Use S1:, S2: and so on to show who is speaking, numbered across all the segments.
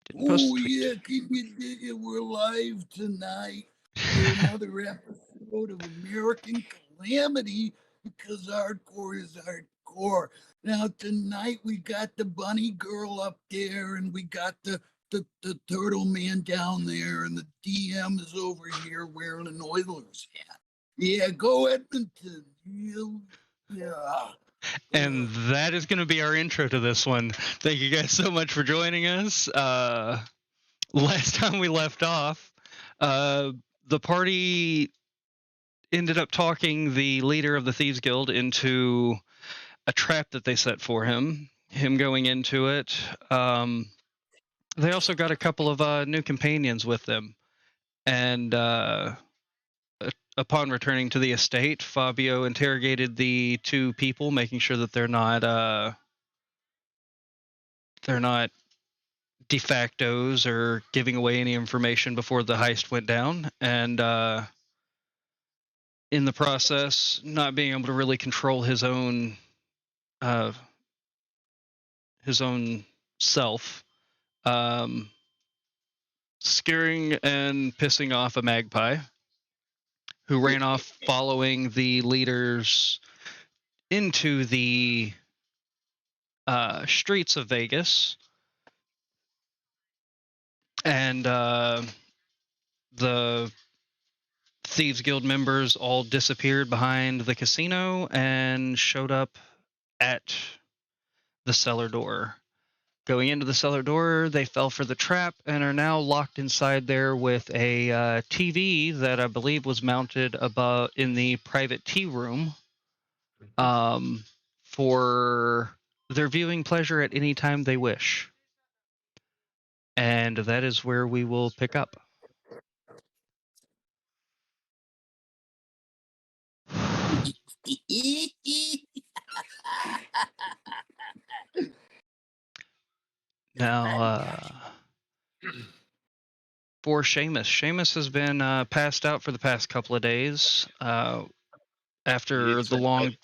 S1: Didn't post a
S2: Oh
S1: tweet.
S2: yeah, keep it digging. We're live tonight for another episode of American Calamity because hardcore is hardcore. Now tonight we got the bunny girl up there and we got the turtle man down there and the DM is over here wearing an Oilers hat. Yeah, go Edmonton. Yeah.
S1: And that is going to be our intro to this one. Thank you guys so much for joining us. Last time we left off, the party ended up talking the leader of the Thieves Guild into a trap that they set for him going into it. They also got a couple of new companions with them. And upon returning to the estate, Fabio interrogated the two people, making sure that they're not de factos or giving away any information before the heist went down, and in the process, not being able to really control his own self, scaring and pissing off a magpie who ran off following the leaders into the streets of Vegas, and the Thieves Guild members all disappeared behind the casino and showed up at the cellar door. Going into the cellar door, they fell for the trap and are now locked inside there with a TV that I believe was mounted above in the private tea room for their viewing pleasure at any time they wish. And that is where we will pick up. Now, for Seamus. Seamus has been passed out for the past couple of days after the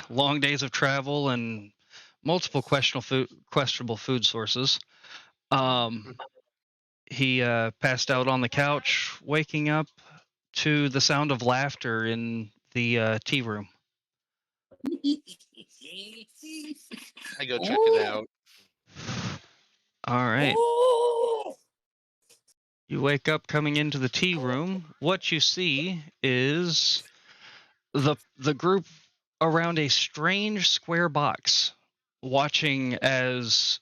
S1: long days of travel and multiple questionable food sources. He passed out on the couch, waking up to the sound of laughter in the tea room.
S3: I go check it out.
S1: All right. You wake up coming into the tea room. What you see is the group around a strange square box, watching as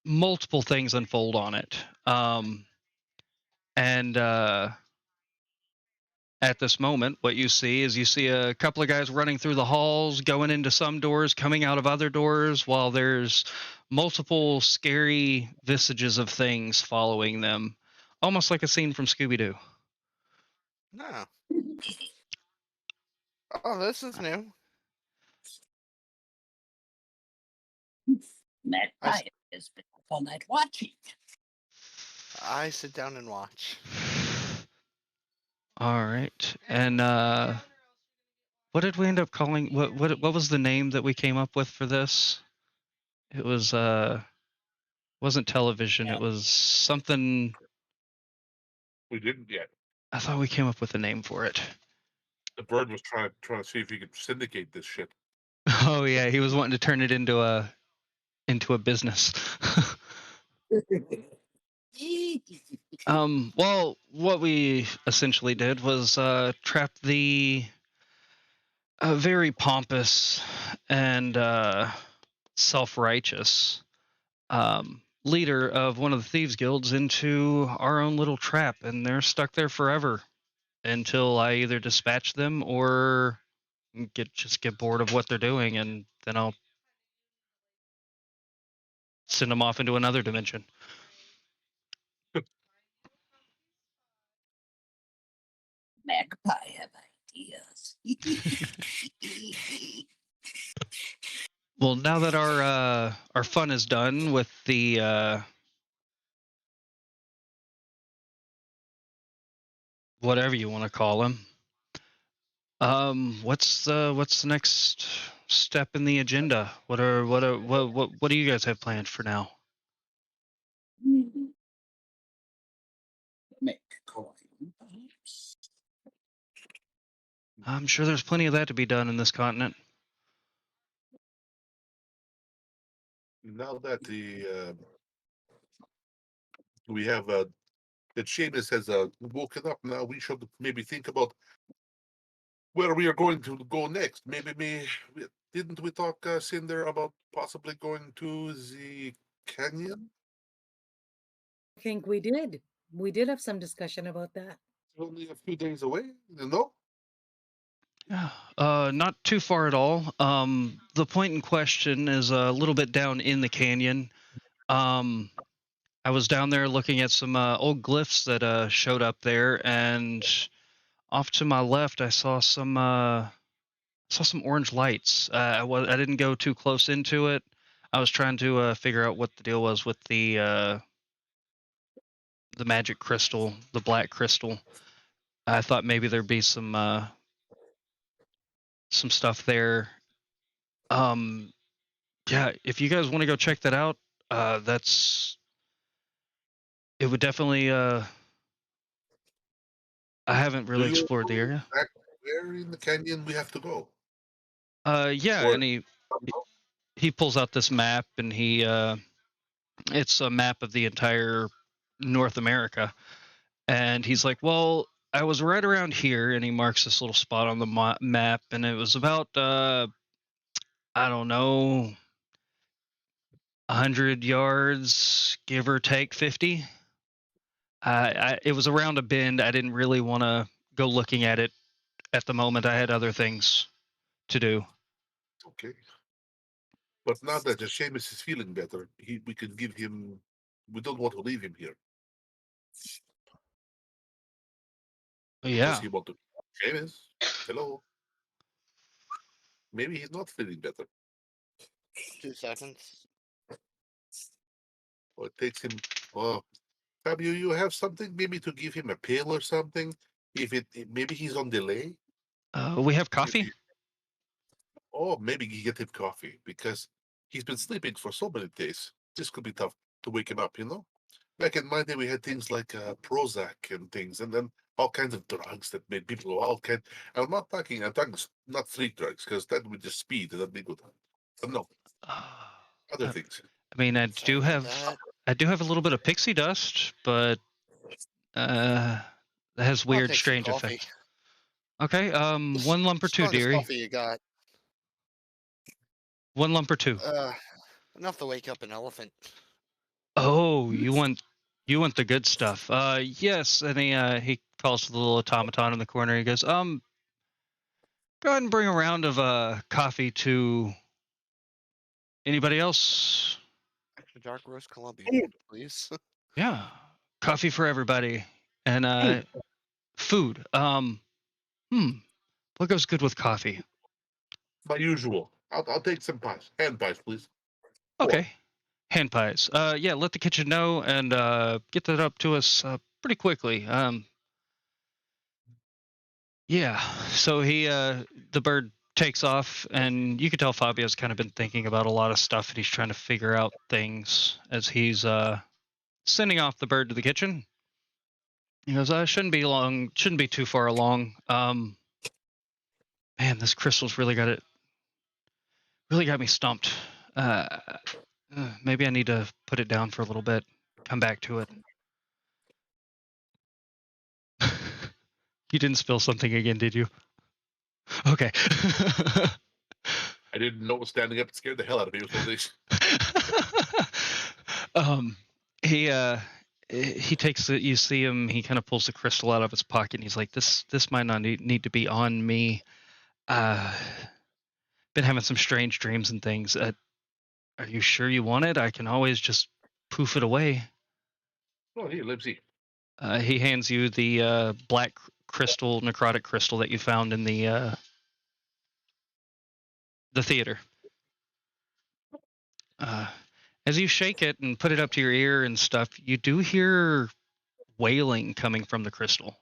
S1: multiple things unfold on it. And at this moment, what you see is a couple of guys running through the halls, going into some doors, coming out of other doors, while there's multiple scary visages of things following them, almost like a scene from Scooby-Doo.
S3: No. Oh, this is new.
S2: Magpie has been up all night watching.
S3: I sit down and watch.
S1: All right. And what did we end up calling? What was the name that we came up with for this? It was wasn't television. It was something.
S4: We didn't yet.
S1: I thought we came up with a name for it.
S4: The bird was trying to see if he could syndicate this shit.
S1: Oh yeah, he was wanting to turn it into a business. Well, what we essentially did was trap the very pompous and self-righteous leader of one of the Thieves Guilds into our own little trap, and they're stuck there forever until I either dispatch them or get bored of what they're doing, and then I'll send them off into another dimension.
S2: Magpie have ideas.
S1: Well, now that our fun is done with the whatever you want to call them, what's the next step in the agenda? What do you guys have planned for now? I'm sure there's plenty of that to be done in this continent.
S4: Now that we have that Seamus has woken up, now we should maybe think about where we are going to go next. Didn't we talk, Cinder, about possibly going to the canyon?
S5: I think we did. We did have some discussion about that.
S4: Only a few days away, you know?
S1: Yeah, not too far at all. The point in question is a little bit down in the canyon. I was down there looking at some old glyphs that showed up there, and off to my left, I saw some orange lights. I didn't go too close into it. I was trying to figure out what the deal was with the magic crystal, the black crystal. I thought maybe there'd be some stuff there. Yeah, if you guys want to go check that out, it would definitely. I haven't
S4: Do
S1: really
S4: you
S1: explored the
S4: know
S1: area.
S4: exactly where in the canyon we have to go?
S1: Yeah,
S4: Or
S1: and he pulls out this map, and it's a map of the entire North America, and he's like, well, I was right around here, and he marks this little spot on the map, and it was about I don't know, 100 yards, give or take 50. It was around a bend. I didn't really want to go looking at it at the moment. I had other things to do.
S4: okay. But now that Seamus is feeling better, we can give him. We don't want to leave him here.
S1: But
S4: Does
S1: yeah.
S4: he want to? Seamus, hello. Maybe he's not feeling better.
S3: 2 seconds.
S4: Or it takes him. Oh, Fabio, you have something maybe to give him a pill or something. If maybe he's on delay.
S1: We have coffee.
S4: Oh, maybe you get him coffee because he's been sleeping for so many days. This could be tough to wake him up, you know? Back in my day, we had things like Prozac and things, and then all kinds of drugs that made people go all kind. I'm talking not street drugs because that would just speed and that'd be good. But no, other things.
S1: I mean, I
S3: Sorry
S1: do
S3: about
S1: have
S3: that.
S1: a little bit of pixie dust, but that has
S3: I'll
S1: weird,
S3: take some
S1: strange
S3: coffee.
S1: effects. Okay, one lump or two,
S3: Strongest
S1: dearie.
S3: coffee you got.
S1: 1 lump or 2.
S3: Enough to wake up an elephant.
S1: Oh, you want the good stuff. Yes, and he calls to the little automaton in the corner. He goes, go ahead and bring a round of coffee to anybody else.
S3: Extra dark roast Colombian, please.
S1: Yeah, coffee for everybody, and food. What goes good with coffee?
S4: My usual. I'll take some pies. Hand pies, please.
S1: Okay, hand pies. Yeah, let the kitchen know and get that up to us pretty quickly. Yeah. So the bird takes off, and you can tell Fabio's kind of been thinking about a lot of stuff, and he's trying to figure out things as he's sending off the bird to the kitchen. He goes, shouldn't be long, shouldn't be too far along. Man, this crystal's really got me stumped. Maybe I need to put it down for a little bit, come back to it. You didn't spill something again, did you? Okay.
S4: I didn't know standing up scared the hell out of me with all these.
S1: He takes it. You see him. He kind of pulls the crystal out of his pocket. And he's like, "This might not need to be on me. Been having some strange dreams and things. Are you sure you want it? I can always just poof it away."
S4: Oh, here, let's see.
S1: He hands you the black crystal, necrotic crystal that you found in the theater. As you shake it and put it up to your ear and stuff, you do hear wailing coming from the crystal.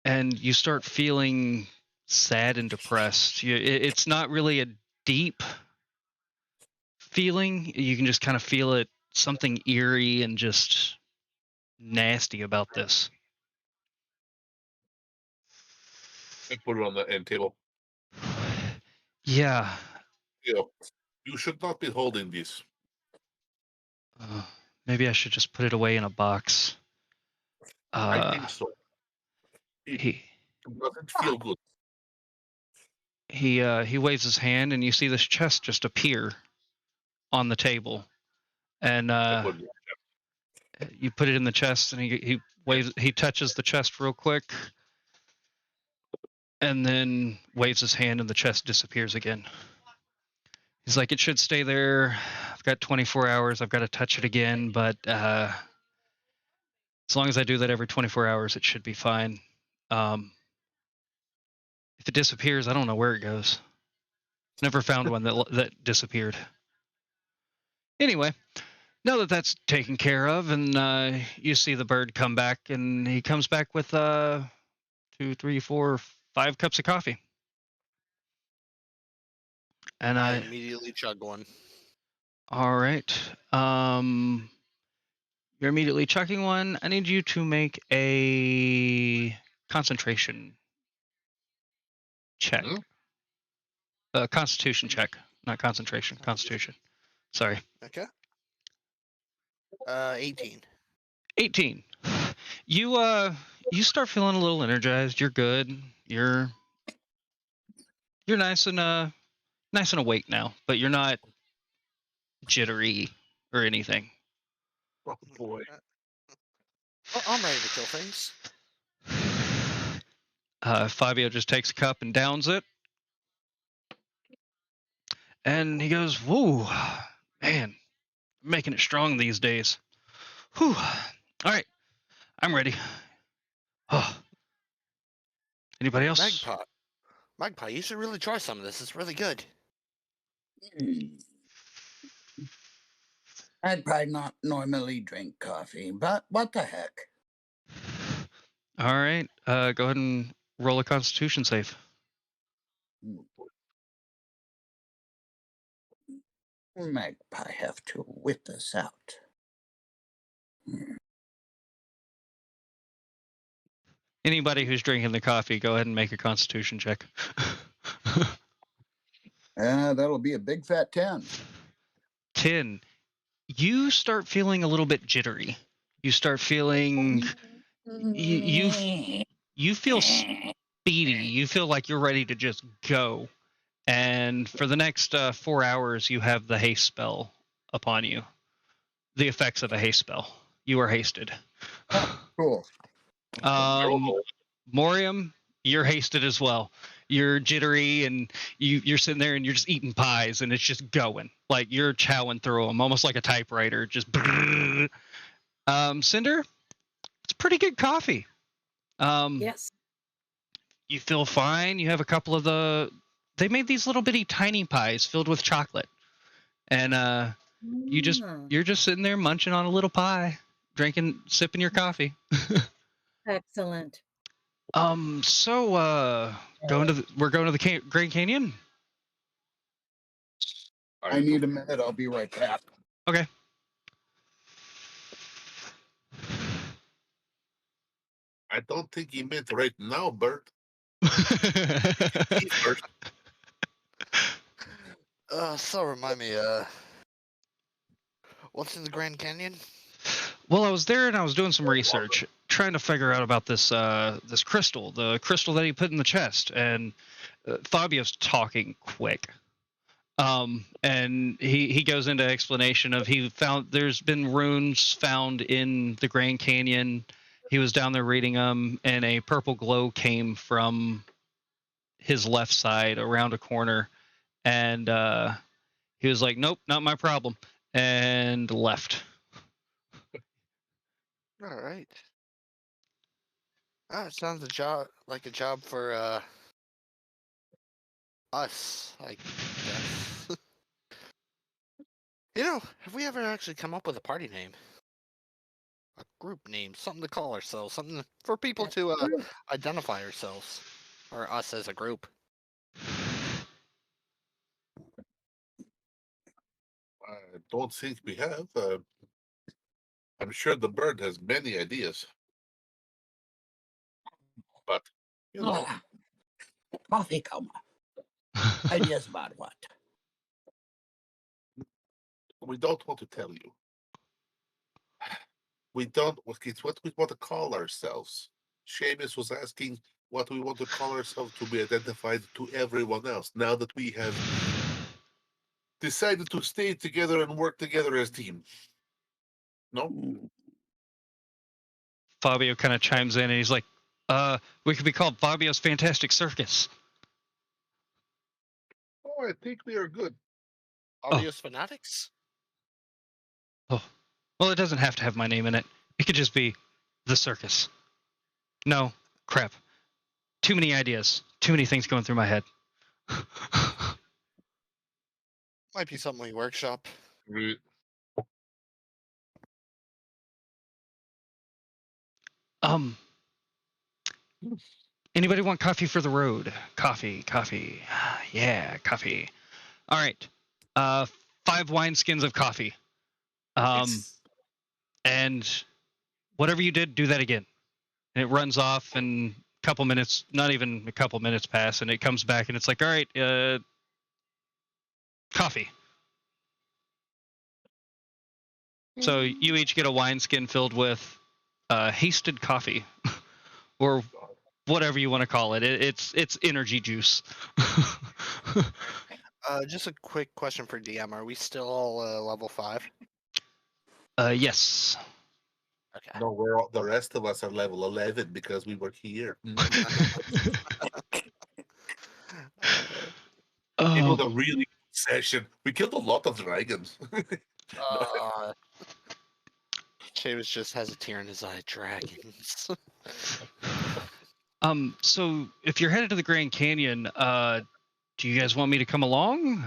S1: And you start feeling sad and depressed. It's not really a deep feeling. You can just kind of feel it, something eerie and just nasty about this.
S4: and put it on the end table.
S1: Yeah.
S4: You know, you should not be holding these.
S1: Maybe I should just put it away in a box.
S4: I think so.
S1: He
S4: Doesn't feel good.
S1: he waves his hand, and you see this chest just appear on the table, and you put it in the chest, and he touches the chest real quick, and then waves his hand, and the chest disappears again. He's like, it should stay there. I've got 24 hours. I've got to touch it again, but as long as I do that every 24 hours, it should be fine. If it disappears, I don't know where it goes. Never found one that disappeared. Anyway, now that that's taken care of, and you see the bird come back, and he comes back with 2, 3, 4, 5 cups of coffee. And
S3: I immediately chug one.
S1: all right. You're immediately chugging one. I need you to make a concentration check. Constitution check, not concentration. Constitution. Sorry.
S3: Okay. 18.
S1: 18. You start feeling a little energized. You're good. You're nice and awake now, but you're not jittery or anything.
S4: Oh boy.
S3: Well, I'm ready to kill things.
S1: Fabio just takes a cup and downs it. And he goes, whoa, man, I'm making it strong these days. Whew. All right, I'm ready. Oh. Anybody else?
S3: Magpie, you should really try some of this. It's really good.
S2: I'd probably not normally drink coffee, but what the heck?
S1: All right, go ahead and roll a Constitution save.
S2: Magpie have to whip this out.
S1: Anybody who's drinking the coffee, go ahead and make a Constitution check.
S2: That'll be a big fat 10.
S1: 10. You start feeling a little bit jittery. You start feeling you feel speedy. You feel like you're ready to just go. And for the next 4 hours, you have the haste spell upon you. The effects of a haste spell. You are hasted.
S2: Cool.
S1: Morium, you're hasted as well. You're jittery, and you're sitting there and you're just eating pies, and it's just going. Like you're chowing through them, almost like a typewriter. Just Cinder, it's pretty good coffee.
S5: Yes.
S1: You feel fine. You have a couple of they made these little bitty tiny pies filled with chocolate. And you're just sitting there munching on a little pie, sipping your coffee.
S5: Excellent.
S1: So we're going to the Grand Canyon.
S2: I need a minute. I'll be right back.
S1: Okay.
S4: I don't think he meant right now, Bert.
S3: So remind me, what's in the Grand Canyon?
S1: Well, I was there and I was doing some research, trying to figure out about this crystal, the crystal that he put in the chest, and Fabio's talking quick. And he goes into explanation of there's been runes found in the Grand Canyon. He was down there reading them, and a purple glow came from his left side around a corner, and he was like, nope, not my problem, and left.
S3: All right. It sounds like a job for us, I guess. Have we ever actually come up with a party name? A group name, something to call ourselves, something for people to identify ourselves, or us as a group.
S4: I don't think we have. I'm sure the bird has many ideas. But,
S2: Coffee coma. Ideas about what?
S4: We don't want to tell you. We don't. It's what we want to call ourselves. Seamus was asking what we want to call ourselves to be identified to everyone else. Now that we have decided to stay together and work together as a team. No?
S2: Mm,
S1: Fabio kind of chimes in and he's like, we could be called Fabio's Fantastic Circus.
S4: Oh, I think we are good.
S3: Obvious fanatics?
S1: Oh, well, it doesn't have to have my name in it. It could just be the circus. No, crap. Too many ideas. Too many things going through my head.
S3: Might be something we workshop.
S4: We-
S1: Anybody want coffee for the road? Coffee. Yeah, coffee. All right. 5 wineskins of coffee. And whatever you did, do that again. And it runs off, and a couple minutes, not even a couple minutes pass, and it comes back, and it's like, all right, coffee. So you each get a wineskin filled with hasted coffee, or whatever you want to call it. It's energy juice.
S3: Just a quick question for DM. Are we still all level 5?
S1: Yes.
S3: Okay.
S4: No, we're all, the rest of us are level 11 because we work here. It was a really good session. We killed a lot of dragons.
S3: Seamus just has a tear in his eye. Dragons.
S1: So if you're headed to the Grand Canyon, do you guys want me to come along?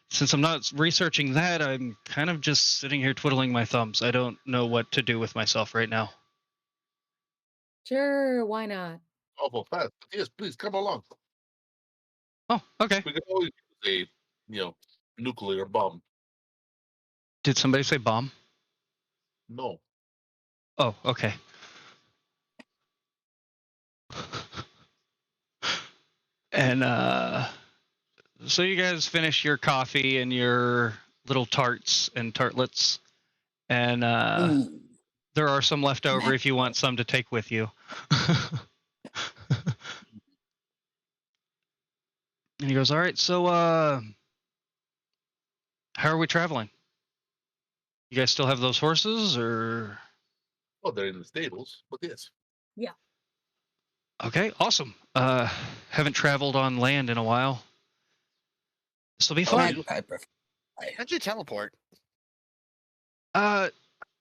S1: Since I'm not researching that, I'm kind of just sitting here twiddling my thumbs. I don't know what to do with myself right now.
S5: Sure, why not?
S4: Awful fast. Yes, please come along.
S1: Oh, okay.
S4: We can always use a, nuclear bomb.
S1: Did somebody say bomb?
S4: No.
S1: Oh, okay. And so you guys finish your coffee and your little tarts and tartlets, and there are some left over if you want some to take with you. And he goes, all right, so how are we traveling? You guys still have those horses, or?
S4: Oh, they're in the stables, but yes.
S5: Yeah.
S1: Okay, awesome. Haven't traveled on land in a while. This will be fun.
S3: How'd you teleport?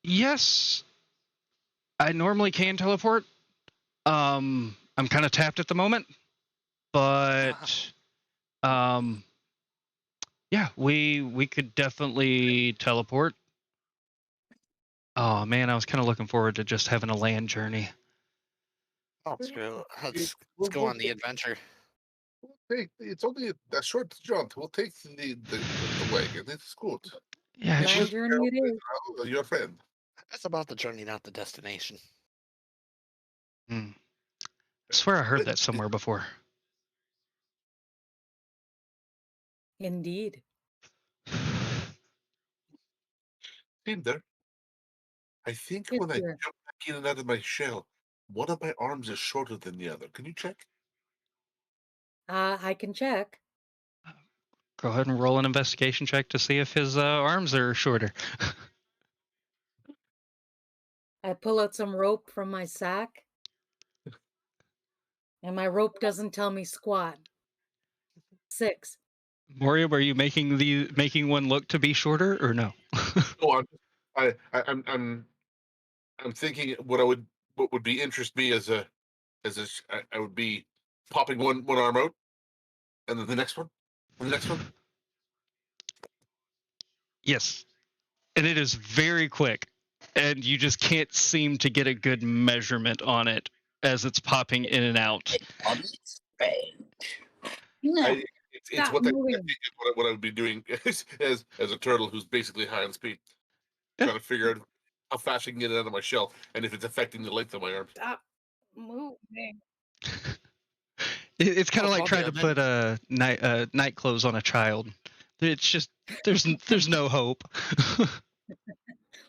S1: Yes, I normally can teleport. I'm kind of tapped at the moment, but yeah, we could definitely teleport. Oh man, I was kind of looking forward to just having a land journey.
S3: Oh, let's go on the adventure.
S4: It's only a short jaunt. We'll take the wagon. It's good.
S1: Yeah, it's
S5: Land
S1: just,
S5: journey it is.
S4: Your friend.
S3: It's about the journey, not the destination.
S1: I swear I heard that somewhere before.
S5: Indeed.
S4: Tinder. I think
S5: Yes,
S4: when I
S5: sir.
S4: jump back in and out of my shell, one of my arms is shorter than the other. Can you check?
S5: I can check.
S1: Go ahead and roll an investigation check to see if his arms are shorter.
S5: I pull out some rope from my sack, and my rope doesn't tell me squat. 6.
S1: Morium, are you making one look to be shorter or no?
S4: No, I'm thinking what would be interest me I would be popping one arm out, and then the next one, and the next one.
S1: Yes, and it is very quick, and you just can't seem to get a good measurement on it as it's popping in and out.
S2: No.
S4: It's what what I would be doing as a turtle who's basically high on speed, trying to figure out how fast I can get it out of my shell and if it's affecting the length of my arms.
S5: Stop moving.
S1: It's kind
S3: Oh,
S1: of like
S3: probably
S1: trying to
S3: a minute.
S1: put night clothes on a child. It's just there's no hope.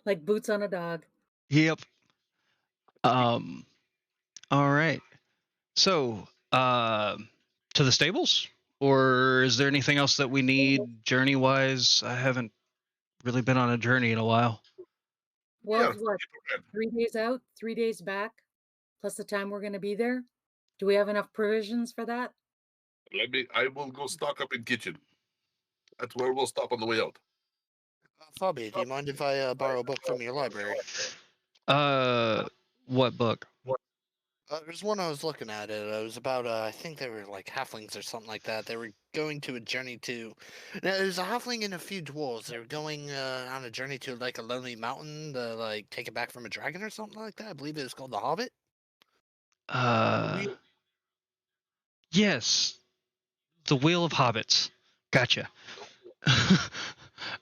S5: Like boots on a dog.
S1: Yep. All right. So, to the stables, or is there anything else that we need journey wise? I haven't really been on a journey in a while.
S4: We
S5: Well,
S4: are
S5: what,
S4: prepared.
S5: 3 days out, 3 days back, plus the time we're gonna be there? Do we have enough provisions for that?
S4: I will go stock up in kitchen. That's where we'll stop on the way out.
S3: Fabi, do you mind if I borrow a book from your library?
S1: What book?
S3: There's one I was looking at. It was about, I think they were like halflings or something like that. They were going to a journey to. Now, there's a halfling and a few dwarves. They were going on a journey to like a lonely mountain to like take it back from a dragon or something like that. I believe it was called The Hobbit.
S1: Yes, the Wheel of Hobbits. Gotcha.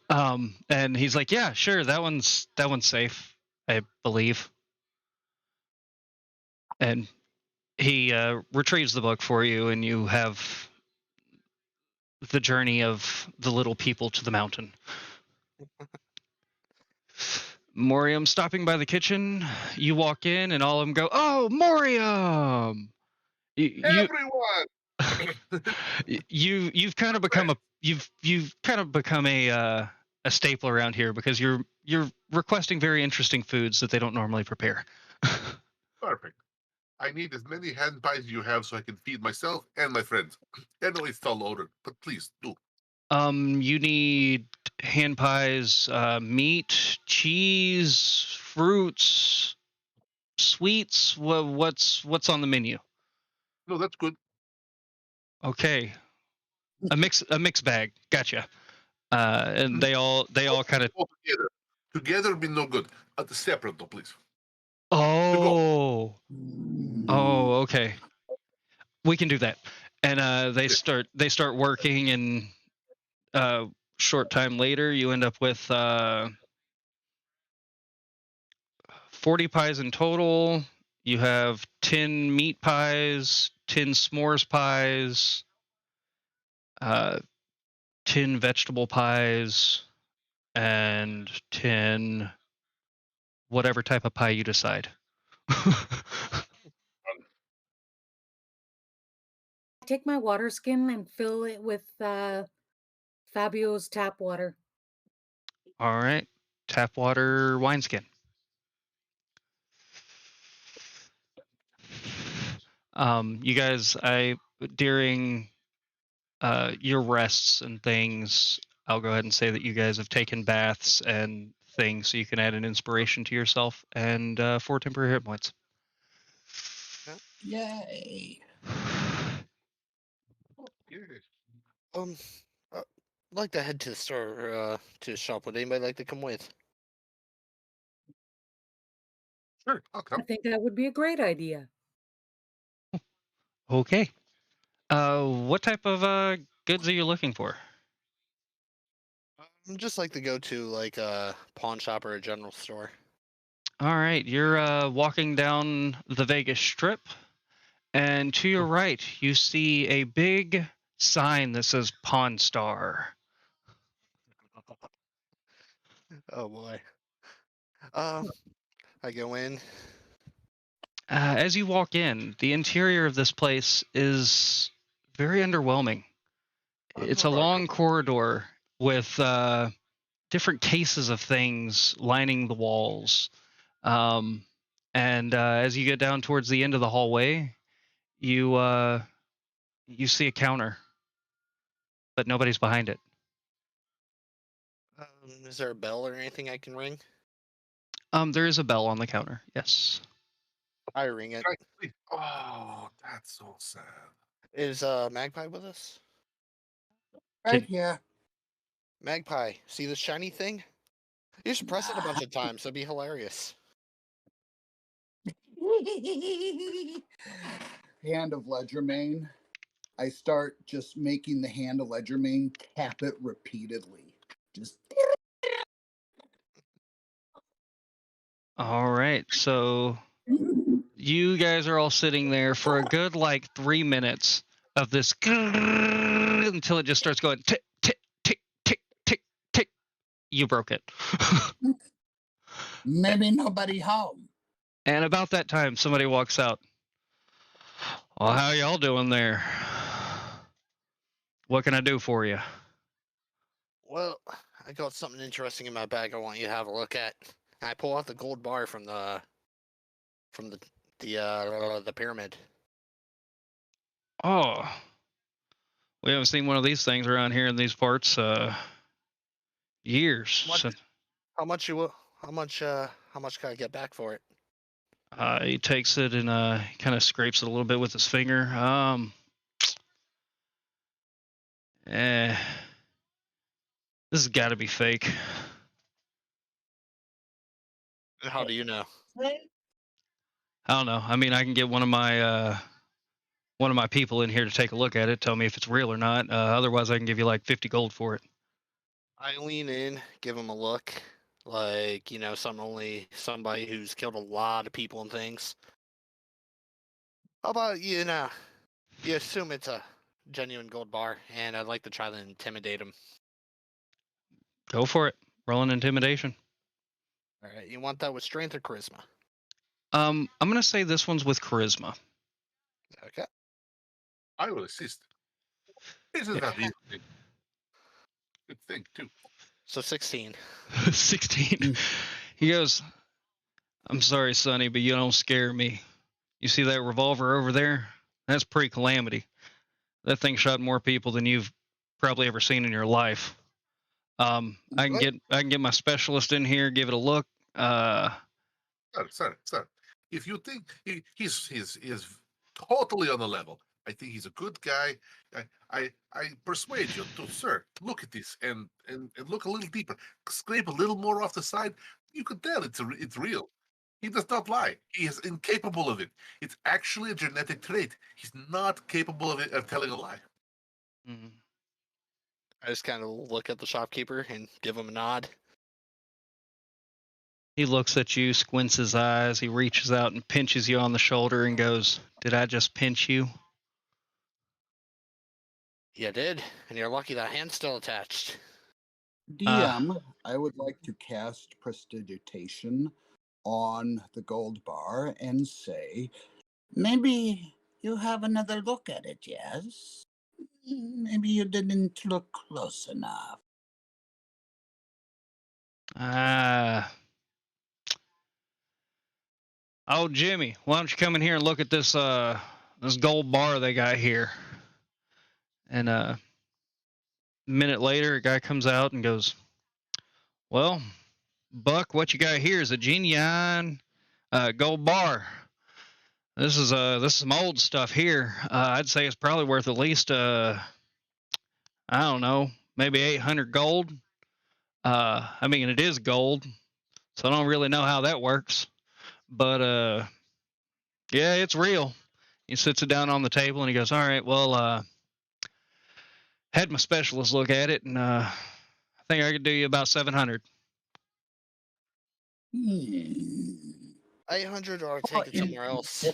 S1: And he's like, yeah, sure, that one's safe, I believe. And he retrieves the book for you, and you have the journey of the little people to the mountain. Morium stopping by the kitchen. You walk in, and all of them go, "Oh, Morium!"
S4: Everyone!
S1: You've kind of become a staple around here because you're requesting very interesting foods that they don't normally prepare.
S4: Perfect. I need as many hand pies you have so I can feed myself and my friends. I know it's tall order, but please do.
S1: You need hand pies, meat, cheese, fruits, sweets. What's on the menu?
S4: No, that's good.
S1: Okay, a mix bag. Gotcha. And they all kind of.
S4: All together. Together be no good. Separate though, please.
S1: Oh. Oh, okay. We can do that. And they start working, and short time later, you end up with 40 pies in total. You have 10 meat pies, 10 s'mores pies, 10 vegetable pies, and 10 whatever type of pie you decide.
S5: Take my water skin and fill it with Fabio's tap water.
S1: All right. Tap water wineskin. You guys, during your rests and things, I'll go ahead and say that you guys have taken baths and things, so you can add an inspiration to yourself and 4 temporary hit points.
S2: Yay.
S3: I'd like to head to the store, to the shop. Would anybody like to come with?
S4: Sure, I'll
S5: I
S4: come.
S5: think that would be a great idea.
S1: Okay. What type of goods are you looking for?
S3: Just like to go to like a pawn shop or a general store.
S1: All right, you're walking down the Vegas Strip, and to your right, you see a big sign that says Pawn Star.
S3: Oh boy. I go in.
S1: As you walk in, the interior of this place is very underwhelming. It's a long corridor with different cases of things lining the walls. And as you get down towards the end of the hallway, you see a counter, but nobody's behind it.
S3: Is there a bell or anything I can ring?
S1: There is a bell on the counter. Yes.
S3: I ring it.
S4: Oh, that's so sad.
S3: Is Magpie with us?
S2: Right here.
S3: Magpie, see this shiny thing? You should press it a bunch of times. That'd be hilarious.
S2: Hand of Ledgermain. I start just making the hand of Ledgermain tap it repeatedly. Just
S1: All right. So you guys are all sitting there for a good like 3 minutes of this until it just starts going tick, tick, tick, tick, tick, tick. You broke it.
S2: Maybe nobody home.
S1: And about that time, somebody walks out. Well, how y'all doing there? What can I do for you?
S3: Well, I got something interesting in my bag. I want you to have a look at. And I pull out the gold bar from the pyramid.
S1: Oh, we haven't seen one of these things around here in these parts years.
S3: What?
S1: So,
S3: How much can I get back for it?
S1: he takes it and kind of scrapes it a little bit with his finger. This has got to be fake.
S3: And how do you know?
S1: I don't know. I mean, I can get one of my people in here to take a look at it, tell me if it's real or not. Otherwise, I can give you like 50 gold for it.
S3: I lean in, give him a look, like, you know, somebody who's killed a lot of people and things. How about you assume it's a genuine gold bar, and I'd like to try to intimidate him.
S1: Go for it. Roll an intimidation.
S3: All right, you want that with strength or charisma?
S1: I'm gonna say this one's with charisma.
S3: Okay.
S4: I will assist. This is not easy. Good thing too.
S3: So 16.
S1: 16. He goes, I'm sorry, Sonny, but you don't scare me. You see that revolver over there? That's pre-calamity. That thing shot more people than you've probably ever seen in your life. I can get my specialist in here, give it a look.
S4: Sir. If you think he's totally on the level, I think he's a good guy. I persuade you to, sir, look at this and look a little deeper. Scrape a little more off the side. You could tell it's real. He does not lie. He is incapable of it. It's actually a genetic trait. He's not capable of telling a lie.
S1: Mm-hmm.
S3: I just kind of look at the shopkeeper and give him a nod.
S1: He looks at you, squints his eyes. He reaches out and pinches you on the shoulder and goes, "Did I just pinch you?"
S3: You did, and you're lucky that hand's still attached.
S2: DM, I would like to cast Prestidigitation on the gold bar and say, maybe you have another look at it, yes? Maybe you didn't look close enough.
S1: Oh, Jimmy, why don't you come in here and look at this this gold bar they got here? And a minute later, a guy comes out and goes, "Well, Buck, what you got here is a genuine gold bar. This is some old stuff here. I'd say it's probably worth at least I don't know, maybe 800 gold. I mean, it is gold, so I don't really know how that works, but yeah, it's real." He sits it down on the table and he goes, "All right, well, had my specialist look at it, and I think I could do you about 700.
S3: 800, or I'll take it somewhere else.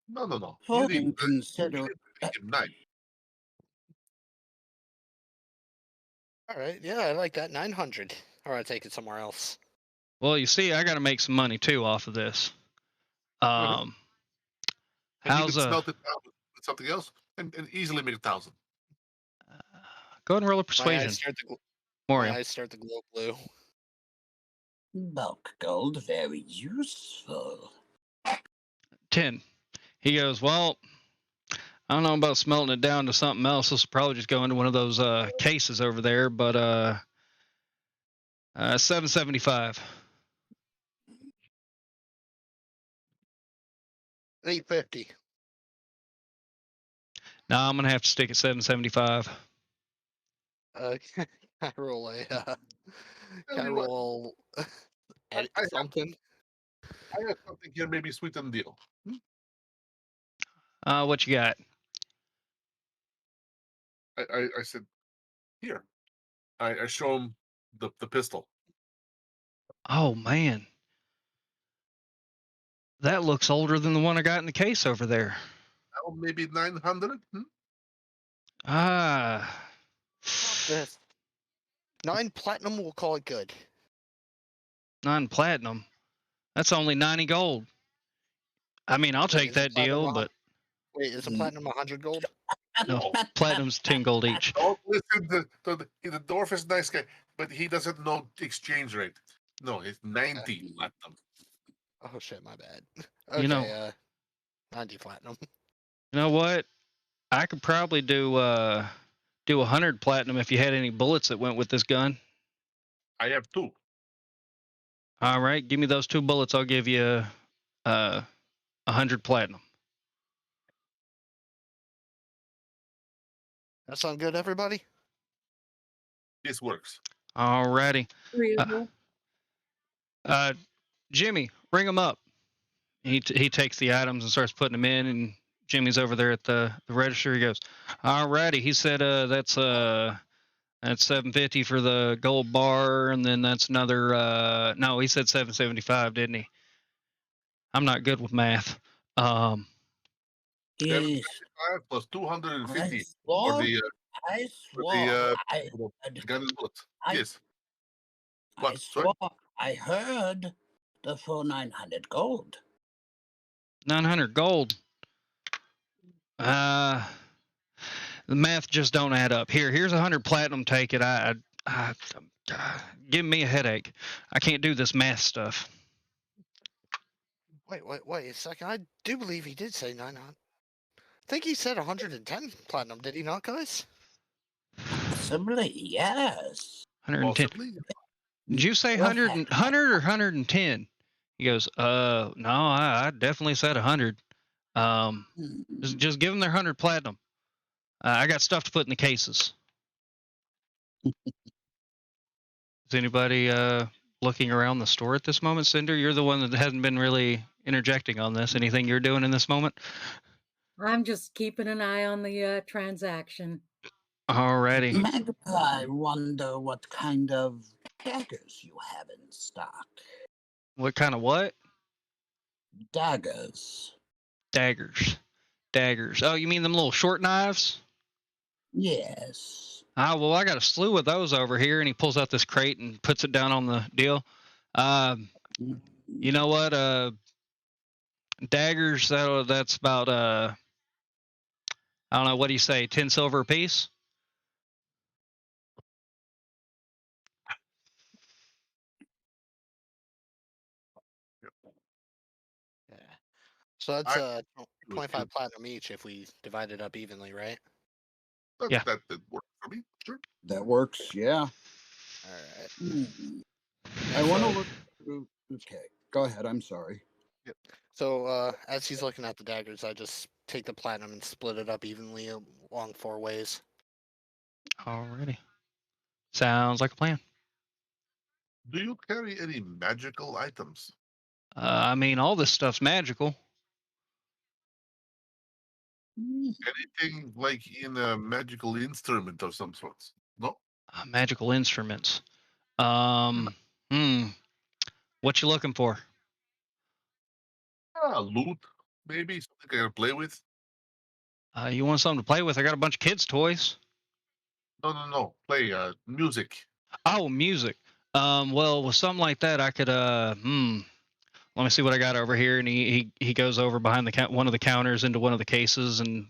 S4: No.
S2: Oh,
S4: You didn't
S2: consider
S4: make him nice.
S3: All right, yeah, I like that. 900, or I'll take it somewhere else.
S1: Well, you see, I got to make some money too off of this.
S4: And you
S1: How's
S4: could smelt it down with something else and easily make 1,000.
S1: Go ahead and roll a
S3: My
S1: persuasion,
S3: my eyes start to glow blue.
S2: bulk gold, very useful.
S1: 10. He goes, "Well, I don't know about smelting it down to something else. This will probably just go into one of those cases over there, but 775.
S3: 850.
S1: No, I'm gonna have to stick at 775.
S3: Can I roll a? Can I
S4: Tell you what,
S3: roll
S4: I have-
S3: something?
S4: I have something here, maybe sweeten the deal.
S1: What you got?"
S4: I said, here. I show him the pistol.
S1: Oh man, that looks older than the one I got in the case over there.
S4: Now maybe 900.
S3: This 9 platinum, we'll call it good.
S1: 9 platinum. That's only 90 gold. I mean, I'll
S3: Wait,
S1: take
S3: isn't
S1: that
S3: platinum
S1: deal,
S3: a hun-
S1: but
S3: Wait, isn't platinum 100 gold?
S1: no, platinum's 10 gold each.
S4: Don't listen to the dwarf is a nice guy, but he doesn't know exchange rate. No, it's 90 platinum.
S3: Oh shit, my bad.
S1: You know-
S3: Okay, 90 platinum.
S1: You know what? I could probably do 100 platinum if you had any bullets that went with this gun.
S4: I have 2.
S1: All right, give me those 2 bullets. I'll give you 100 platinum.
S3: That sound good, everybody?
S4: This works.
S1: All righty.
S5: Agreeable.
S1: Jimmy, ring him up. He takes the items and starts putting them in, and Jimmy's over there at the register. He goes, "All righty." He said, "That's 750 for the gold bar, and then that's another. No, he said 775, didn't he? I'm not good with math.
S2: Yes.
S4: 5 plus 250
S2: I
S4: for
S2: swore,
S4: the
S2: I
S4: for
S2: swore,
S4: the gun and bullets.
S2: I-
S4: Yes.
S2: I
S4: What? Sorry?
S2: swore I heard the full 900 gold.
S1: 900 gold. The math just don't add up. Here's 100 platinum. Take it. Give me a headache. I can't do this math stuff.
S3: Wait a second. I do believe he did say 900. I think he said 110 platinum, did he not, guys?
S2: Possibly, yes.
S1: 110.
S4: Possibly.
S1: Did you say 100 or 110? He goes, no, I definitely said 100. Just give them their 100 platinum. I got stuff to put in the cases. Is anybody looking around the store at this moment, Cinder? You're the one that hasn't been really interjecting on this. Anything you're doing in this moment?
S5: I'm just keeping an eye on the transaction.
S1: Alrighty.
S2: Magpie, wonder what kind of daggers you have in stock.
S1: What kind of what?
S2: Daggers.
S1: Daggers. Oh, you mean them little short knives?
S2: Yes.
S1: Well, I got a slew of those over here, and he pulls out this crate and puts it down on the deal. You know what? Daggers. That's about I don't know. What do you say? 10 silver a piece.
S3: Yeah. So that's 25 platinum each if we divide it up evenly, right?
S1: Yeah.
S4: That works for me. Sure.
S2: That works, yeah.
S3: All right.
S2: I want to look. Okay, go ahead. I'm sorry.
S3: So as he's looking at the daggers, I just take the platinum and split it up evenly along 4 ways.
S1: Alrighty. Sounds like a plan.
S4: Do you carry any magical items?
S1: I mean, all this stuff's magical.
S4: Anything like in a magical instrument of some sorts? No?
S1: Magical instruments. What you looking for?
S4: Loot, maybe something I can play with.
S1: You want something to play with? I got a bunch of kids' toys.
S4: No. Play music.
S1: Oh, music. Well, with something like that, I could. Let me see what I got over here. And he goes over behind one of the counters into one of the cases, and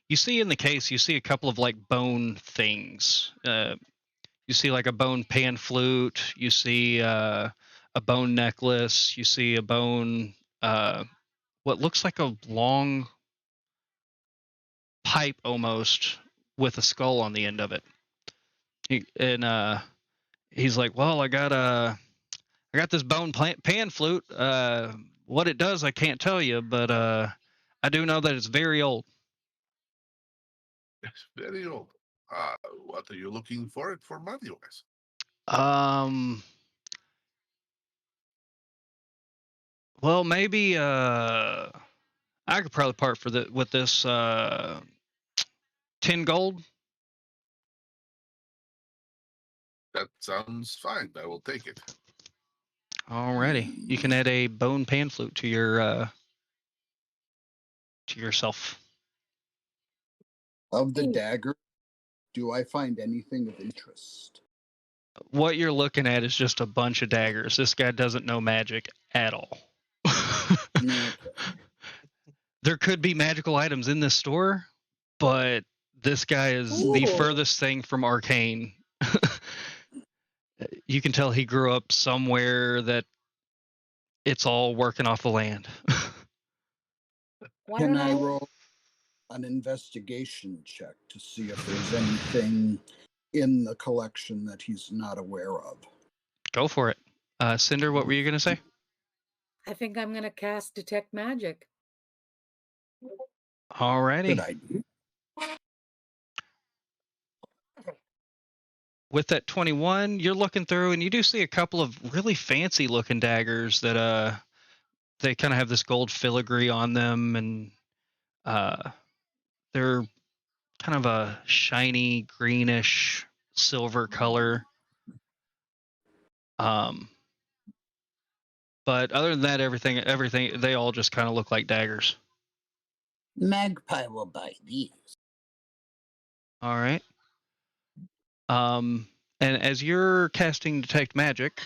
S1: you see in the case, you see a couple of like bone things. You see like a bone pan flute. You see a bone necklace. You see a bone. What looks like a long pipe almost with a skull on the end of it. He's like, "Well, I got this bone pan flute. What it does, I can't tell you, but I do know that it's very old."
S4: It's very old. What are you looking for it for money wise?
S1: Well, maybe I could probably part with this 10 gold.
S4: That sounds fine. I will take it.
S1: Alrighty, you can add a bone pan flute to yourself.
S2: Of the dagger Do I find anything of interest?
S1: What you're looking at is just a bunch of daggers. This guy doesn't know magic at all.
S2: Okay.
S1: There could be magical items in this store, but this guy is the
S5: Ooh.
S1: furthest thing from arcane. You can tell he grew up somewhere that it's all working off the land.
S5: Why
S2: Can
S5: don't
S2: I
S5: I?
S2: roll an investigation check to see if there's anything in the collection that he's not aware of?
S1: Go for it. Cinder, what were you going to say?
S5: I think I'm gonna cast detect magic.
S1: Alrighty.
S2: Good idea.
S1: With that 21, you're looking through and you do see a couple of really fancy looking daggers that they kind of have this gold filigree on them, and they're kind of a shiny greenish silver color. But other than that, everything they all just kind of look like daggers.
S2: Magpie will buy these.
S1: All right. And as you're casting detect magic,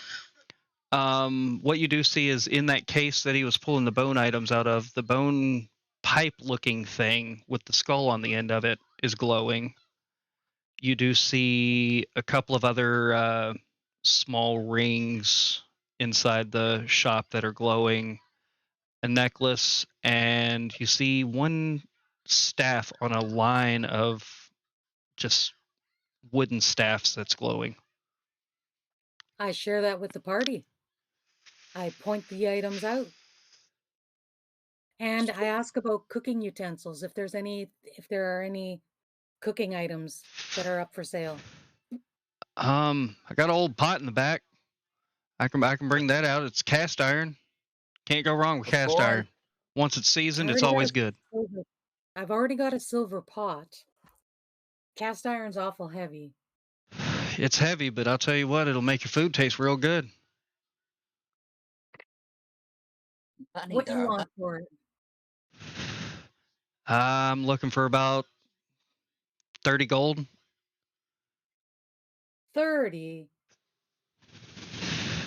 S1: what you do see is in that case that he was pulling the bone items out of, the bone pipe looking thing with the skull on the end of it is glowing. You do see a couple of other small rings inside the shop that are glowing, a necklace, and you see one staff on a line of just wooden staffs that's glowing.
S5: I share that with the party. I point the items out. And I ask about cooking utensils, if there are any cooking items that are up for sale.
S1: I got an old pot in the back. I can bring that out. It's cast iron. Can't go wrong with cast
S2: Boy.
S1: iron. Once it's seasoned, it's
S5: Already got
S1: always
S5: a
S1: good.
S5: I've already got a silver pot. Cast iron's awful heavy.
S1: It's heavy, but I'll tell you what, it'll make your food taste real good.
S5: What you want for it?
S1: I'm looking for about 30 gold.
S5: 30.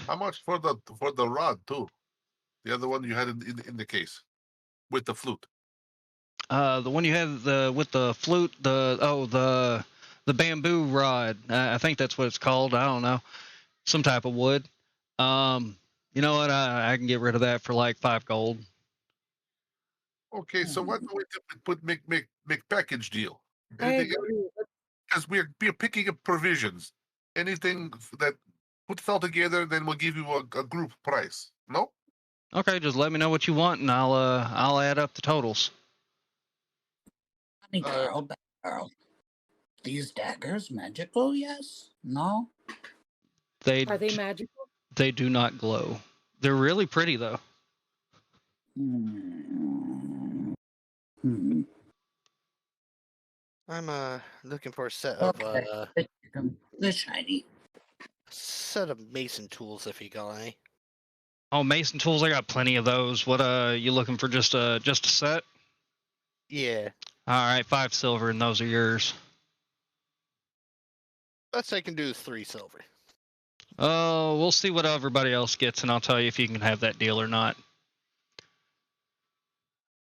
S4: How much for the rod too? The other one you had in the case with the flute.
S1: The one you had with the flute, the bamboo rod. I think that's what it's called. I don't know, some type of wood. You know what? I can get rid of that for like 5 gold.
S4: Okay, so what do we put make package deal?
S5: I
S4: Anything
S5: agree.
S4: because we're picking up provisions. Anything that put it all together, then we'll give you a group price. No?
S1: Okay, just let me know what you want, and I'll add up the totals.
S2: Honey girl, bad girl. These daggers magical? Yes? No?
S5: Are they magical?
S1: They do not glow. They're really pretty though.
S2: Hmm.
S3: I'm looking for a set of
S2: Okay. They're shiny.
S3: set of mason tools if you got any.
S1: Oh, mason tools, I got plenty of those. What you looking for? Just a set?
S3: Yeah.
S1: All right, 5 silver, and those are yours.
S3: Best I can do is 3 silver.
S1: Oh, we'll see what everybody else gets, and I'll tell you if you can have that deal or not.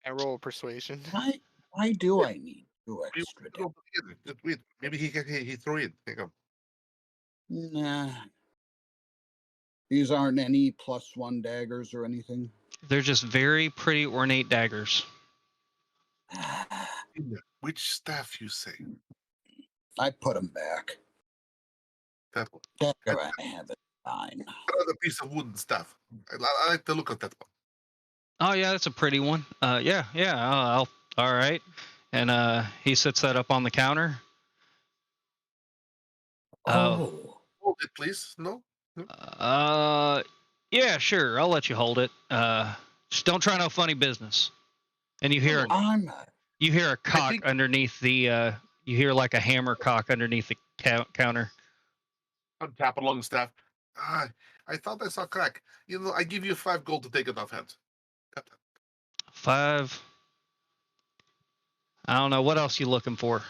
S3: I roll persuasion.
S2: Why do I need 2 extra daggers?
S4: Maybe he threw in. Think of.
S2: Nah. These aren't any +1 daggers or anything.
S1: They're just very pretty, ornate daggers.
S4: Which staff you say?
S2: I put them back.
S4: That one.
S2: Dagger I have it fine.
S4: Another piece of wooden stuff. I like to look at that one.
S1: Oh yeah, that's a pretty one. Yeah. All right. And he sets that up on the counter.
S2: Oh.
S4: Hold it, please. No.
S1: Yeah, sure. I'll let you hold it. Just don't try no funny business. And you hear
S2: I'm not.
S1: you hear a cock
S4: think-
S1: underneath the. You hear like a hammer cock underneath the counter.
S4: Untap along the staff. I thought I saw crack. You know, I give you 5 gold to take it off hands. Tap, tap.
S1: 5. I don't know what else you looking for.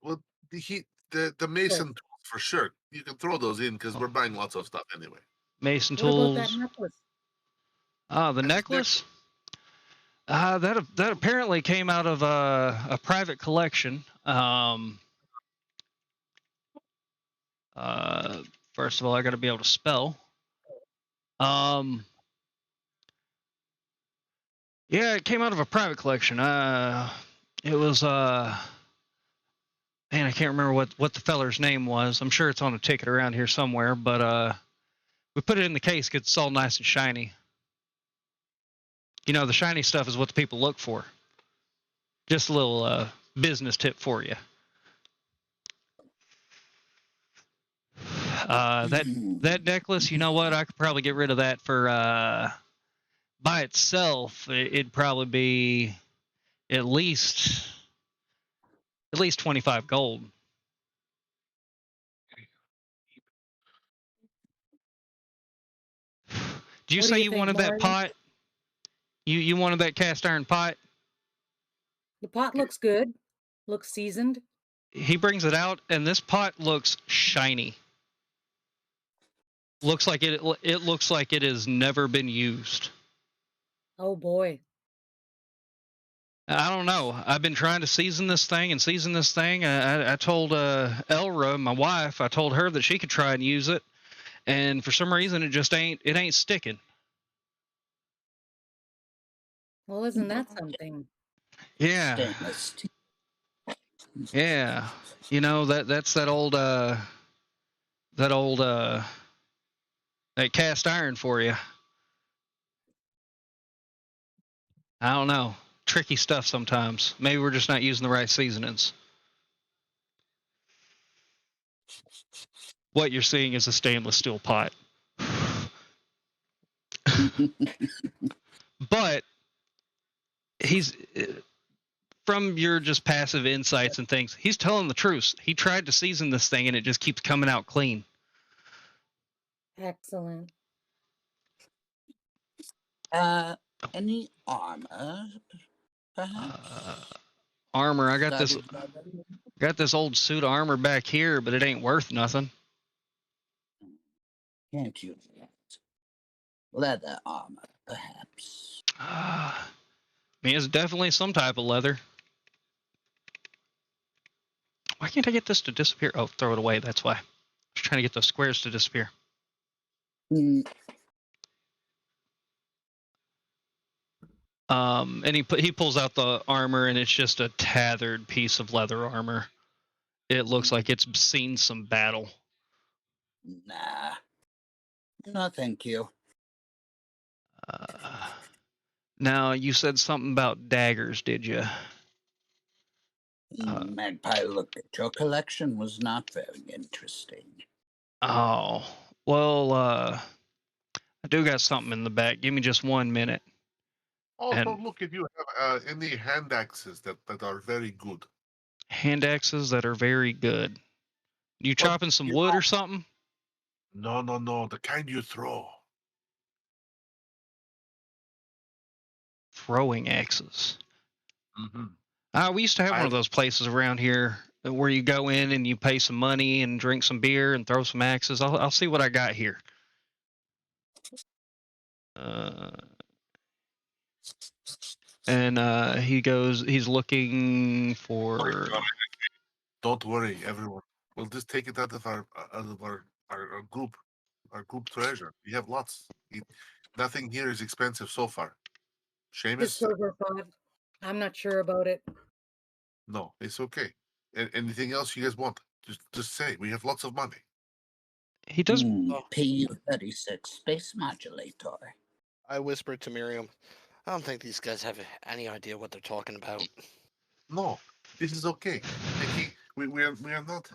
S4: Well, the mason tools for sure. You can throw those in because we're buying lots of stuff anyway.
S1: Mason
S5: What about that
S1: tools.
S5: necklace?
S1: The necklace. That apparently came out of a private collection. First of all, I got to be able to spell. Yeah, it came out of a private collection. It was man, I can't remember what the feller's name was. I'm sure it's on a ticket around here somewhere, but we put it in the case because it's all nice and shiny. You know, the shiny stuff is what the people look for. Just a little business tip for you. That necklace, you know what? I could probably get rid of that for by itself. It'd probably be at least 25 gold. Do you
S5: What do
S1: say
S5: you
S1: you
S5: think,
S1: wanted that
S5: Mario?
S1: pot? You wanted that cast iron pot?
S5: The pot looks good. Looks seasoned.
S1: He brings it out, and this pot looks shiny. Looks like it looks like it has never been used.
S5: Oh boy.
S1: I don't know. I've been trying to season this thing. I told Elra, my wife, I told her that she could try and use it, and for some reason it ain't sticking.
S5: Well, isn't that something?
S1: Yeah.
S2: Stainless steel.
S1: Yeah. You know, that's that old that cast iron for you. I don't know. Tricky stuff sometimes. Maybe we're just not using the right seasonings. What you're seeing is a stainless steel pot. But he's from your just passive insights and things, he's telling the truth. He tried to season this thing and it just keeps coming out clean.
S5: Excellent.
S2: Any armor, perhaps?
S1: Armor, I got
S2: Studded
S1: this old suit of armor back here, but it ain't worth nothing.
S2: Can't use that. Leather armor, perhaps.
S1: I mean, it's definitely some type of leather. Why can't I get this to disappear? Oh, throw it away. That's why. I was trying to get those squares to disappear. And he pulls out the armor, and it's just a tethered piece of leather armor. It looks like it's seen some battle.
S2: Nah. No, thank you.
S1: Now, you said something about daggers, did you?
S2: Magpie looked at your collection, was not very interesting.
S1: Oh, well, I do got something in the back. Give me just 1 minute.
S4: Also, look if you have any hand axes that are very good.
S1: Hand axes that are very good. You chopping some wood or something?
S4: No, the kind you throw.
S1: Throwing axes.
S4: Mm-hmm.
S1: We used to have one of those places around here where you go in and you pay some money and drink some beer and throw some axes. I'll see what I got here. And he's looking for.
S4: Don't worry, everyone. We'll just take it out of our group treasure. We have lots. Nothing here is expensive so far.
S5: The
S4: Seamus?
S5: silver pot. I'm not sure about it.
S4: No, it's okay. Anything else you guys want? Just say. We have lots of money.
S1: He does.
S2: PU-36 space modulator.
S3: I whispered to Miriam, I don't think these guys have any idea what they're talking about.
S4: No, this is okay. We are not.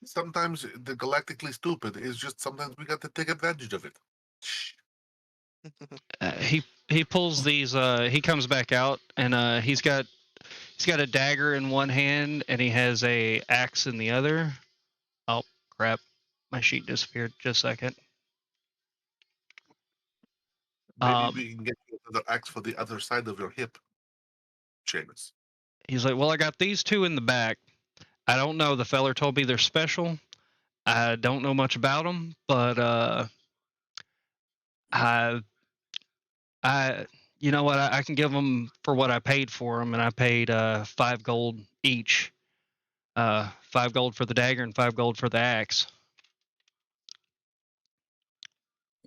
S4: Sometimes the galactically stupid is just sometimes we got to take advantage of it. Shh.
S1: He pulls these. He comes back out and he's got a dagger in one hand and he has a axe in the other. Oh crap! My sheet disappeared. Just a second.
S4: Maybe we can get another axe for the other side of your hip, Seamus.
S1: He's like, well, I got these two in the back. I don't know. The feller told me they're special. I don't know much about them, but I you know what? I can give them for what I paid for them, and I paid 5 gold each. 5 gold for the dagger and 5 gold for the axe.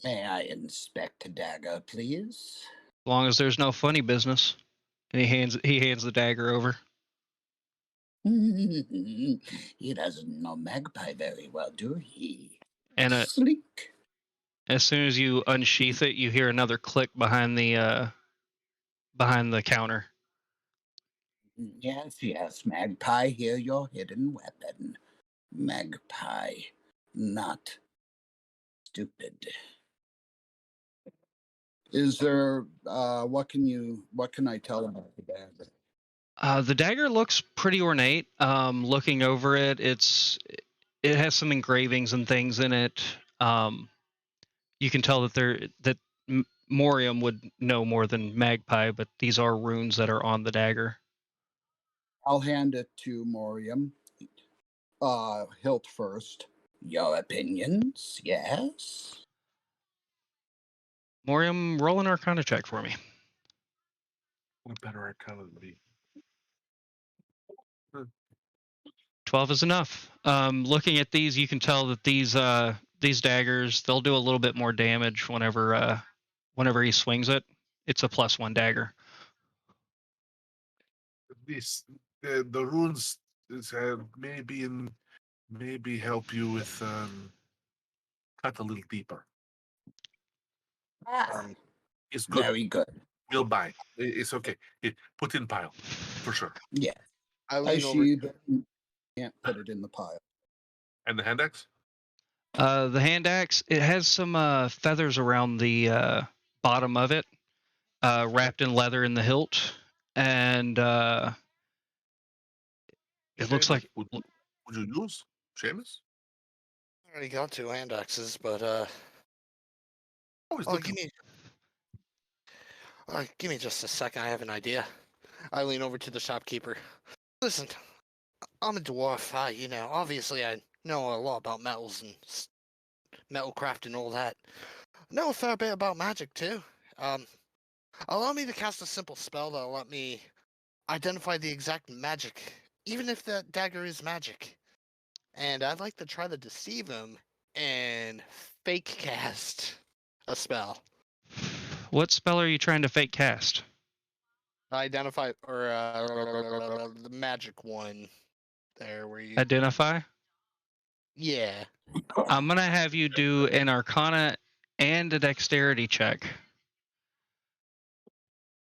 S2: May I inspect a dagger, please?
S1: As long as there's no funny business. And he hands the dagger over.
S2: He doesn't know Magpie very well, do he?
S1: And
S2: Sleek.
S1: as soon as you unsheath it, you hear another click behind the counter.
S2: Yes, yes, Magpie, here your hidden weapon. Magpie, not stupid. Is there what can I tell about the dagger?
S1: The dagger looks pretty ornate. Looking over it, it has some engravings and things in it. You can tell that Morium would know more than Magpie, but these are runes that are on the dagger.
S2: I'll hand it to Morium. Hilt first. Your opinions, yes?
S1: Morium, roll an Arcana check for me.
S4: What better Arcana would be?
S1: 12 is enough. Looking at these, you can tell that these daggers, they'll do a little bit more damage whenever he swings it. It's a +1 dagger.
S4: The runes maybe help you with cut a little deeper. It's good.
S2: Very good.
S4: We'll buy. It's okay. Put in pile for sure.
S2: Yeah.
S3: I
S2: I
S3: lean over.
S2: see can't put it in the pile.
S4: And the hand axe?
S1: The hand axe, it has some feathers around the bottom of it, wrapped in leather in the hilt, and it looks like.
S4: Would you use Seamus?
S3: I already got 2 hand axes, but give me just a second. I have an idea. I lean over to the shopkeeper. Listen, I'm a dwarf. Obviously I know a lot about metals and metal craft and all that. I know a fair bit about magic too. Allow me to cast a simple spell that'll let me identify the exact magic, even if that dagger is magic. And I'd like to try to deceive him and fake cast a spell.
S1: What spell are you trying to fake cast?
S3: Identify, or the magic one there where you...
S1: Identify?
S3: Yeah.
S1: I'm going to have you do an Arcana and a Dexterity check.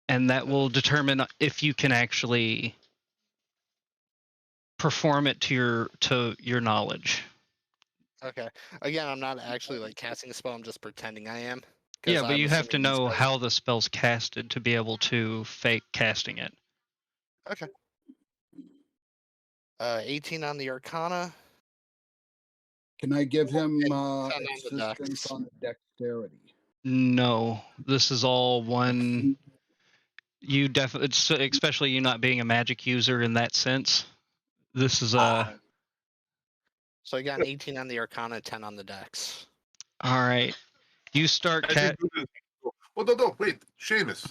S1: And that will determine if you can actually perform it to your knowledge.
S3: Okay. Again, I'm not actually like casting a spell. I'm just pretending I am.
S1: Yeah, but you have to know how the spell's casted to be able to fake casting it.
S3: Okay. 18 on the Arcana.
S2: Can I give him
S3: 10 on the
S2: assistance
S3: dex.
S2: on the dexterity?
S1: No, this is all one. You definitely, especially you not being a magic user in that sense. This is
S3: So I got an 18 on the Arcana, 10 on the dex.
S1: All right. You start.
S4: Oh no! Wait, Seamus,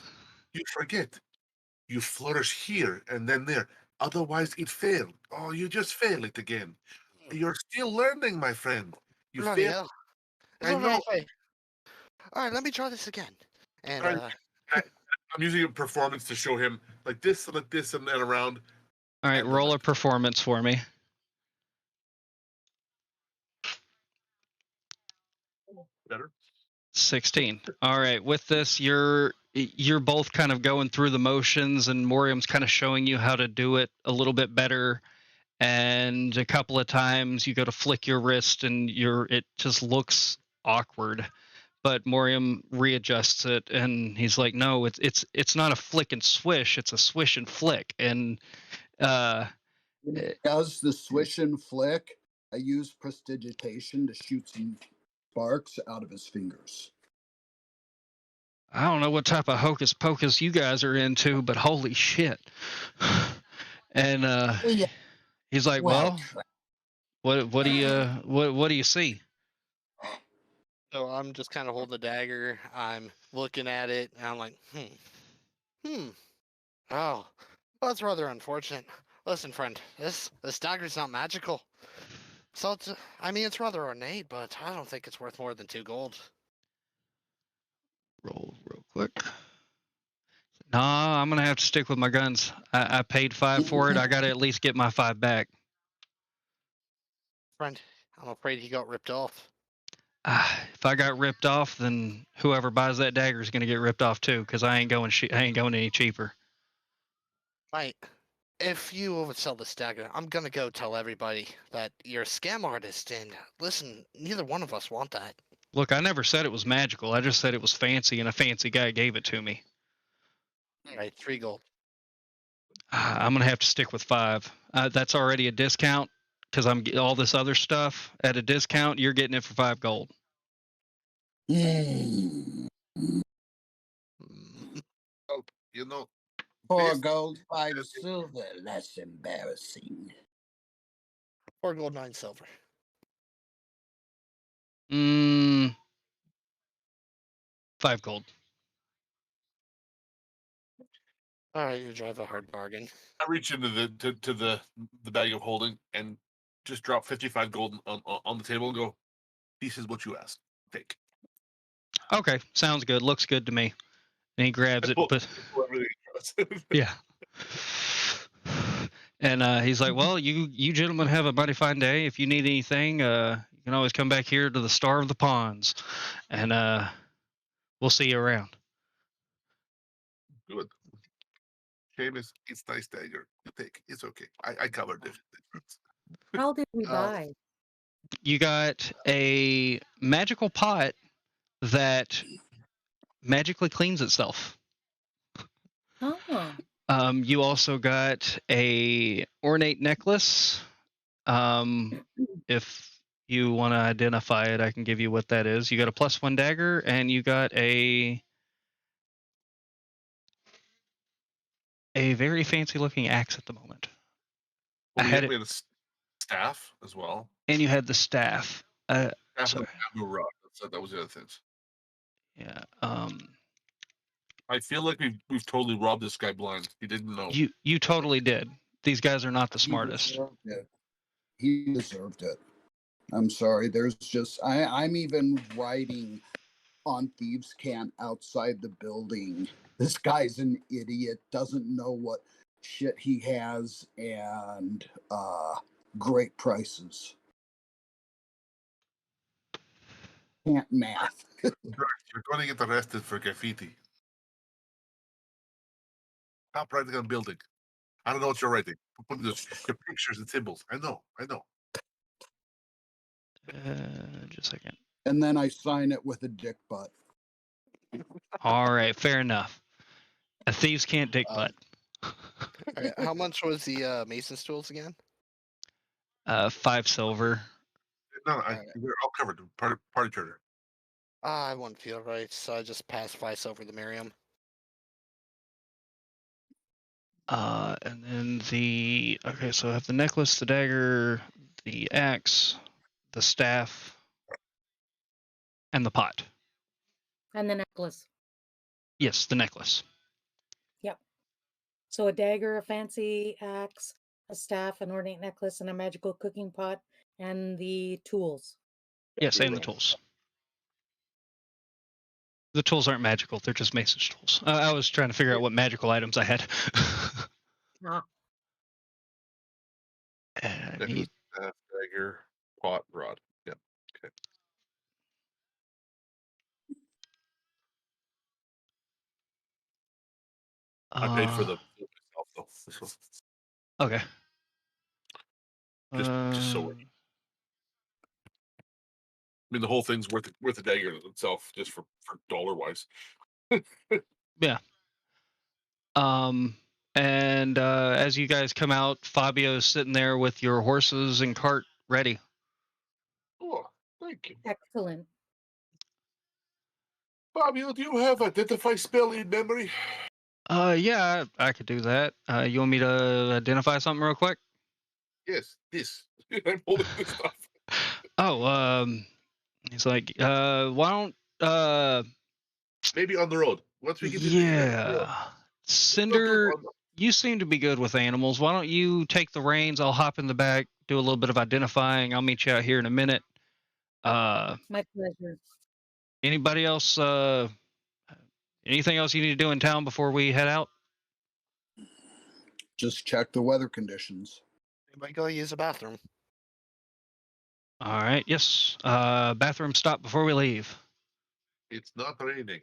S4: you forget. You flourish here and then there. Otherwise, it failed. Oh, you just fail it again. You're still learning, my friend. You failed. I know.
S3: All right, let me try this again. And
S4: I'm using a performance to show him like this, and then around.
S1: All right, roll a performance for me.
S4: Better.
S1: 16. All right. With this, you're both kind of going through the motions, and Morium's kind of showing you how to do it a little bit better. And a couple of times you go to flick your wrist, and it just looks awkward. But Morium readjusts it, and he's like, "No, it's not a flick and swish. It's a swish and flick." And
S2: when it does the swish and flick, I use prestidigitation to shoot some sparks out of his fingers.
S1: I don't know what type of hocus pocus you guys are into, but holy shit. And He's like,
S2: Well,
S1: well, what do you see?
S3: So I'm just kind of holding the dagger. I'm looking at it, and I'm like, oh, that's rather unfortunate. Listen, friend, this dagger's not magical. So I mean, it's rather ornate, but I don't think it's worth more than 2 gold.
S1: Roll real quick. Nah, I'm gonna have to stick with my guns. I paid 5 for it. I gotta at least get my 5 back.
S3: Friend, I'm afraid he got ripped off.
S1: If I got ripped off, then whoever buys that dagger is gonna get ripped off too, because I ain't going any cheaper.
S3: Right. If you oversell this dagger, I'm gonna go tell everybody that you're a scam artist. And listen, neither one of us want that.
S1: Look, I never said it was magical. I just said it was fancy, and a fancy guy gave it to me.
S3: All right, 3 gold.
S1: I'm gonna have to stick with 5. That's already a discount because I'm getting all this other stuff at a discount. You're getting it for 5 gold.
S2: Mm.
S4: Well, you know,
S2: 4
S4: Yes.
S2: gold, 5 silver. Less embarrassing.
S3: 4 gold, 9 silver.
S1: Mm, 5 gold.
S3: All right, you drive a hard bargain.
S4: I reach into the bag of holding and just drop 55 gold on the table and go, "This is what you asked. Take."
S1: Okay, sounds good. Looks good to me. And he grabs
S4: I
S1: it,
S4: pull-
S1: but
S4: pull everything across.
S1: yeah. And he's like, "Well, you gentlemen have a mighty fine day. If you need anything, you can always come back here to the Star of the Ponds, and we'll see you around."
S4: Good. Seamus, it's nice dagger. You take. It's okay. I covered it.
S5: How did we
S3: Oh.
S5: buy?
S1: You got a magical pot that magically cleans itself.
S5: Oh,
S1: You also got a ornate necklace. If you want to identify it, I can give you what that is. You got a +1 dagger, and you got a very fancy looking axe at the moment.
S4: Well,
S1: I
S4: we
S1: had
S4: had
S1: it,
S4: a staff as well.
S1: and you had the staff.
S4: Staff
S1: Sorry.
S4: and bamboo rod. That was the other things.
S1: Yeah.
S4: I feel like we've totally robbed this guy blind. He didn't know.
S1: You totally did. These guys are not the
S2: He
S1: smartest.
S2: deserved it. He deserved it. I'm sorry. There's just I'm even writing on thieves' cant outside the building. This guy's an idiot. Doesn't know what shit he has, and great prices. Can't math.
S4: You're going to get arrested for graffiti. Not writing on building. I don't know what you're writing. Put the pictures and symbols. I know.
S1: Just a second.
S2: And then I sign it with a dick butt.
S1: All right, fair enough. A thieves can't dick butt.
S3: All right, how much was the mason's tools again?
S1: 5 silver.
S4: No, we're all covered. Party charter.
S3: I wouldn't feel right, so I just passed 5 silver to Miriam.
S1: And then so I have the necklace, the dagger, the axe, the staff, and the pot.
S5: and the necklace.
S1: Yes, the necklace.
S5: Yep. So a dagger, a fancy axe, a staff, an ornate necklace, and a magical cooking pot, and the tools.
S1: Yes, and the tools. The tools aren't magical; they're just mason's tools. I was trying to figure out what magical items I had.
S5: Ah,
S4: Necklace, staff, dagger, pot, rod. Yep. Okay. I paid for the myself though. So
S1: Okay.
S4: just so I mean, the whole thing's worth a dagger in itself, just for dollar wise.
S1: Yeah. And as you guys come out, Fabio's sitting there with your horses and cart ready.
S4: Oh, thank you,
S5: excellent.
S4: Fabio. Do you have identify spell in memory?
S1: Yeah, I could do that. You want me to identify something real quick?
S4: Yes, this. I'm holding this stuff.
S1: Oh, he's like, why don't,
S4: Maybe on the road. Once we get to the end of the road.
S1: yeah,
S4: Let's not do
S1: Cinder,
S4: it on the-
S1: you seem to be good with animals. Why don't you take the reins? I'll hop in the back, do a little bit of identifying. I'll meet you out here in a minute.
S5: My pleasure.
S1: Anybody else? Anything else you need to do in town before we head out?
S2: Just check the weather conditions.
S3: Anybody go use the bathroom?
S1: All right. Yes. Bathroom stop before we leave.
S4: It's not raining.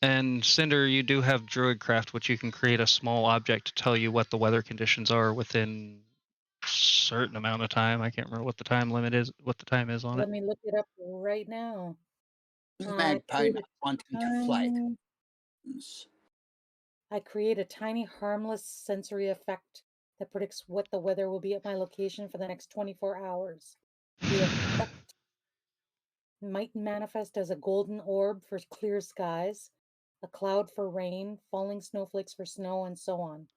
S1: And Cinder, you do have Druidcraft, which you can create a small object to tell you what the weather conditions are within a certain amount of time. I can't remember what the time limit is, what the time is on it.
S5: Let me look it up right now.
S2: Magpie
S5: create
S2: not
S5: a
S2: wanting to fly.
S5: tiny- I create a tiny, harmless sensory effect that predicts what the weather will be at my location for the next 24 hours. The effect might manifest as a golden orb for clear skies, a cloud for rain, falling snowflakes for snow, and so on.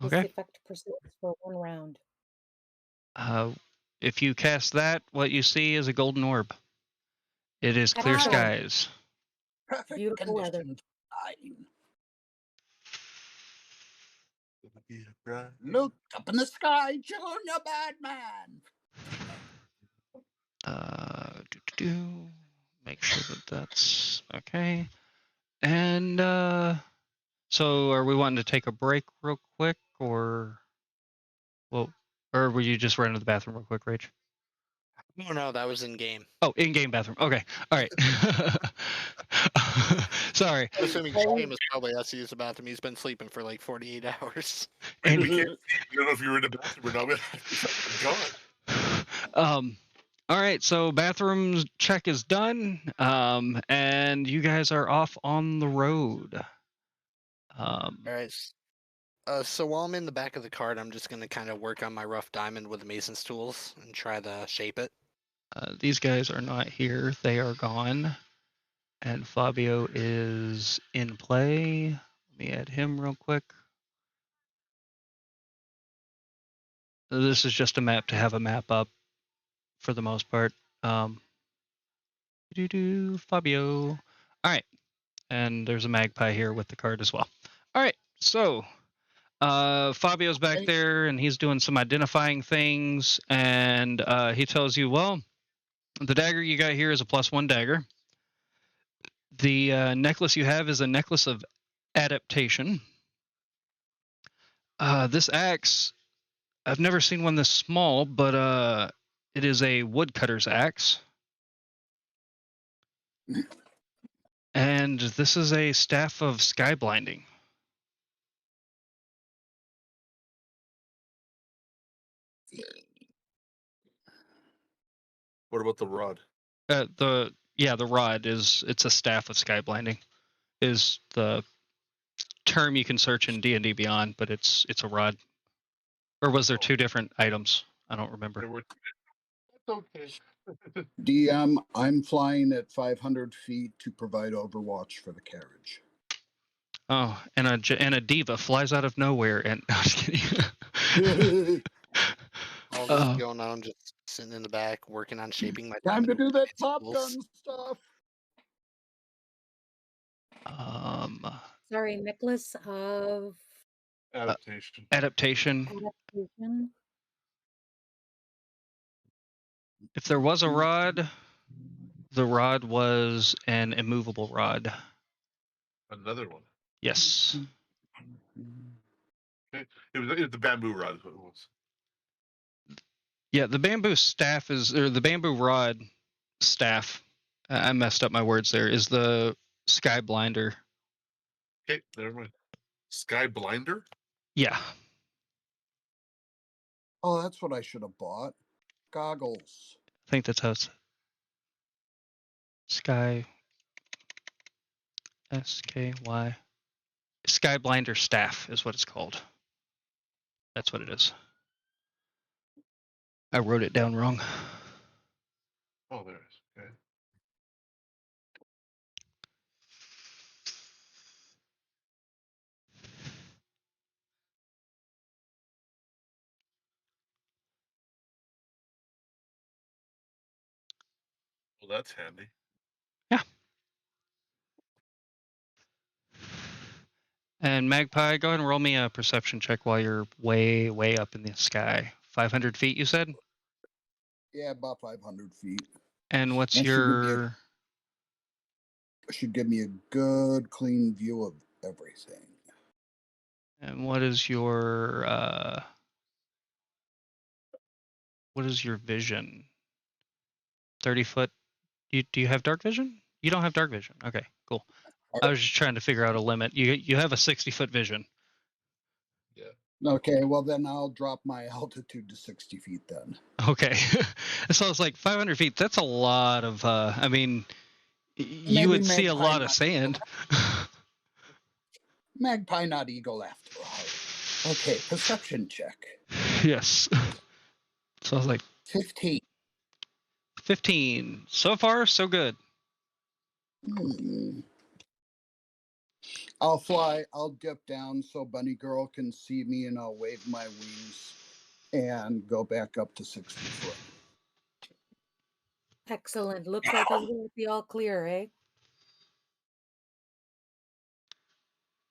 S5: This
S1: Okay.
S5: effect persists for 1 round.
S1: If you cast that, what you see is a golden orb. It is clear
S5: Excellent.
S1: skies.
S2: Perfect
S5: Beautiful weather.
S2: conditions. Flying.
S4: Gonna be a bright-
S2: Look up in the sky, Junior Batman.
S1: Make sure that that's okay. And so are we wanting to take a break real quick, or were you just running to the bathroom real quick, Rach?
S3: No, that was in game.
S1: Oh, in-game bathroom. Okay, all right. Sorry.
S3: I'm assuming game is probably has to use the bathroom. He's been sleeping for like 48 hours.
S1: And
S4: we can't see. We don't know if you're in the bathroom or not. Gone.
S1: All right, so bathrooms check is done, and you guys are off on the road.
S3: All right. So while I'm in the back of the cart, I'm just going to kind of work on my rough diamond with the mason's tools and try to shape it.
S1: These guys are not here. They are gone. And Fabio is in play. Let me add him real quick. This is just a map to have a map up for the most part. Fabio. All right. And there's a magpie here with the card as well. All right. So Fabio's back there and he's doing some identifying things. And he tells you, well, the dagger you got here is a +1 dagger. The necklace you have is a necklace of adaptation. This axe, I've never seen one this small, but it is a woodcutter's axe. And this is a staff of sky blinding.
S4: What about the rod?
S1: The rod it's a staff of sky blinding is the term you can search in D&D Beyond, but it's a rod. Or was there two different items? I don't remember.
S4: That's okay.
S2: DM, I'm flying at 500 feet to provide overwatch for the carriage.
S1: Oh, and a diva flies out of nowhere and no, I'm just kidding.
S3: All this going on, just sitting in the back, working on shaping my
S2: Time to
S3: diamond
S2: do
S3: with
S2: that
S3: mason's
S2: Top
S3: tools.
S2: Gun stuff.
S5: Sorry, necklace of
S4: Adaptation.
S1: Adaptation.
S5: adaptation.
S1: If there was a rod, the rod was an immovable rod.
S4: Another one.
S1: Yes.
S4: Okay. It was the bamboo rod. Is what it was.
S1: Yeah, the bamboo staff or the bamboo rod staff. I messed up my words there. Is the sky blinder?
S4: Okay, never mind. Sky blinder.
S1: Yeah.
S2: Oh, that's what I should have bought. Goggles.
S1: I think that's how it's. Sky. SKY. Sky blinder staff is what it's called. That's what it is. I wrote it down wrong.
S4: Oh, there it is. Okay. Well, that's handy.
S1: And Magpie, go ahead and roll me a perception check while you're way, way up in the sky. 500 feet, you said?
S2: Yeah, about 500 feet.
S1: And what's
S2: That
S1: your...
S2: should give me a good, clean view of everything.
S1: And what is your... what is your vision? 30 foot? Do you have dark vision? You don't have dark vision. Okay, cool. I was just trying to figure out a limit. You have a 60-foot vision.
S4: Yeah.
S2: Okay, well then I'll drop my altitude to 60 feet then.
S1: Okay. So I was like, 500 feet, that's a lot of... I mean, you
S2: Maybe
S1: would see a
S2: magpie
S1: lot of
S2: not
S1: sand.
S2: Magpie, not eagle after all. Okay, perception check.
S1: Yes. So I was like,
S2: 15.
S1: 15. So far, so good.
S2: Hmm. I'll fly, I'll dip down so Bunny Girl can see me and I'll wave my wings and go back up to 60 foot.
S5: Excellent. Looks like it's going to be all clear, eh?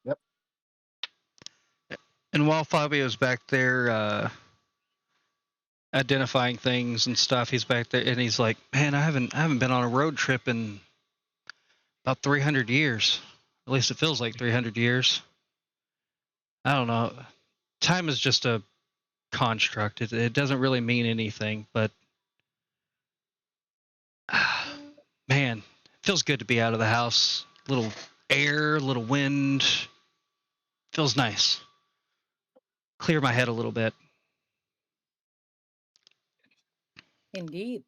S2: Yep.
S1: And while Fabio's back there identifying things and stuff, he's back there and he's like, "Man, I haven't been on a road trip in about 300 years. At least it feels like 300 years. I don't know. Time is just a construct. It doesn't really mean anything, but man, it feels good to be out of the house. Little air, little wind. Feels nice. Clear my head a little bit."
S5: Indeed.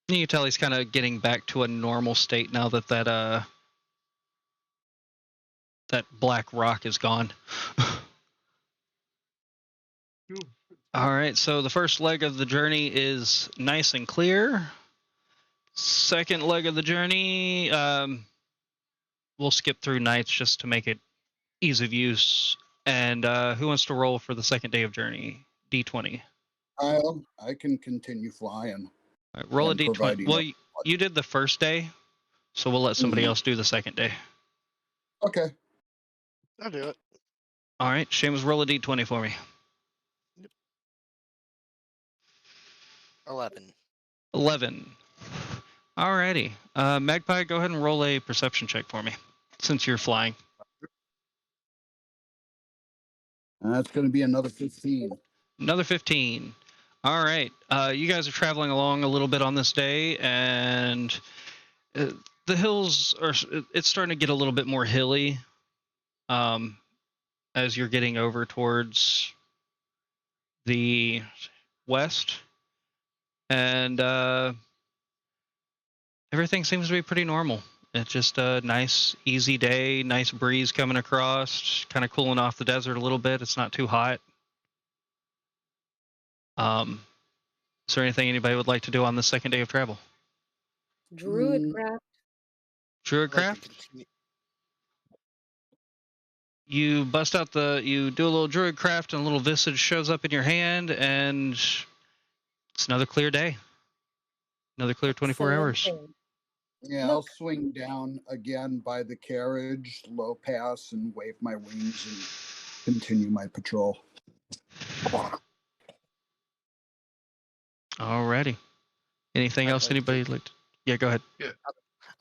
S1: You can tell he's kind of getting back to a normal state now that that black rock is gone. All right, so the first leg of the journey is nice and clear. Second leg of the journey, we'll skip through nights just to make it ease of use. And who wants to roll for the second day of journey? D20.
S2: I can continue flying.
S1: All right, roll a
S2: And
S1: D20.
S2: providing
S1: Well,
S2: a-
S1: you did the first day, so we'll let somebody else do the second day.
S2: Okay.
S3: I'll do it.
S1: All right, Seamus, roll a D20 for me.
S3: 11.
S1: 11. Alrighty. Magpie, go ahead and roll a perception check for me, since you're flying.
S2: That's going to be another 15.
S1: Another 15. All right. You guys are traveling along a little bit on this day, and the hills are... It's starting to get a little bit more hilly as you're getting over towards the west. And everything seems to be pretty normal. It's just a nice, easy day, nice breeze coming across, kind of cooling off the desert a little bit. It's not too hot. Is there anything anybody would like to do on the second day of travel?
S5: Druidcraft.
S1: Druidcraft? You bust out you do a little druidcraft and a little visage shows up in your hand, and it's another clear day. Another clear 24
S5: Excellent
S1: hours.
S5: thing.
S2: Yeah,
S5: Look.
S2: I'll swing down again by the carriage, low pass, and wave my wings and continue my patrol.
S1: Alrighty. Anything
S3: I'd
S1: else
S3: like
S1: anybody would like to... Yeah, go ahead.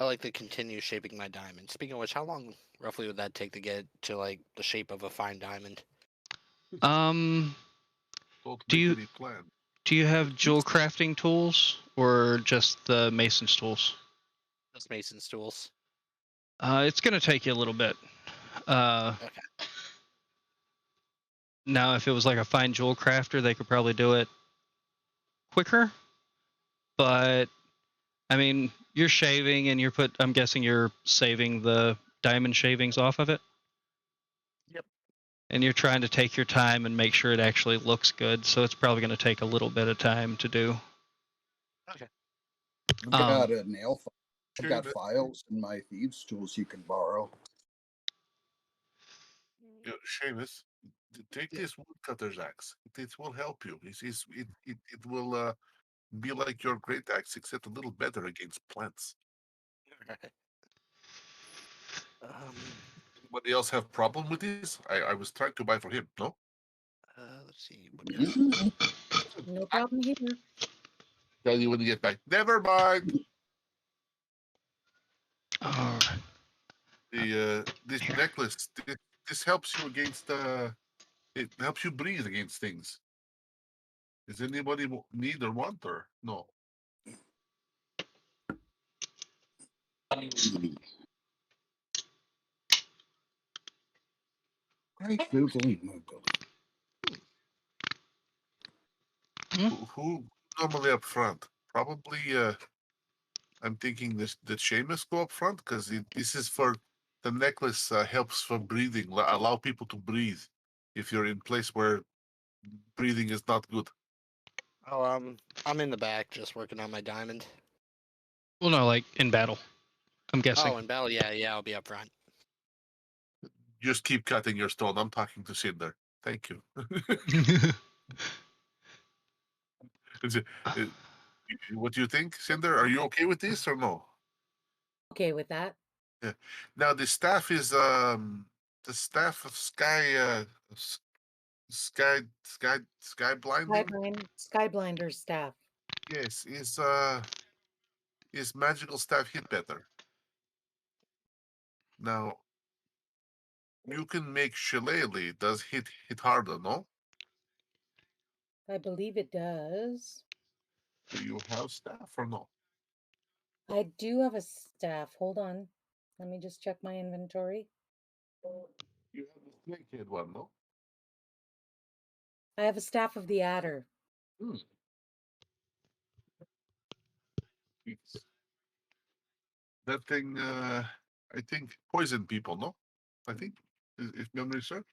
S3: I like to continue shaping my diamond. Speaking of which, how long roughly would that take to get to like the shape of a fine diamond?
S1: Do you-
S4: plan?
S1: Do you have jewel crafting tools or just the mason's tools?
S3: Those mason's tools.
S1: It's going to take you a little bit.
S3: Okay.
S1: Now, if it was like a fine jewel crafter, they could probably do it quicker. But, I mean, you're shaving and I'm guessing you're saving the diamond shavings off of it?
S3: Yep.
S1: And you're trying to take your time and make sure it actually looks good, so it's probably going to take a little bit of time to do.
S3: Okay.
S2: I've got a nail file. I've got
S4: Sure,
S2: files in my thieves' tools you can borrow.
S4: Seamus, take this woodcutter's axe. It will help you. It will be like your great axe, except a little better against plants.
S3: Alright.
S4: Anybody else have problem with these? I was trying to buy for him. No.
S3: Let's see. What kind
S5: No problem here.
S4: Tell you when you get back. Never mind.
S1: All right.
S4: This
S1: Here.
S4: necklace. This helps you against. It helps you breathe against things. Does anybody need or want or no?
S2: Right, there's only my belly.
S4: Who normally up front? Probably. I'm thinking that Seamus go up front because this is for the necklace helps for breathing. Allow people to breathe if you're in place where breathing is not good.
S3: Oh, I'm in the back just working on my diamond.
S1: Well, no, like in battle. I'm guessing.
S3: Oh, in battle, yeah, I'll be up front.
S4: Just keep cutting your stone. I'm talking to Cinder. Thank you. What do you think, Cinder? Are you okay with this or no?
S5: Okay with that.
S4: Yeah. Now the staff is the staff of sky sky blinding.
S5: Skyblinder's staff.
S4: Yes, is magical staff hit better. Now you can make shillelagh does hit harder, no?
S5: I believe it does.
S4: Do you have staff or no?
S5: I do have a staff. Hold on. Let me just check my inventory.
S4: You have the snakehead one, no?
S5: I have a staff of the adder.
S4: It's, that thing I think poison people, no? I think if memory serves.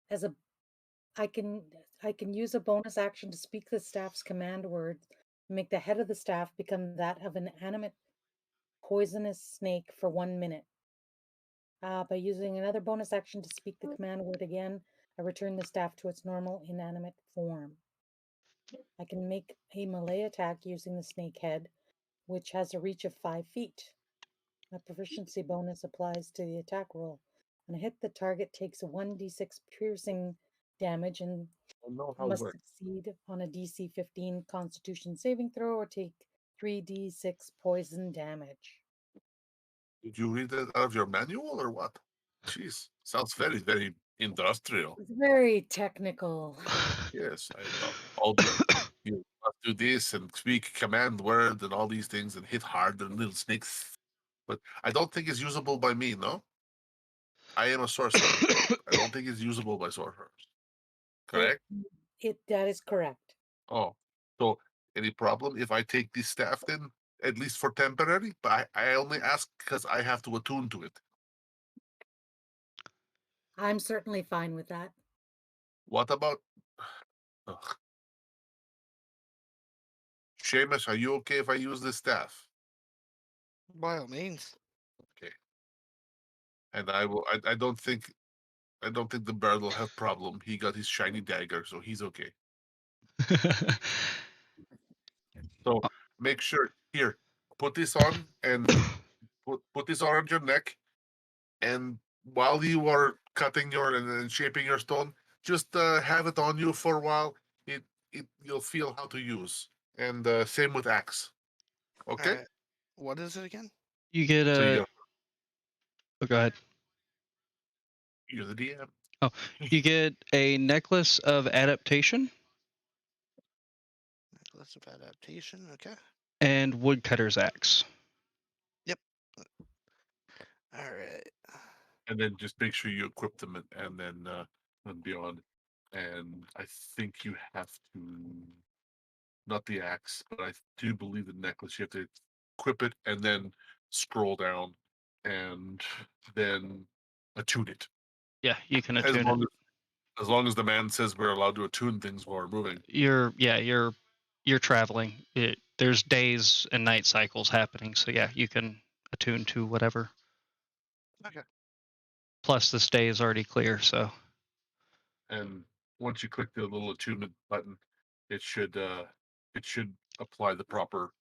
S5: As a I can use a bonus action to speak the staff's command words and make the head of the staff become that of an animate poisonous snake for 1 minute. By using another bonus action to speak the command word again, I return the staff to its normal inanimate form. I can make a melee attack using the snake head, which has a reach of 5 feet. My proficiency bonus applies to the attack roll. When I hit, the target takes a 1d6 piercing damage and
S4: I know how it
S5: must
S4: works.
S5: succeed on a DC 15 Constitution saving throw or take 3d6 poison damage.
S4: Did you read that out of your manual or what? Jeez, sounds very, very industrial.
S5: It's very technical.
S4: Yes, I thought all you must do this and speak command word and all these things and hit hard and little snakes. But I don't think it's usable by me, no? I am a sorcerer. I don't think it's usable by sorcerers. Correct?
S5: That is correct.
S4: Oh, so any problem if I take this staff then, at least for temporary? But I only ask because I have to attune to it.
S5: I'm certainly fine with that.
S4: What about Seamus? Are you okay if I use this staff?
S3: By all means.
S4: Okay. And I will. I don't think the bird will have problem. He got his shiny dagger, so he's okay. So make sure here, put this on and put this around your neck, and while you are cutting your and shaping your stone, just have it on you for a while. It you'll feel how to use, and same with axe. Okay.
S3: Alright. What is it again?
S1: You get
S4: So
S1: a. Oh, go ahead.
S4: you're the DM.
S1: Oh, you get a necklace of adaptation
S3: Necklace of adaptation. Okay.
S1: and woodcutter's axe.
S3: Yep. All right.
S4: And then just make sure you equip them and then beyond. And I think you have to not the axe, but I do believe the necklace. You have to equip it and then scroll down and then attune it.
S1: Yeah, you can attune it.
S4: As long as the man says we're allowed to attune things while we're moving.
S1: You're traveling. There's days and night cycles happening, so yeah, you can attune to whatever.
S3: Okay.
S1: Plus, this day is already clear, so.
S4: And once you click the little attunement button, it should apply the proper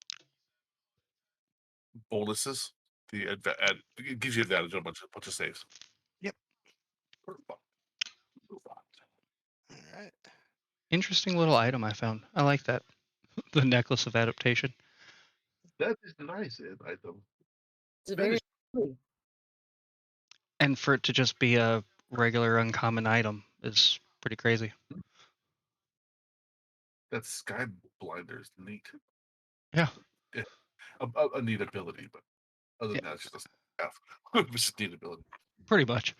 S4: bonuses. It gives you advantage on a bunch of saves.
S3: Yep.
S4: Perfect.
S3: All right.
S1: Interesting little item I found. I like that. The necklace of adaptation.
S4: That is a nice item.
S5: It's
S4: That
S5: very
S4: is-
S5: lovely.
S1: And for it to just be a regular uncommon item is pretty crazy.
S4: That sky blinder is neat.
S1: Yeah.
S4: A neat ability, but other than that, it's just a staff. It's just a neat ability.
S1: Pretty much.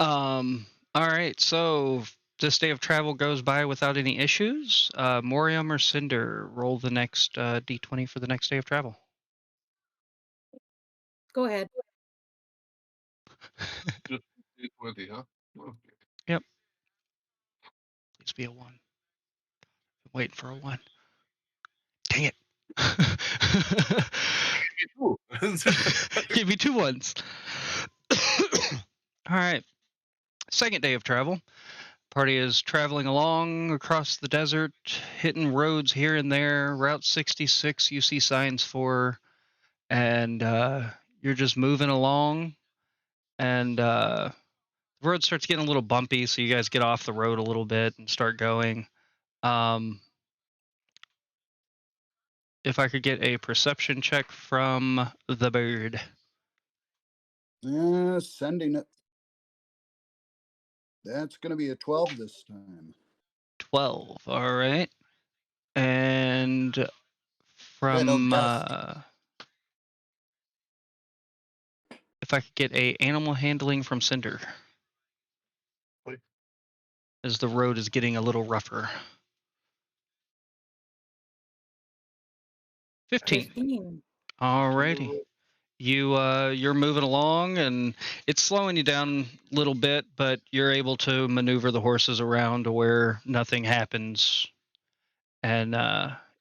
S1: All right, so this day of travel goes by without any issues. Morium or Cinder, roll the next d20 for the next day of travel.
S5: Go ahead.
S4: Just 20, huh? Okay.
S1: Yep. Please be a 1. I'm waiting for a 1. Dang it. Give me 2 ones. All right. Second day of travel. Party is traveling along across the desert, hitting roads here and there. Route 66 you see signs for, and you're just moving along, and the road starts getting a little bumpy, so you guys get off the road a little bit and start going. If I could get a perception check from the bird.
S2: Sending it. That's going to be a 12 this time.
S1: 12, all right. And from if I could get a animal handling from Cinder,
S4: Wait.
S1: as the road is getting a little rougher. 15.
S5: 15.
S1: Alrighty. You're moving along, and it's slowing you down a little bit, but you're able to maneuver the horses around to where nothing happens. And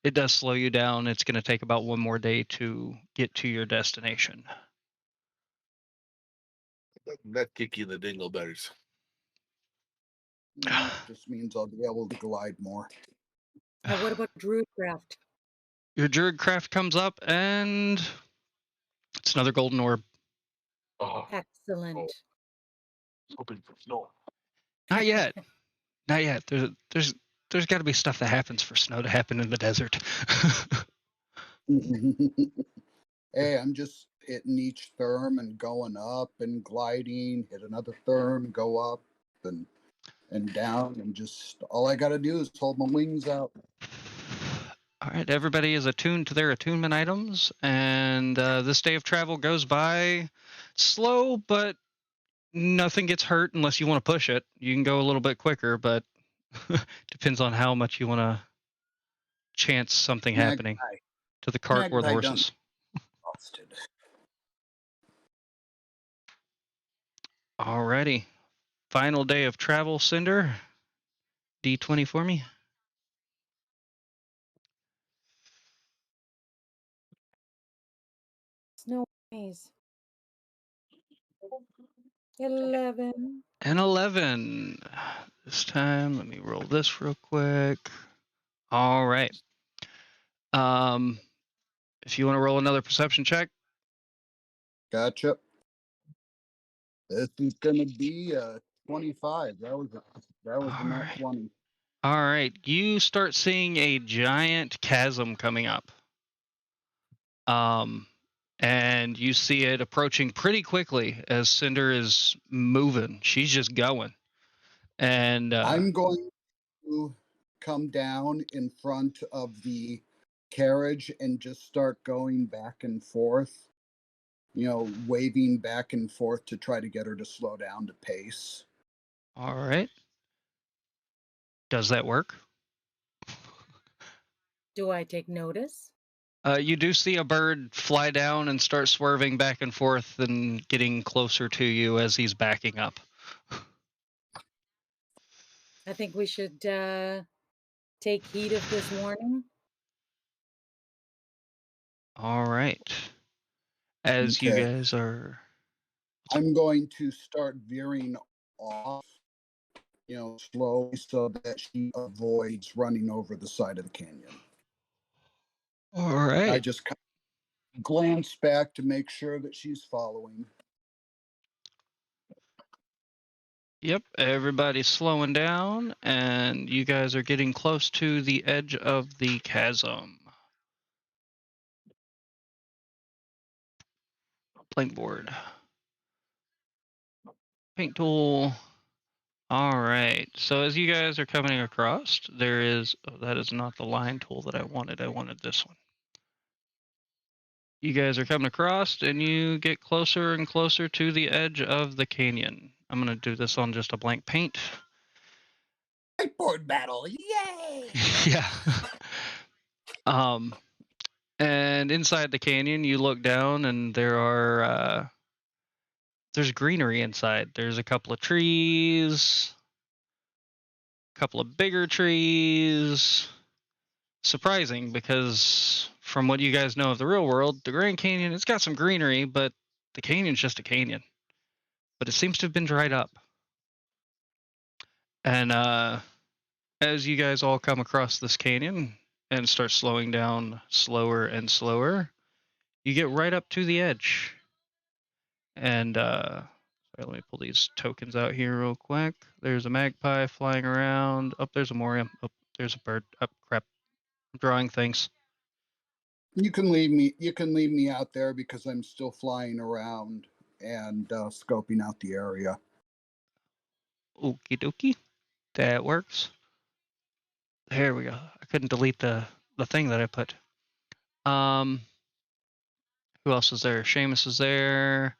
S1: it does slow you down. It's going to take about one more day to get to your destination.
S4: That kick you in the dingleberries.
S2: Just means I'll be able to glide more.
S5: What about Druidcraft?
S1: Your Druidcraft comes up, and it's another golden orb.
S4: Oh,
S5: Excellent.
S4: hoping for snow.
S1: Not yet. Not yet. There's got to be stuff that happens for snow to happen in the desert.
S2: Hey, I'm just hitting each therm and going up and gliding, hit another therm, go up and down, and just all I got to do is hold my wings out.
S1: All right, everybody is attuned to their attunement items, and this day of travel goes by slow, but nothing gets hurt unless you want to push it. You can go a little bit quicker, but depends on how much you want to chance something happening to the cart or the horses. Alrighty. Final day of travel, Cinder. D20 for me.
S5: Snow maze. 11.
S1: And 11. This time, let me roll this real quick. All right. If you want to roll another perception check.
S2: Gotcha. This is gonna be 25. That was a net 20.
S1: All right. You start seeing a giant chasm coming up. And you see it approaching pretty quickly as Cinder is moving. She's just going. And
S2: I'm going to come down in front of the carriage and just start going back and forth, waving back and forth to try to get her to slow down to pace.
S1: All right. Does that work?
S5: Do I take notice?
S1: You do see a bird fly down and start swerving back and forth and getting closer to you as he's backing up.
S5: I think we should take heed of this warning.
S1: All right. As you guys are...
S2: I'm going to start veering off slowly so that she avoids running over the side of the canyon.
S1: All
S2: I
S1: right.
S2: just kind of glance back to make sure that she's following.
S1: Yep, everybody's slowing down, and you guys are getting close to the edge of the chasm. Blank board. Paint tool. All right. So as you guys are coming across, there is... Oh, that is not the line tool that I wanted. I wanted this one. You guys are coming across, and you get closer and closer to the edge of the canyon. I'm going to do this on just a blank paint.
S2: Whiteboard battle, yay!
S1: Yeah. And inside the canyon, you look down, and there's greenery inside. There's a couple of trees, a couple of bigger trees. Surprising, because from what you guys know of the real world, the Grand Canyon, it's got some greenery, but the canyon's just a canyon. But it seems to have been dried up. And as you guys all come across this canyon and start slowing down slower and slower, you get right up to the edge. And sorry, let me pull these tokens out here real quick. There's a magpie flying around. Oh, there's a Moria. Oh, there's a bird. Oh, crap. I'm drawing things.
S2: You can leave me out there because I'm still flying around and scoping out the area.
S1: Okie dokie. That works. There we go. I couldn't delete the thing that I put. Who else is there? Seamus is there.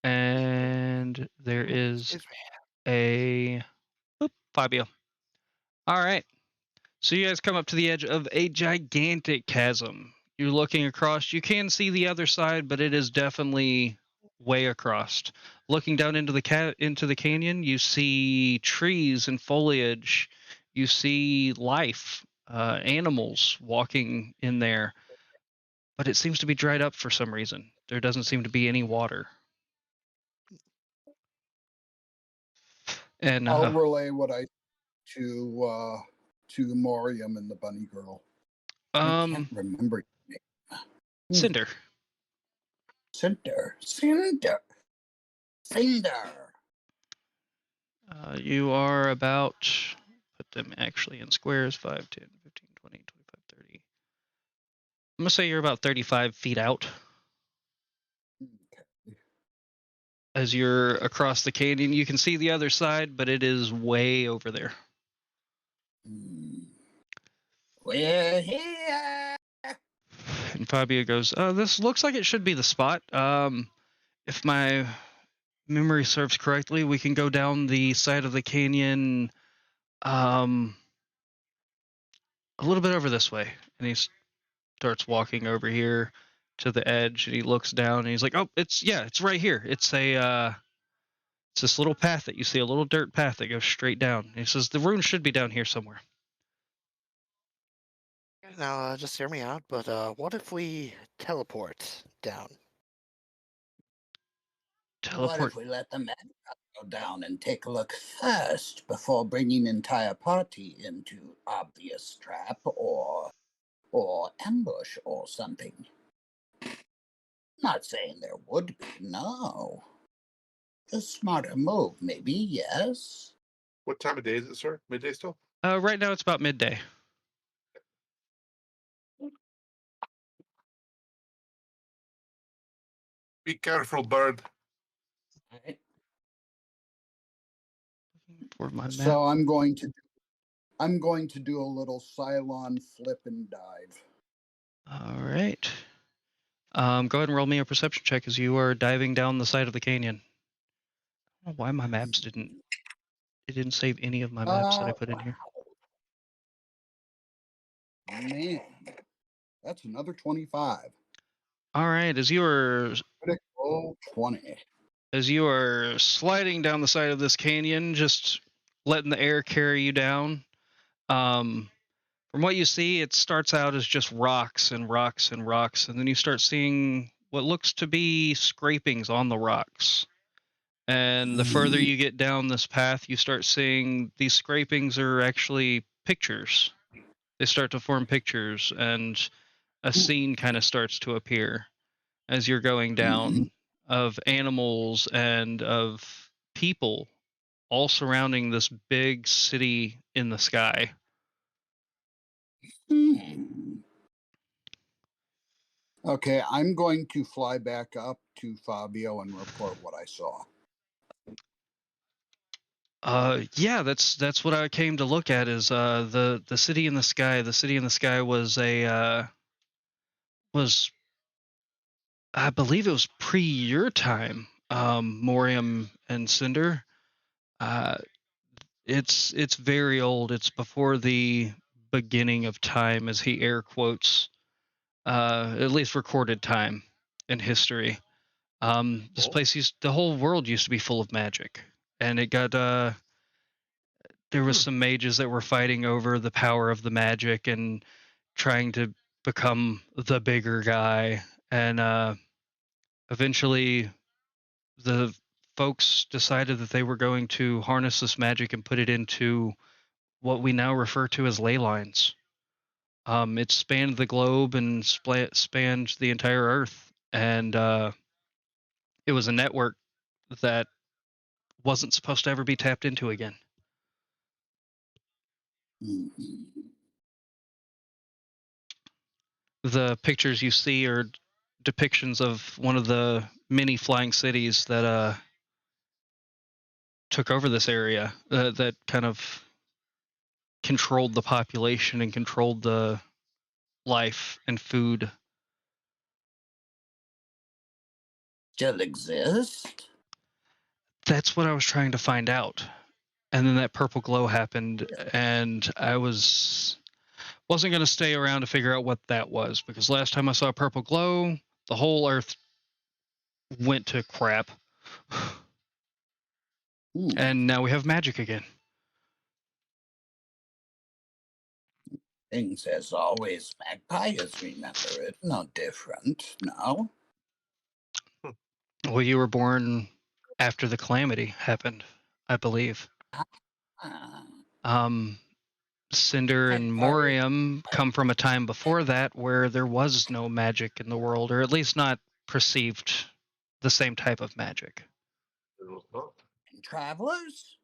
S1: And there is a Fabio. All right. So you guys come up to the edge of a gigantic chasm. You're looking across. You can see the other side, but it is definitely way across. Looking down into the canyon, you see trees and foliage. You see life, animals walking in there. But it seems to be dried up for some reason. There doesn't seem to be any water. And
S2: I'll relay what I to Morium and the bunny girl. I can't remember your name.
S1: Cinder. You are about, put them actually in squares, 5, 10, 15, 20, 25, 30. I'm going to say you're about 35 feet out.
S2: Okay.
S1: As you're across the canyon, you can see the other side, but it is way over there.
S2: We're here.
S1: And Fabio goes, this looks like it should be the spot. If my memory serves correctly, we can go down the side of the canyon a little bit over this way. And he starts walking over here to the edge, and he looks down, and he's like, oh, it's right here. It's this little path that you see, a little dirt path that goes straight down. And he says, the rune should be down here somewhere.
S3: Now, just hear me out, but what if we teleport down?
S2: What if we let the men go down and take a look first before bringing entire party into obvious trap or ambush or something? Not saying there would be, no. The smarter move, maybe, yes.
S4: What time of day is it, sir? Midday still?
S1: Right now it's about midday.
S4: Be careful, bird.
S2: All right.
S1: For my map.
S2: So I'm going to do a little Cylon flip and dive.
S1: All right. Go ahead and roll me a perception check as you are diving down the side of the canyon. I don't know why my maps didn't save any of my maps that I put in here.
S2: Man, that's another 25.
S1: All right, as you are
S2: 20.
S1: As you are sliding down the side of this canyon, just letting the air carry you down. From what you see, it starts out as just rocks and rocks and rocks, and then you start seeing what looks to be scrapings on the rocks. And the further you get down this path, you start seeing these scrapings are actually pictures. They start to form pictures, and a scene kind of starts to appear as you're going down of animals and of people all surrounding this big city in the sky.
S2: Okay, I'm going to fly back up to Fabio and report what I saw.
S1: Yeah, that's what I came to look at is the city in the sky. The city in the sky was was I believe it was pre your time, Morium and Cinder. Uh, it's very old. It's before the beginning of time, as he air quotes, at least recorded time in history. This place the whole world used to be full of magic, and it got there was some mages that were fighting over the power of the magic and trying to become the bigger guy, and eventually the folks decided that they were going to harness this magic and put it into what we now refer to as ley lines. It spanned the globe and spanned the entire Earth, and it was a network that wasn't supposed to ever be tapped into again. The pictures you see are depictions of one of the many flying cities that took over this area, that kind of controlled the population and controlled the life and food.
S2: Still exist?
S1: That's what I was trying to find out. And then that purple glow happened, and I wasn't going to stay around to figure out what that was, because last time I saw a purple glow, the whole Earth went to crap. And now we have magic again.
S2: Things as always, magpies remember it. No different, no?
S1: Well, you were born after the calamity happened, I believe. Cinder and Morium come from a time before that where there was no magic in the world, or at least not perceived the same type of magic.
S2: And travelers?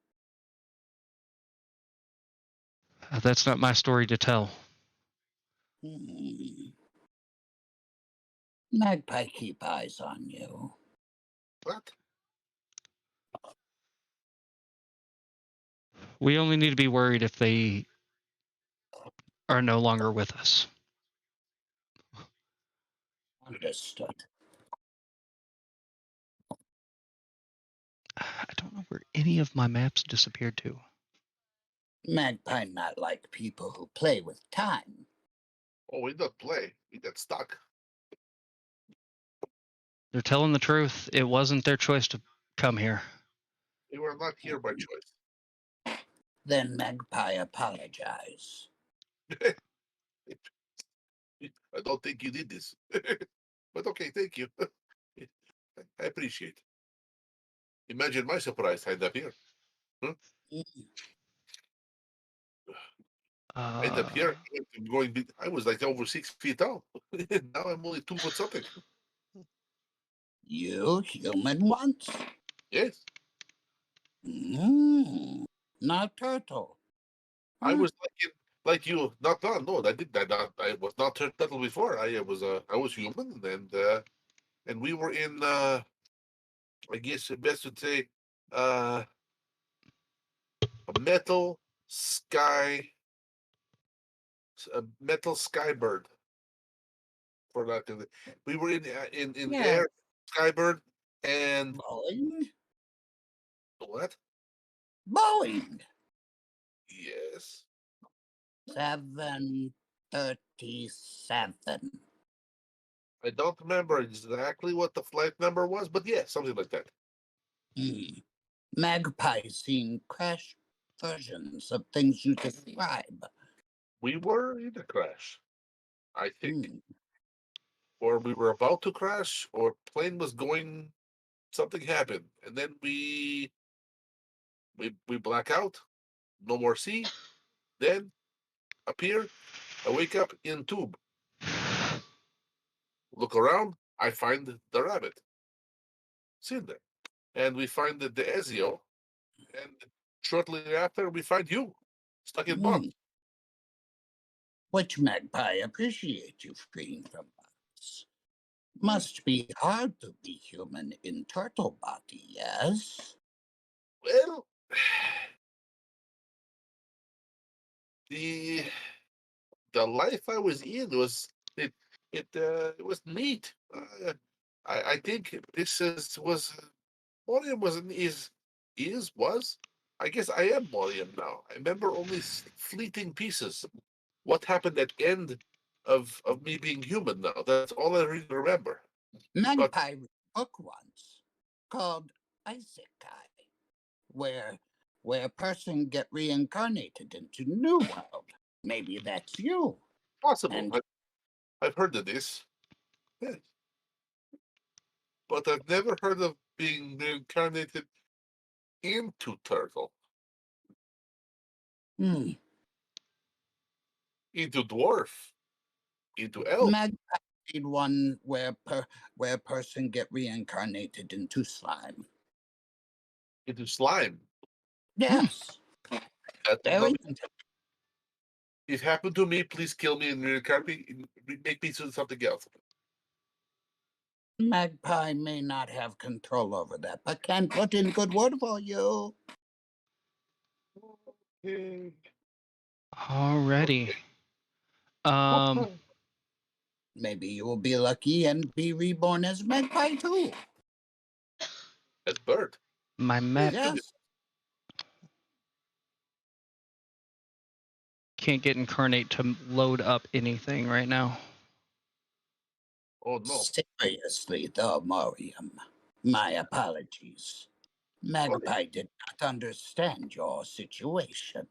S1: That's not my story to tell.
S2: Magpie keep eyes on you.
S4: What?
S1: We only need to be worried if they are no longer with us.
S2: Understood.
S1: I don't know where any of my maps disappeared to.
S2: Magpie not like people who play with time.
S4: Oh, we don't play. We got stuck.
S1: They're telling the truth. It wasn't their choice to come here.
S4: We were not here by choice.
S2: Then Magpie apologize.
S4: I don't think you did this. But okay, thank you. I appreciate. Imagine my surprise I'd up here. Huh? End up here, I was like over 6 feet tall. Now I'm only 2 foot something.
S2: You human once?
S4: Yes.
S2: Not turtle.
S4: I was like you. Not no. I did that. I was not turtle before. I was human, and we were in. I guess the best would say, a metal sky, a metal skybird. For that, we were in air skybird and
S2: Boeing?
S4: what?
S2: Boeing.
S4: Yes.
S2: 737.
S4: I don't remember exactly what the flight number was, but yeah, something like that.
S2: Magpie seen crash versions of things you describe.
S4: We were in a crash, I think. Or we were about to crash, or plane was going something happened, and then we black out, no more see, then appear, I wake up in tube, look around, I find the rabbit, sitting there, and we find the Ezio, and shortly after we find you, stuck in box.
S2: Which Magpie appreciate you freeing from us. Must be hard to be human in turtle body, yes?
S4: Well, the the life I was in was it was neat. I think this was Morium wasn't is was. I guess I am Morium now. I remember only fleeting pieces. What happened at end of me being human now? That's all I really remember.
S2: Magpie read a book once called Isekai, where a person get reincarnated into new world. Maybe that's you.
S4: Possible.
S2: And
S4: I've heard of this. Yes. But I've never heard of being reincarnated into turtle,
S2: hmm,
S4: into dwarf, into elf,
S2: Magpie read one where a person get reincarnated into slime.
S4: into slime.
S2: Yes,
S4: That would
S2: very
S4: not if it happened to me, please kill me and reincarnate me. Make me do something else.
S2: Magpie may not have control over that, but can put in good word for you.
S4: Okay.
S1: Alrighty.
S4: Okay.
S2: Maybe you will be lucky and be reborn as Magpie too.
S4: As bird.
S1: My map
S2: Yes.
S1: can't get incarnate to load up anything right now.
S4: Oh no.
S2: Seriously, though, Morium. My apologies. Magpie did not understand your situation.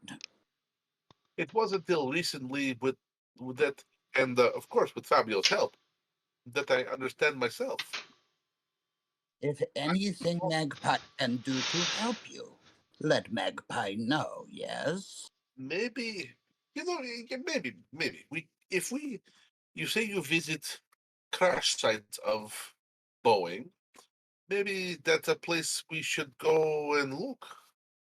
S4: It wasn't until recently with that, and of course with Fabio's help, that I understand myself.
S2: If anything Magpie can do to help you, let Magpie know, yes?
S4: Maybe maybe we if we you say you visit crash sites of Boeing, maybe that's a place we should go and look.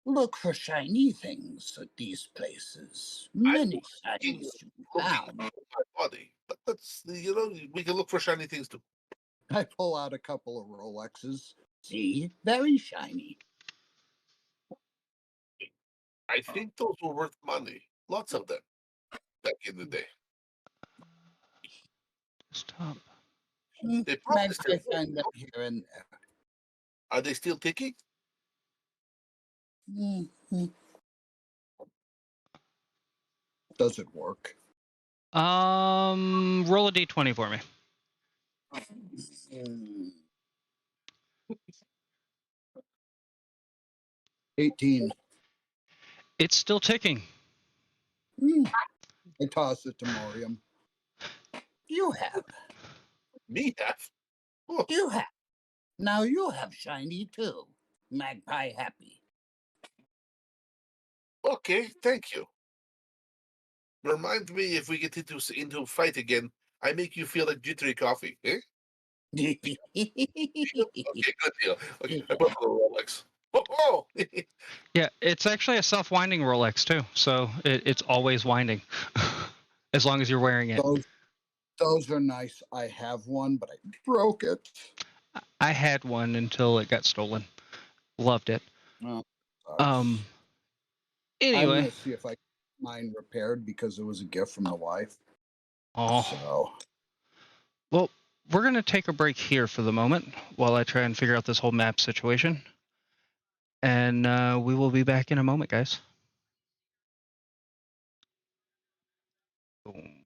S2: Look for shiny things at these places.
S4: I'm
S2: Many
S4: looking
S2: shinies to be
S4: looking
S2: found.
S4: at my body, but that's we can look for shiny things too.
S2: I pull out a couple of Rolexes. See? Very shiny.
S4: I think those were worth money, lots of them back in the day.
S1: Stop.
S4: They probably still
S2: Magpie
S4: work.
S2: find them here and there.
S4: Are they still ticking?
S2: Mhm. Does it work?
S1: Roll a d20 for me.
S2: Mm. 18.
S1: It's still ticking.
S2: I toss it to Morium. You have.
S4: Me have. Oh,
S2: You have. Now you have shiny too. Magpie happy.
S4: okay, thank you. Remind me if we get into a fight again. I make you feel like jittery coffee, eh? Okay, good deal. Okay, I put on a Rolex. Oh,
S1: Yeah, it's actually a self-winding Rolex too, so it's always winding, as long as you're wearing it.
S2: those are nice. I have one, but I broke it.
S1: I had one until it got stolen. Loved it.
S2: Oh,
S1: Um.
S2: I'm
S1: Anyway.
S2: gonna see if I can get mine repaired because it was a gift from the wife.
S1: Oh.
S2: So
S1: Well, we're gonna take a break here for the moment while I try and figure out this whole map situation, and we will be back in a moment, guys. Boom.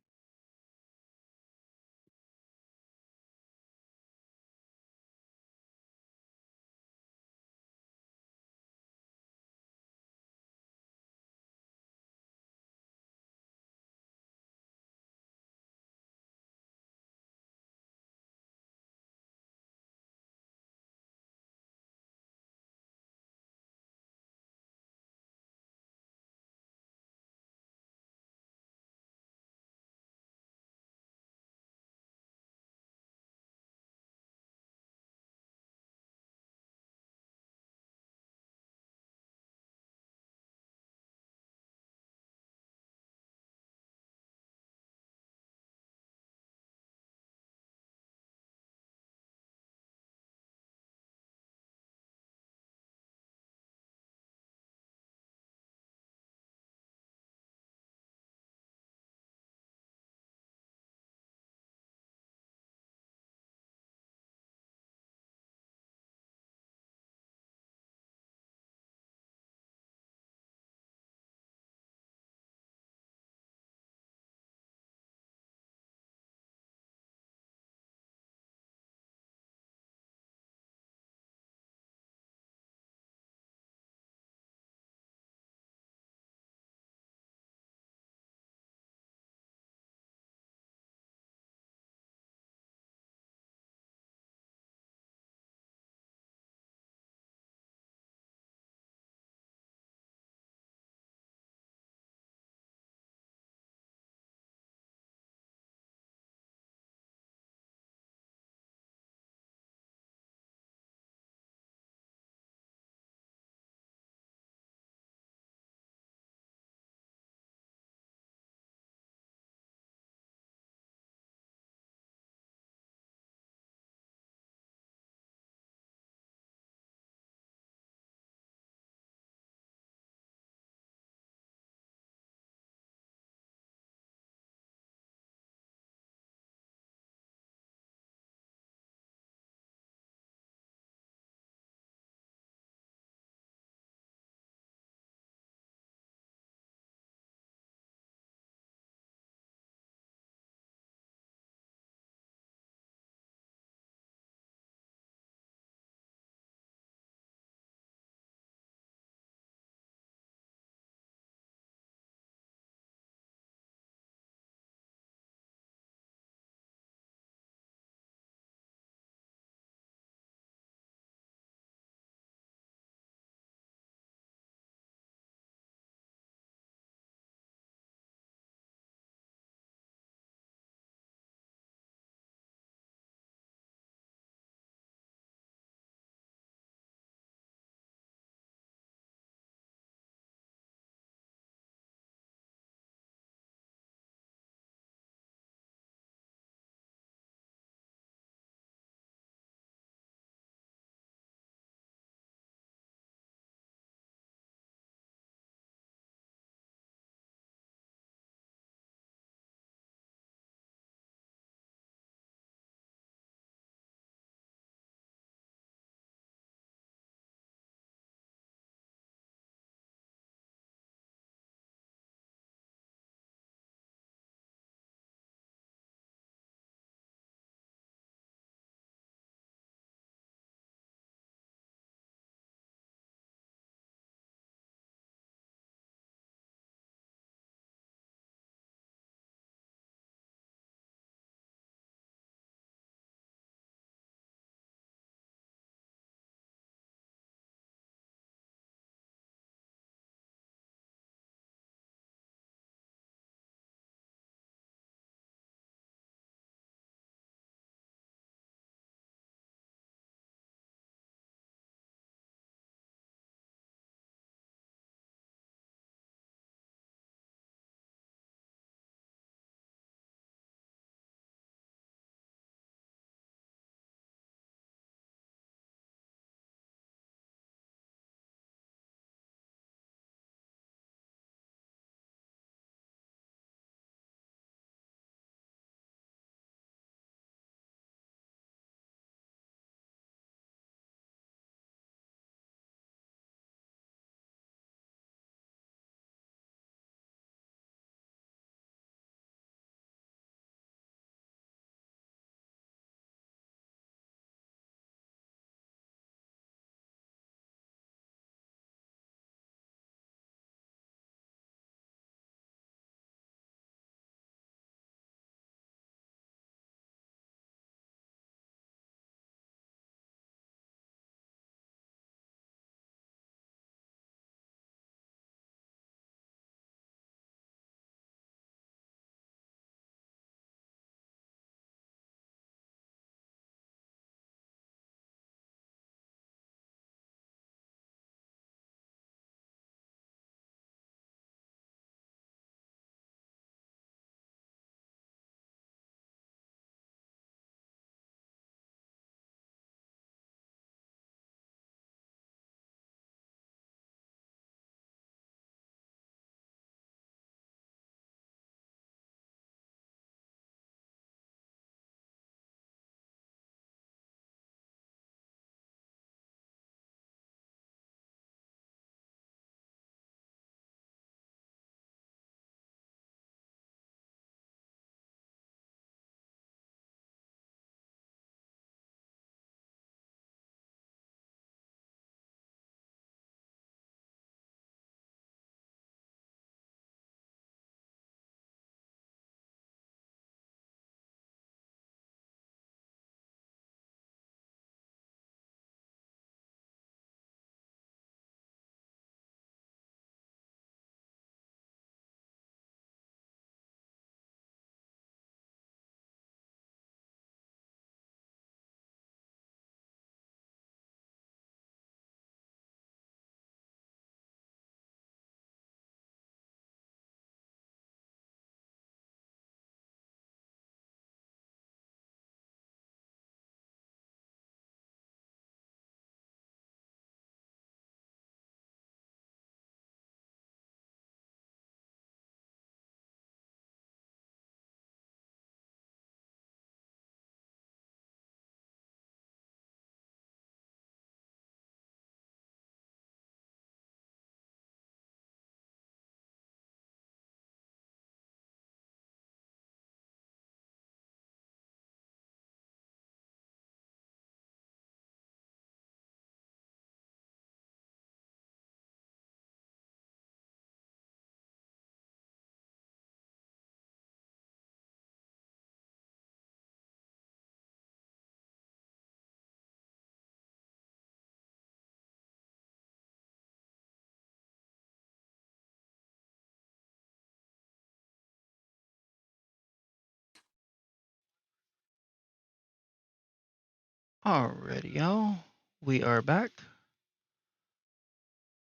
S1: Alrighty, y'all. We are back.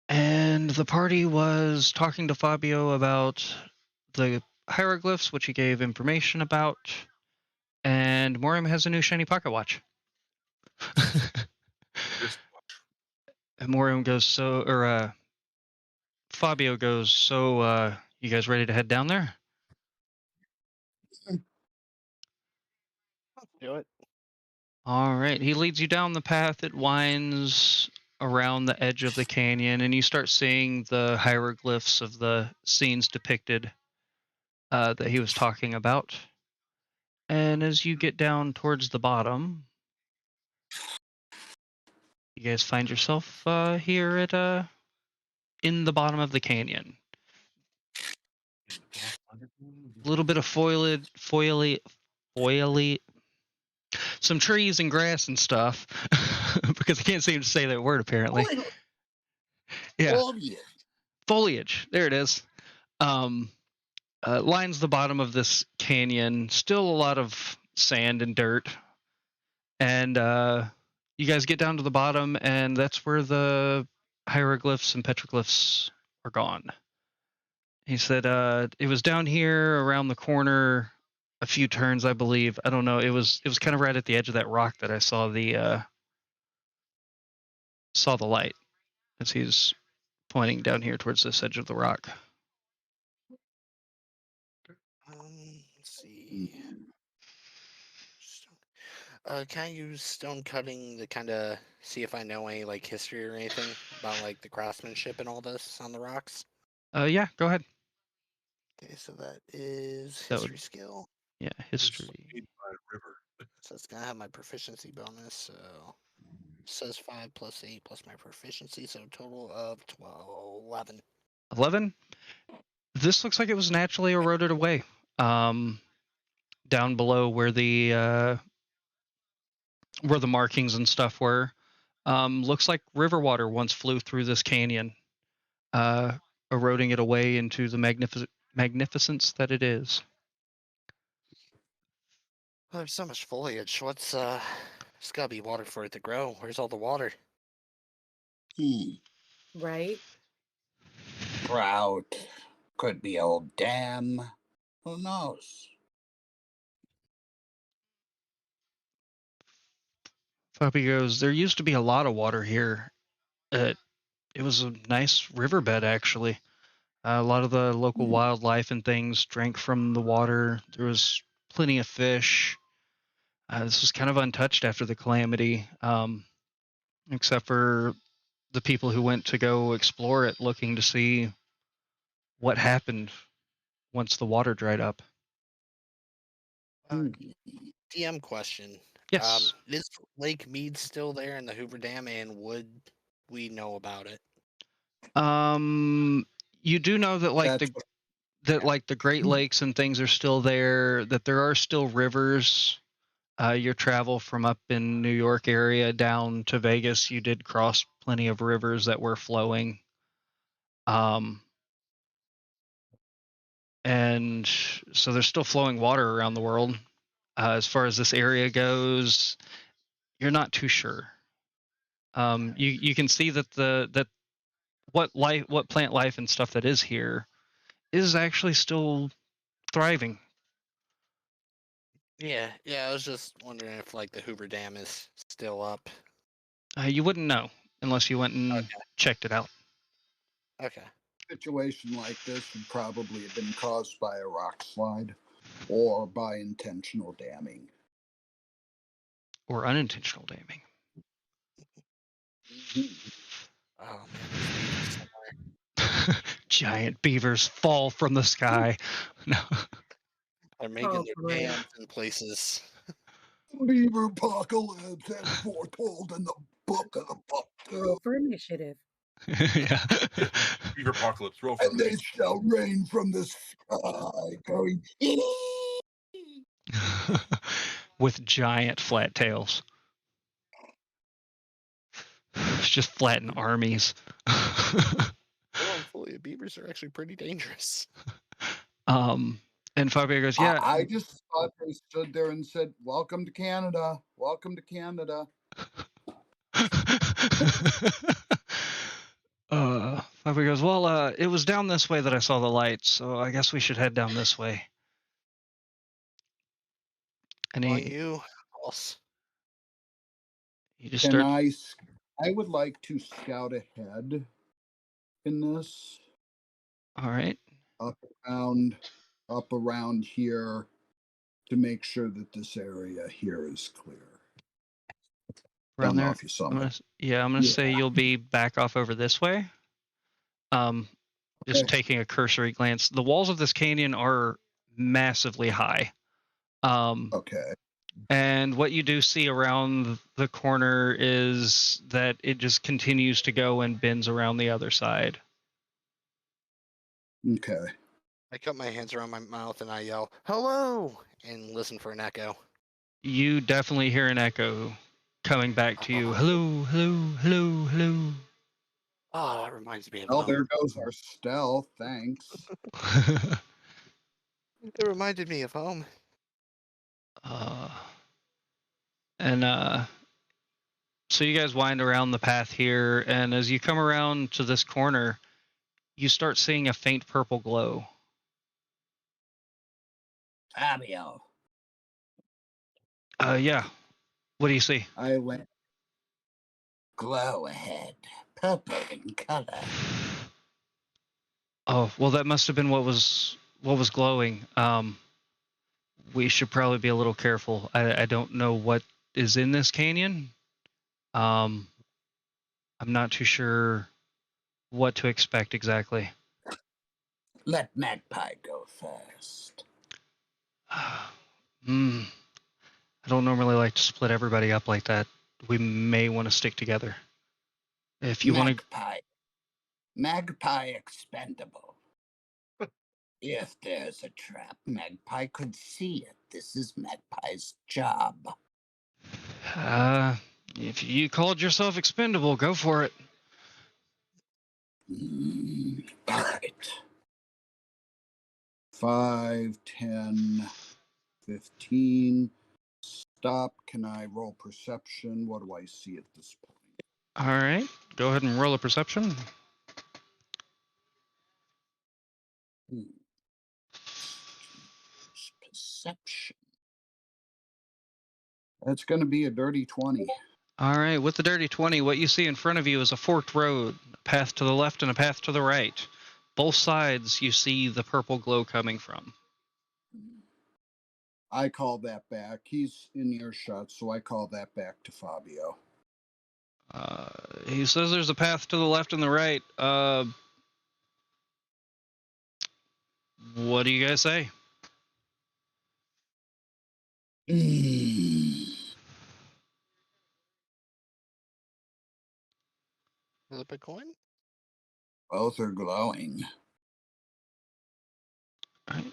S1: And the party was talking to Fabio about the hieroglyphs, which he gave information about. And Morium has a new shiny pocket watch. And Morium goes, Fabio goes, you guys ready to head down there?
S3: Let's do it.
S1: All right. He leads you down the path. It winds around the edge of the canyon, and you start seeing the hieroglyphs of the scenes depicted that he was talking about. And as you get down towards the bottom, you guys find yourself here at in the bottom of the canyon. A little bit of foliage, some trees and grass and stuff, because I can't seem to say that word apparently. Yeah, foliage. There it is. Lines the bottom of this canyon. Still a lot of sand and dirt. And you guys get down to the bottom, and that's where the hieroglyphs and petroglyphs are gone. He said it was down here around the corner, a few turns, I believe. I don't know. It was kind of right at the edge of that rock that I saw the light, as he's pointing down here towards this edge of the rock.
S3: Let's see. Can I use stone cutting to kind of see if I know any like history or anything about like the craftsmanship and all this on the rocks?
S1: Yeah, go ahead.
S3: Okay, so that is
S1: That
S3: history skill.
S1: Yeah, history.
S3: So it's gonna have my proficiency bonus. So it says 5 plus 8 plus my proficiency, so a total of 11.
S1: 11. This looks like it was naturally eroded away. Down below where the markings and stuff were. Looks like river water once flew through this canyon, eroding it away into the magnificence that it is.
S3: Well, there's so much foliage. What's there's gotta be water for it to grow. Where's all the water?
S5: Right?
S2: Drought. Could be old dam. Who knows?
S1: Puppy goes, there used to be a lot of water here. It was a nice riverbed, actually. A lot of the local wildlife and things drank from the water. There was plenty of fish. This was kind of untouched after the calamity, except for the people who went to go explore it looking to see what happened once the water dried up.
S3: DM question.
S1: Yes.
S3: Is Lake Mead still there in the Hoover Dam, and would we know about it?
S1: You do know that like the Great Lakes and things are still there, that there are still rivers. Your travel from up in New York area down to Vegas, you did cross plenty of rivers that were flowing. And so there's still flowing water around the world. As far as this area goes, you're not too sure. You can see that what plant life and stuff that is here is actually still thriving.
S3: Yeah, I was just wondering if like the Hoover Dam is still up.
S1: You wouldn't know unless you went and checked it out.
S3: Okay.
S2: Situation like this would probably have been caused by a rock slide or by intentional damming.
S1: Or unintentional damming.
S3: Oh man,
S1: giant beavers fall from the sky. No.
S3: They're making their dams in places.
S2: Beaver apocalypse as foretold in the book of the book.
S5: Roll for initiative.
S1: Yeah.
S4: Beaver apocalypse. Roll for
S2: and they shall rain from the sky, going
S1: with giant flat tails. It's just flattened armies.
S3: Hopefully, beavers are actually pretty dangerous.
S1: And Fabio goes, yeah.
S2: I just thought they stood there and said, "Welcome to Canada. Welcome to Canada."
S1: Bobby goes, well, it was down this way that I saw the lights, so I guess we should head down this way. And
S3: On
S1: he
S3: you, boss.
S1: just
S2: Can
S1: starts.
S2: I would like to scout ahead in this
S1: All right.
S2: up around here to make sure that this area here is clear.
S1: Around
S2: Don't know
S1: there.
S2: if you saw
S1: I'm
S2: my.
S1: gonna
S2: Yeah.
S1: say you'll be back off over this way. Just
S2: Okay.
S1: taking a cursory glance. The walls of this canyon are massively high.
S2: Okay.
S1: And what you do see around the corner is that it just continues to go and bends around the other side.
S2: Okay.
S3: I cut my hands around my mouth and I yell, "Hello!" and listen for an echo.
S1: You definitely hear an echo coming back to you. Hello, hello, hello, hello.
S3: Oh, that reminds me of
S2: Oh,
S3: home.
S2: there goes our stealth. Thanks.
S3: It reminded me of home.
S1: And so you guys wind around the path here, and as you come around to this corner, you start seeing a faint purple glow.
S2: Fabio.
S1: Yeah. What do you see?
S2: I went. Glow ahead. Purple in color.
S1: Oh, well, that must have been what was glowing. We should probably be a little careful. I don't know what is in this canyon. I'm not too sure what to expect exactly.
S2: Let Magpie go first.
S1: I don't normally like to split everybody up like that. We may want to stick together. If you want to.
S2: Magpie expendable. If there's a trap, Magpie could see it. This is Magpie's job.
S1: If you called yourself expendable, go for it.
S2: All right. 5, 10, 15. Stop. Can I roll perception? What do I see at this point?
S1: All right. Go ahead and roll a perception.
S2: Perception. That's going to be a dirty 20.
S1: All right. With the dirty 20, what you see in front of you is a forked road, a path to the left and a path to the right. Both sides, you see the purple glow coming from.
S2: I call that back. He's in earshot, so I call that back to Fabio.
S1: He says there's a path to the left and the right. What do you guys say?
S3: Flip a coin?
S2: Both are glowing.
S1: All right.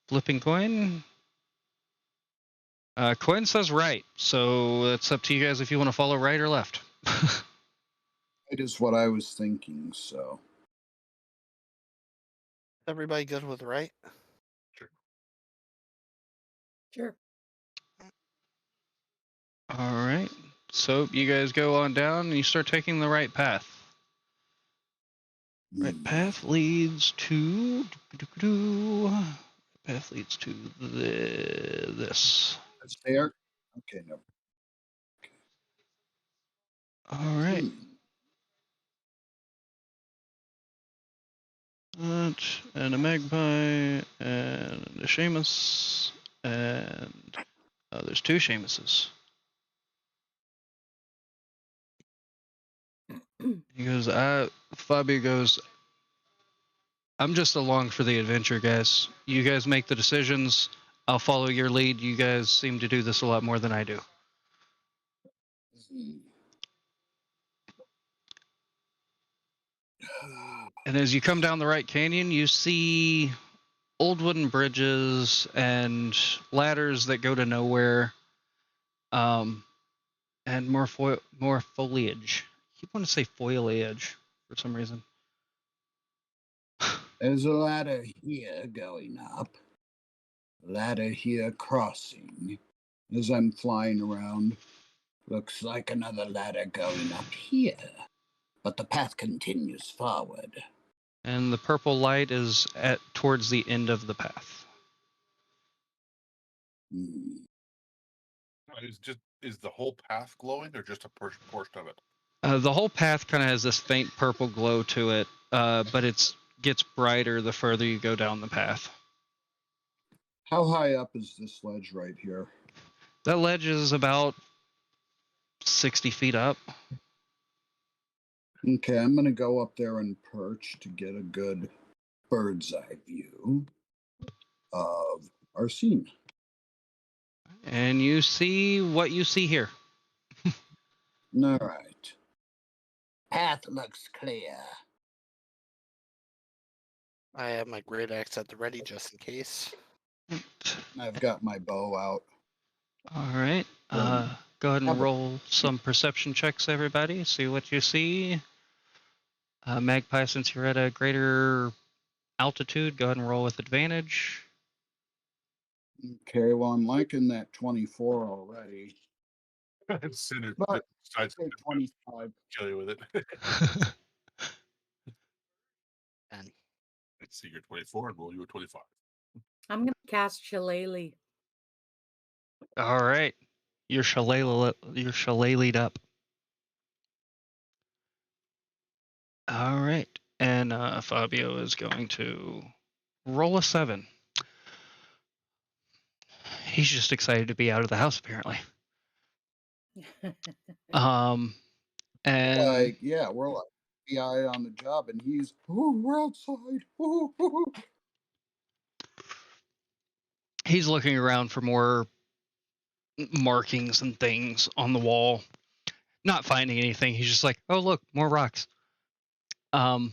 S1: Flipping coin. Coin says right, so it's up to you guys if you want to follow right or left.
S2: It is what I was thinking, so.
S3: Everybody good with right?
S5: Sure.
S1: All right. So you guys go on down and you start taking the right path. Right path leads to. Path leads to this.
S2: It's there? Okay, no.
S1: All right. And a magpie and a Seamus and there's 2 Seamuses. He goes, Fabio goes, I'm just along for the adventure, guys. You guys make the decisions. I'll follow your lead. You guys seem to do this a lot more than I do. And as you come down the right canyon, you see old wooden bridges and ladders that go to nowhere, and more foliage. I keep wanting to say foliage for some reason.
S2: There's a ladder here going up. Ladder here crossing. as I'm flying around. Looks like another ladder going up here, but the path continues forward.
S1: And the purple light is at towards the end of the path.
S2: Hmm.
S4: Is the whole path glowing or just a portion of it?
S1: The whole path kind of has this faint purple glow to it, but it gets brighter the further you go down the path.
S2: How high up is this ledge right here?
S1: That ledge is about 60 feet up.
S2: Okay, I'm going to go up there and perch to get a good bird's eye view of our scene.
S1: And you see what you see here.
S2: All right. Path looks clear.
S3: I have my great axe at the ready just in case.
S2: I've got my bow out.
S1: All right. Go ahead and roll some perception checks, everybody. See what you see. Magpie, since you're at a greater altitude, go ahead and roll with advantage.
S2: Okay, well, I'm liking that 24 already.
S4: Sinner
S2: But
S4: decides
S2: say
S4: to
S2: 25.
S4: kill you with it.
S3: And
S4: Let's see, you're 24 and roll you a 25.
S5: I'm going to cast Shillelagh.
S1: All right. You're shillelagh'd up. All right. And Fabio is going to roll a 7. He's just excited to be out of the house, apparently. And
S2: Like, yeah, we're like FBI on the job, and he's, oh, we're outside. Oh.
S1: he's looking around for more markings and things on the wall. Not finding anything. He's just like, oh, look, more rocks. With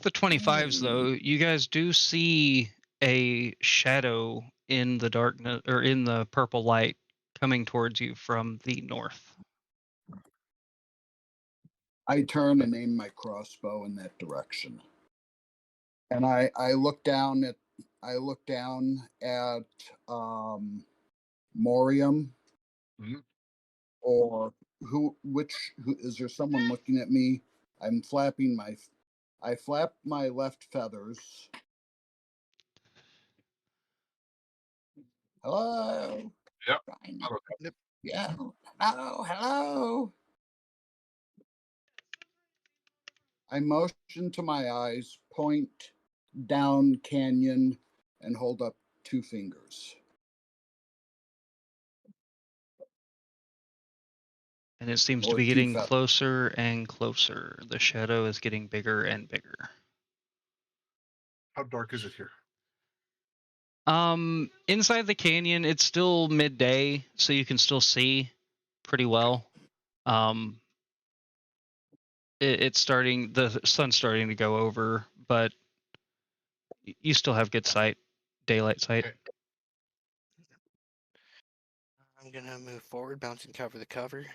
S1: the 25s, though, you guys do see a shadow in the darkness, or in the purple light, coming towards you from the north.
S2: I turn and aim my crossbow in that direction. And I look down at Morium.
S4: Mhm.
S2: Or who is there someone looking at me? I flap my left feathers. Hello.
S4: Yep.
S3: Yep.
S2: Yeah. Hello. I motion to my eyes, point down canyon, and hold up 2 fingers.
S1: And it seems to
S2: Or
S1: be
S2: 2
S1: getting
S2: feathers.
S1: closer and closer. The shadow is getting bigger and bigger.
S4: How dark is it here?
S1: Inside the canyon, it's still midday, so you can still see pretty well. It's starting, the sun's starting to go over, but you still have good sight, daylight sight.
S4: Okay.
S3: I'm gonna move forward, bouncing cover to cover.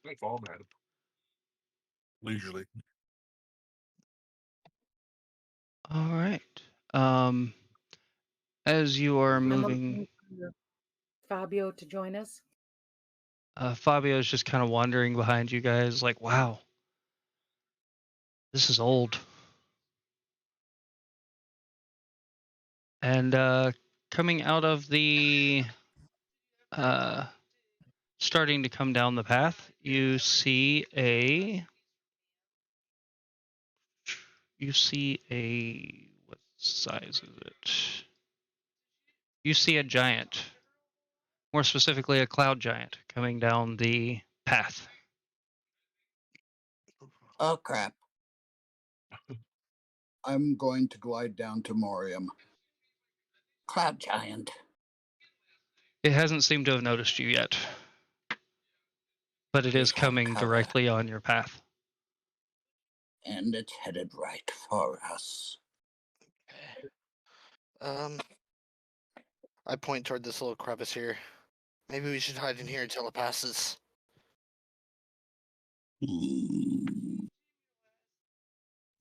S4: I fall, man. Leisurely.
S1: All right. As you are moving,
S5: Fabio to join us.
S1: Fabio is just kind of wandering behind you guys, like, wow, this is old. And coming out of the, starting to come down the path, you see a, what size is it? You see a giant, more specifically a cloud giant, coming down the path.
S2: Oh, crap. I'm going to glide down to Morium. Cloud giant.
S1: It hasn't seemed to have noticed you yet, but it is coming directly on your path.
S2: And it's headed right for us.
S3: I point toward this little crevice here. Maybe we should hide in here until it passes.
S2: Hmm,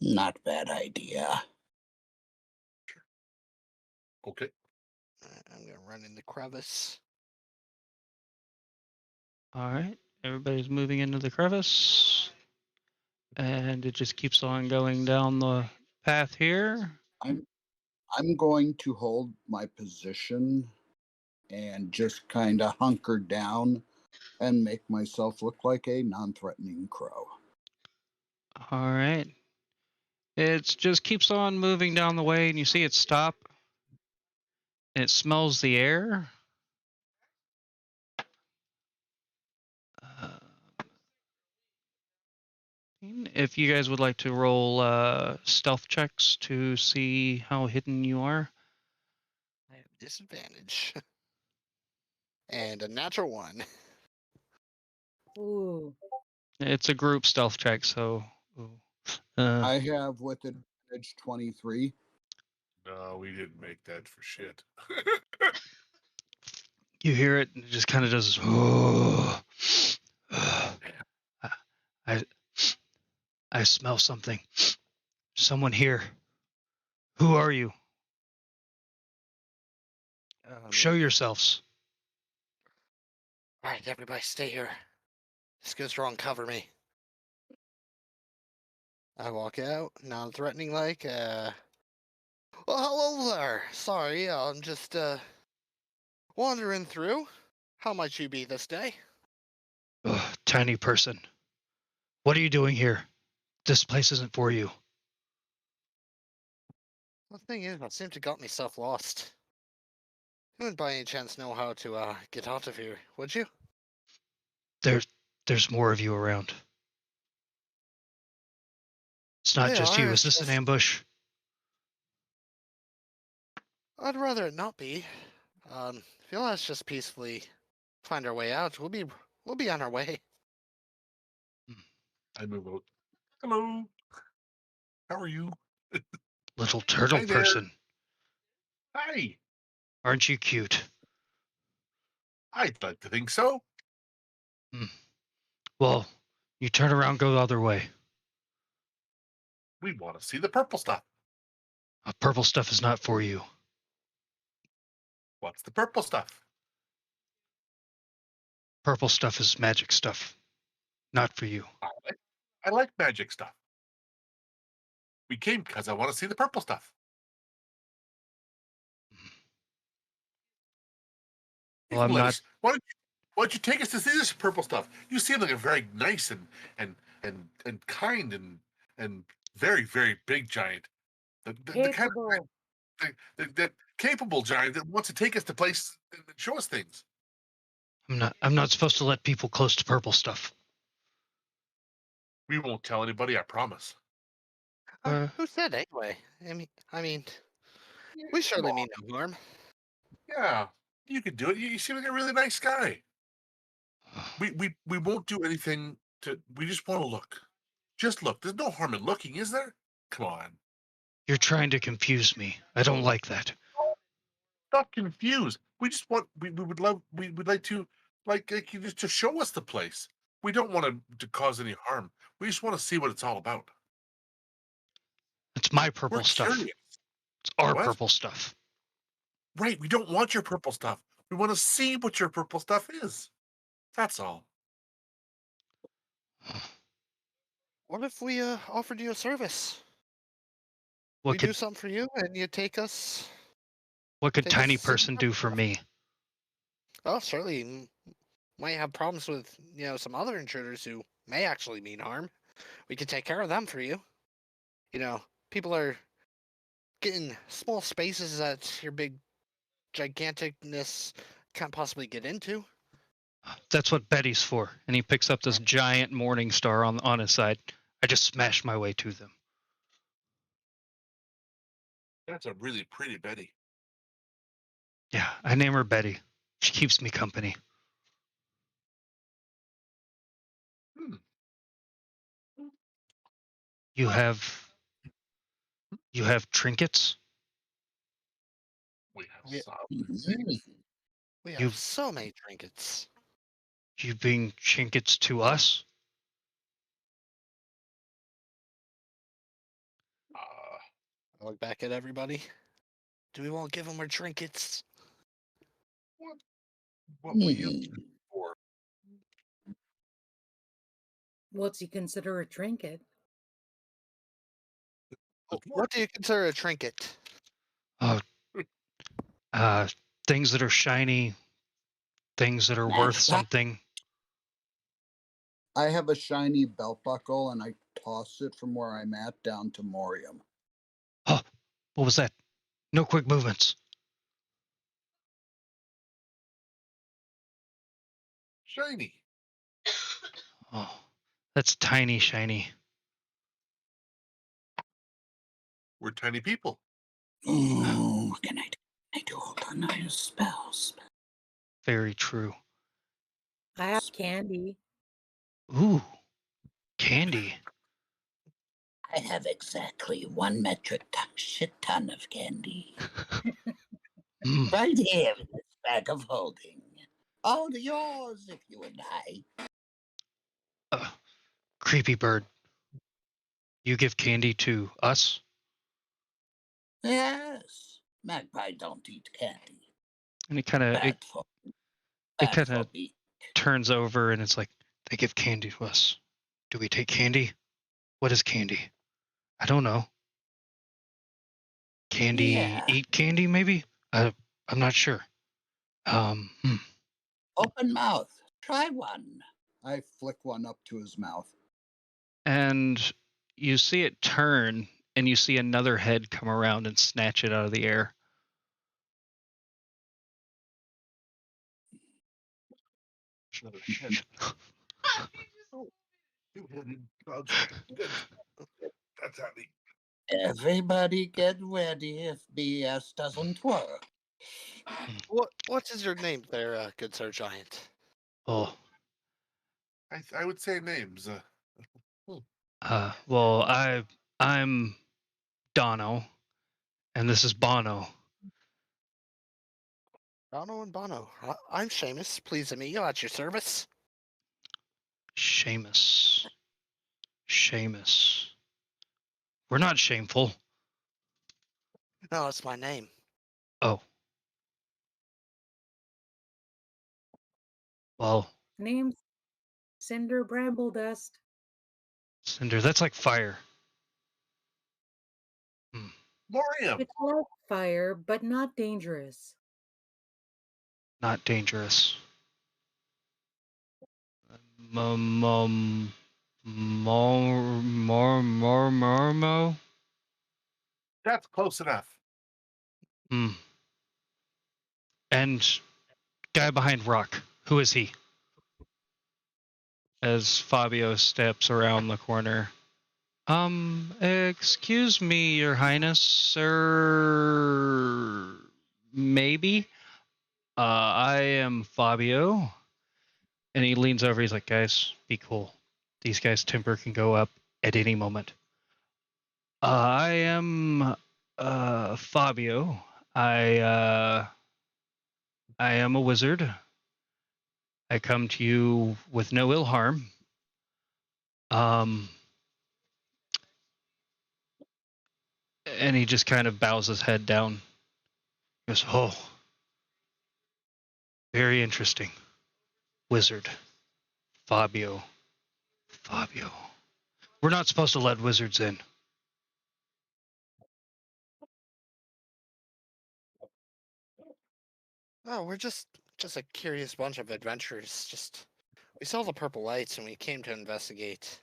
S2: not bad idea.
S4: Okay.
S3: I'm gonna run in the crevice.
S1: All right, everybody's moving into the crevice, and it just keeps on going down the path here.
S2: I'm going to hold my position and just kind of hunker down and make myself look like a non-threatening crow.
S1: All right, it just keeps on moving down the way, and you see it stop, and it smells the air. If you guys would like to roll stealth checks to see how hidden you are.
S3: I have disadvantage. And a natural 1.
S5: Ooh.
S1: It's a group stealth check, so.
S2: I have with advantage 23.
S4: No, we didn't make that for shit.
S1: You hear it, and it just kind of does. Oh, I smell something. Someone here. Who are you? Show yourselves.
S3: All right, everybody, stay here. This goes wrong. Cover me. I walk out, non-threatening like. Well, hello there. Sorry, I'm just wandering through. How might you be this day?
S1: Ugh, tiny person. What are you doing here? This place isn't for you.
S3: The thing is, I seem to got myself lost. You wouldn't by any chance know how to get out of here, would you?
S1: There's more of you around. It's not
S3: They
S1: just you.
S3: are.
S1: Is
S3: It's
S1: this an
S3: just
S1: ambush?
S3: I'd rather it not be. If you'll let us just peacefully find our way out, we'll be on our way.
S4: I move out. Hello. How are you?
S1: Little turtle
S4: Hi there.
S1: person.
S4: Hi.
S1: Aren't you cute?
S4: I'd like to think so.
S1: Well, you turn around, go the other way.
S4: We want to see the purple stuff.
S1: Purple stuff is not for you.
S4: What's the purple stuff?
S1: Purple stuff is magic stuff. Not for you.
S4: I like magic stuff. We came because I want to see the purple stuff.
S1: Well, I'm not.
S4: Why don't you take us to see this purple stuff? You seem like a very nice and kind and very very big giant. The kind
S5: Capable.
S4: of that capable giant that wants to take us to places and show us things.
S1: I'm not supposed to let people close to purple stuff.
S4: We won't tell anybody, I promise.
S3: Who said anyway? I mean, we surely mean no harm.
S4: Yeah, you could do it. You seem like a really nice guy. We won't do anything to. We just want to look. Just look. There's no harm in looking, is there? Come on.
S1: You're trying to confuse me. I don't like that.
S4: Not confused. We just want. We would love. We would like to you just to show us the place. We don't want to cause any harm. We just want to see what it's all about.
S1: It's my
S4: We're
S1: purple stuff.
S4: curious.
S1: It's our
S4: What?
S1: purple stuff.
S4: Right. We don't want your purple stuff. We want to see what your purple stuff is. That's all.
S3: What if we offered you a service?
S1: What
S3: We do
S1: could
S3: something for you, and you take us. Take us
S1: tiny
S3: to see the
S1: person do
S3: purple
S1: for
S3: stuff.
S1: me?
S3: Oh, certainly. Might have problems with some other intruders who may actually mean harm. We could take care of them for you. People are getting small spaces that your big giganticness can't possibly get into.
S1: That's what Betty's for. And he picks up this giant morning star on his side. I just smash my way to them.
S4: That's a really pretty Betty.
S1: Yeah, I name her Betty. She keeps me company.
S4: Hmm.
S1: You have trinkets?
S4: We have
S3: Yeah.
S4: some.
S2: Mhm.
S3: We have
S1: You've-
S3: so many trinkets.
S1: You bring trinkets to us?
S3: look back at everybody. Do we want to give them our trinkets?
S4: What we use
S2: Hmm.
S4: for?
S5: What's he consider a trinket?
S3: What do you consider a trinket?
S1: Oh, things that are shiny, things that are worth something.
S2: I have a shiny belt buckle and I toss it from where I'm at down to Morium.
S1: Oh, what was that? No quick movements.
S4: Shiny.
S1: Oh, that's tiny, shiny.
S4: We're tiny people.
S2: Oh, what can I do? I do hold on. I have spells.
S1: Very true.
S5: I have candy.
S1: Ooh, candy.
S2: I have exactly 1 metric shit ton of candy.
S1: Mm.
S2: Right here in this bag of holding. All yours if you would like.
S1: Creepy bird. You give candy to us?
S2: Yes. Magpie don't eat candy.
S1: And it kind of
S2: Bad for me.
S1: turns over and it's like, they give candy to us. Do we take candy? What is candy? I don't know. Candy,
S2: Yeah.
S1: eat candy maybe? I'm not sure.
S2: Open mouth. Try one. I flick one up to his mouth.
S1: And you see it turn and you see another head come around and snatch it out of the air.
S4: Two-headed clouds. Good. That's happy.
S2: Everybody get ready if BS doesn't work.
S3: What is your name there, good Sir Giant?
S1: Oh,
S4: I would say names.
S1: well, I'm Dono, and this is Bono.
S3: Bono and Bono. I'm Seamus. Pleased to meet you. At your service.
S1: Seamus. We're not shameful.
S3: No, it's my name.
S1: Oh. Well,
S5: Name's Cinder Bramble Dust.
S1: Cinder, that's like fire.
S4: Morium.
S5: It's like fire, but not dangerous.
S1: Not dangerous. Mormo.
S4: That's close enough.
S1: And guy behind rock. Who is he? As Fabio steps around the corner. Excuse me, Your Highness, sir. Maybe. I am Fabio. And he leans over. He's like, guys, be cool. These guys' temper can go up at any moment. I am Fabio. I am a wizard. I come to you with no ill harm. And he just kind of bows his head down. He goes, oh, very interesting. Wizard. Fabio. We're not supposed to let wizards in.
S3: Oh, we're just a curious bunch of adventurers. We saw the purple lights and we came to investigate.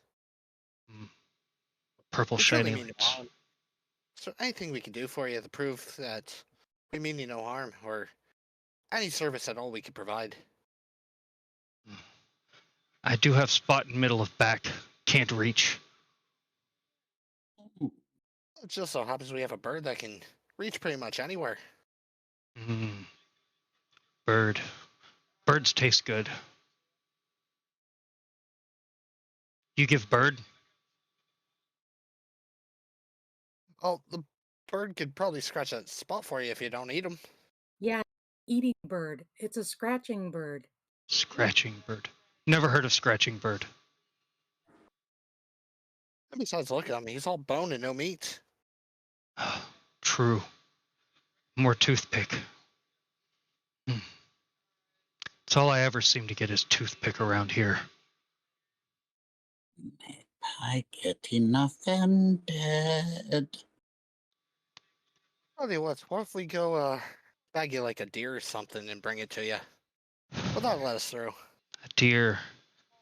S1: Purple
S3: We truly
S1: shiny
S3: mean no
S1: lights.
S3: harm. Is there anything we can do for you to prove that we mean you no harm, or any service at all we could provide?
S1: I do have spot in middle of back. Can't reach.
S3: It just so happens we have a bird that can reach pretty much anywhere.
S1: Bird. Birds taste good. You give bird?
S3: Oh, the bird could probably scratch that spot for you if you don't eat them.
S5: Yeah, eating bird. It's a scratching bird.
S1: Scratching bird. Never heard of scratching bird.
S3: And besides, look at him. He's all bone and no meat.
S1: True. More toothpick. That's all I ever seem to get is toothpick around here.
S2: I get offended.
S3: Tell you what if we go bag you like a deer or something and bring it to you? Will that let us through?
S1: A deer.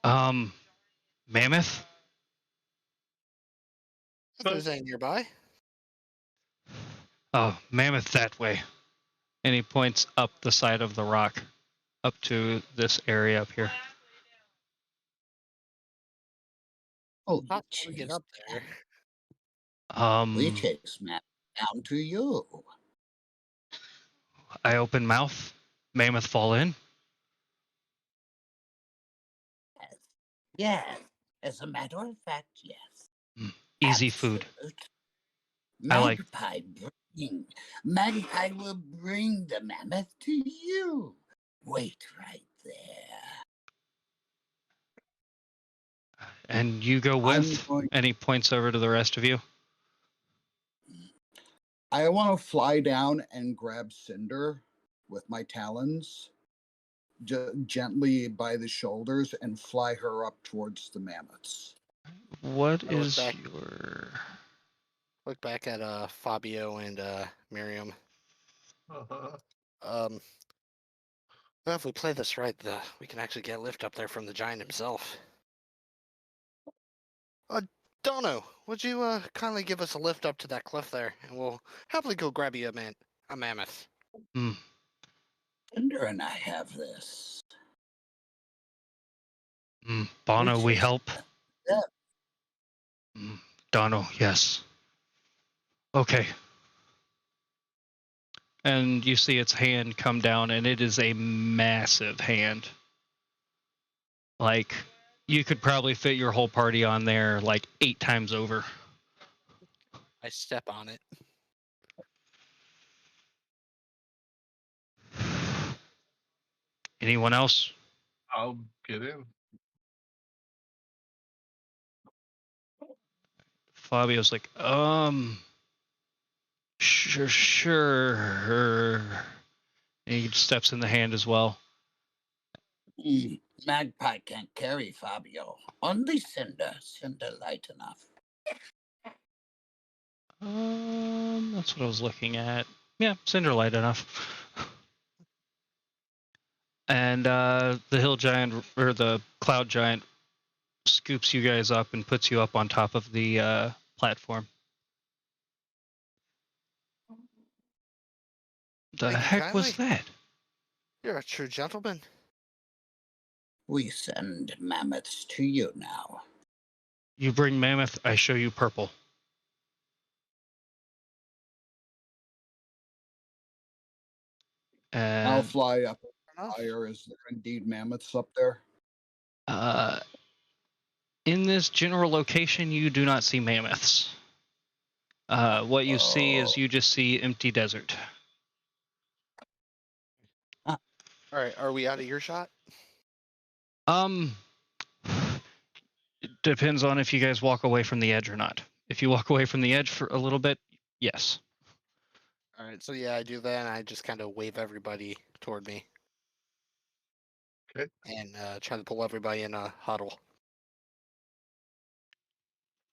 S1: Mammoth?
S3: If there's any nearby.
S1: Oh, mammoth that way. And he points up the side of the rock, up to this area up here.
S2: Oh,
S3: How do we get up there?
S2: We chase Matt down to you.
S1: I open mouth. Mammoth fall in.
S2: Yes. As a matter of fact, yes.
S1: Easy food.
S2: Absolute.
S1: I like.
S2: Magpie will bring the mammoth to you. Wait right there.
S1: And you go with? And he points over to the rest of you.
S2: I want to fly down and grab Cinder with my talons, gently by the shoulders, and fly her up towards the mammoths.
S1: What is your...
S3: Look back at Fabio and Miriam. Well, if we play this right, we can actually get a lift up there from the giant himself. Dono, would you kindly give us a lift up to that cliff there, and we'll happily go grab you a mammoth.
S2: Cinder and I have this.
S1: Bono, we help.
S2: Yeah.
S1: Dono, yes. Okay. And you see its hand come down, and it is a massive hand. Like, you could probably fit your whole party on there like 8 times over.
S3: I step on it.
S1: Anyone else?
S4: I'll get in.
S1: Fabio's like, sure. And he steps in the hand as well.
S2: Magpie can't carry Fabio. Only Cinder. Cinder light enough.
S1: That's what I was looking at. Yeah, Cinder light enough. And the hill giant, or the cloud giant, scoops you guys up and puts you up on top of the platform. The heck was that?
S3: You're a true gentleman.
S2: We send mammoths to you now.
S1: You bring mammoth, I show you purple. And
S2: I'll fly up higher. Is there indeed mammoths up there?
S1: In this general location, you do not see mammoths. What you see is you just see empty desert.
S3: All right, are we out of earshot?
S1: It depends on if you guys walk away from the edge or not. If you walk away from the edge for a little bit, yes.
S3: All right, so yeah, I do that, and I just kind of wave everybody toward me.
S4: Okay.
S3: And try to pull everybody in a huddle.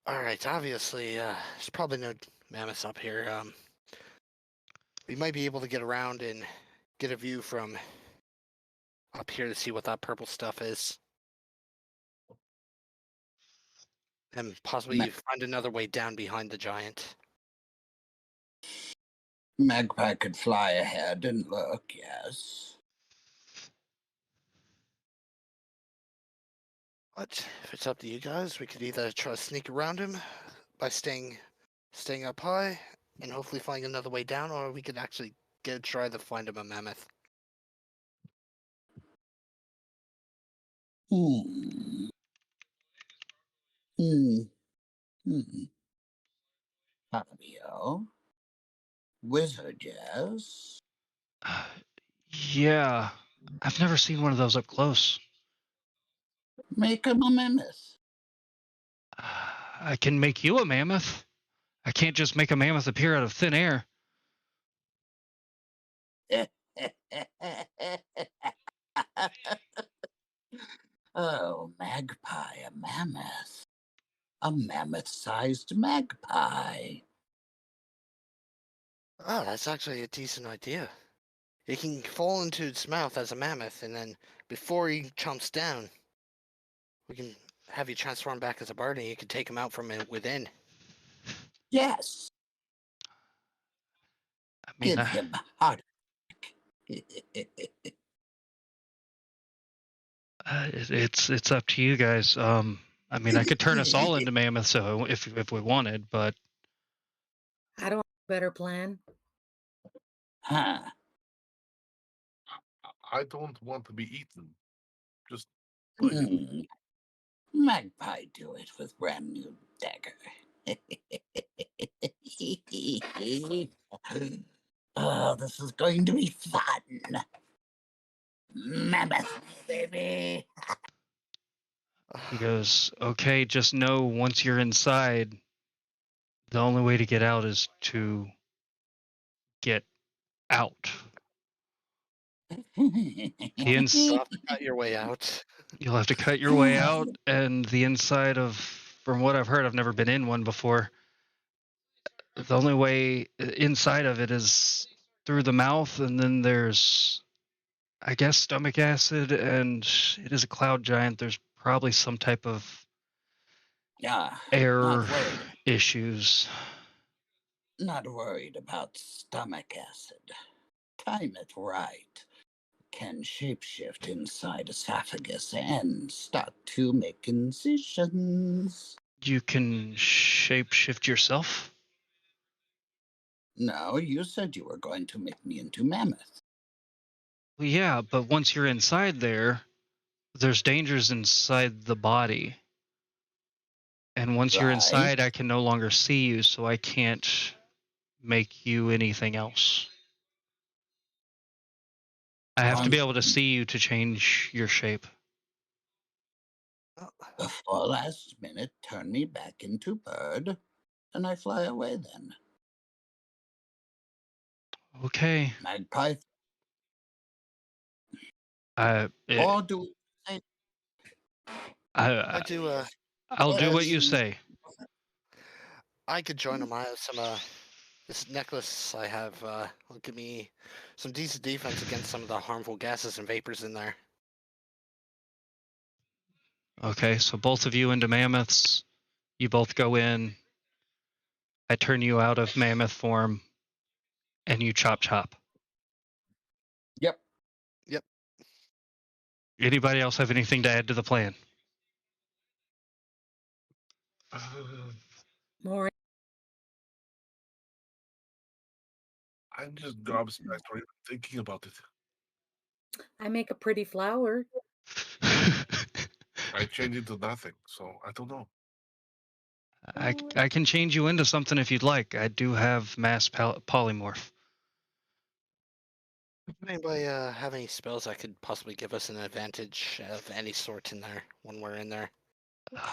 S3: All right, obviously, there's probably no mammoths up here. We might be able to get around and get a view from up here to see what that purple stuff is. And possibly find another way down behind the giant.
S2: Magpie could fly ahead and look, yes.
S3: But if it's up to you guys, we could either try to sneak around him by staying up high and hopefully find another way down, or we could actually try to find him a mammoth.
S2: Fabio? Wizard, yes?
S1: Yeah. I've never seen one of those up close.
S2: Make him a mammoth.
S1: I can make you a mammoth. I can't just make a mammoth appear out of thin air.
S2: Oh, magpie, a mammoth. A mammoth-sized magpie.
S3: Oh, that's actually a decent idea. He can fall into its mouth as a mammoth, and then before he chomps down, we can have you transform back as a bird, and you can take him out from within.
S2: Yes,
S1: I mean,
S2: give him heart.
S1: it's up to you guys. I mean, I could turn us all into mammoths if we wanted, but
S5: I don't have a better plan.
S2: Huh.
S4: I don't want to be eaten. Just like
S2: Hmm. Magpie do it with brand new dagger. Oh, this is going to be fun. Mammoth, baby.
S1: he goes, okay, just know once you're inside, the only way to get out is to get out. The
S3: You'll have to cut your way out.
S1: You'll have to cut your way out, and the inside of, from what I've heard, I've never been in one before. The only way inside of it is through the mouth, and then there's, I guess, stomach acid, and it is a cloud giant. There's probably some type of air
S2: not worried.
S1: issues.
S2: Not worried about stomach acid. Time it right. Can shapeshift inside esophagus and start to make incisions.
S1: You can shapeshift yourself?
S2: No, you said you were going to make me into mammoth.
S1: Well, yeah, but once you're inside there, there's dangers inside the body. And once you're inside, I can no longer see you, so I can't make you anything else. I have to be able to see you to change your shape.
S2: Before last minute, turn me back into bird, and I fly away then.
S1: Okay.
S2: Magpie.
S3: I do.
S1: I'll do what you say.
S3: I could join them. I have some. This necklace I have will give me some decent defense against some of the harmful gases and vapors in there.
S1: Okay, so both of you into mammoths. You both go in. I turn you out of mammoth form, and you chop.
S2: Yep.
S1: Anybody else have anything to add to the plan?
S5: More.
S4: I'm just gobsmacked or even thinking about it.
S5: I make a pretty flower.
S4: I change into nothing, so I don't know.
S1: I can change you into something if you'd like. I do have mass polymorph.
S3: Anybody have any spells that could possibly give us an advantage of any sort in there when we're in there?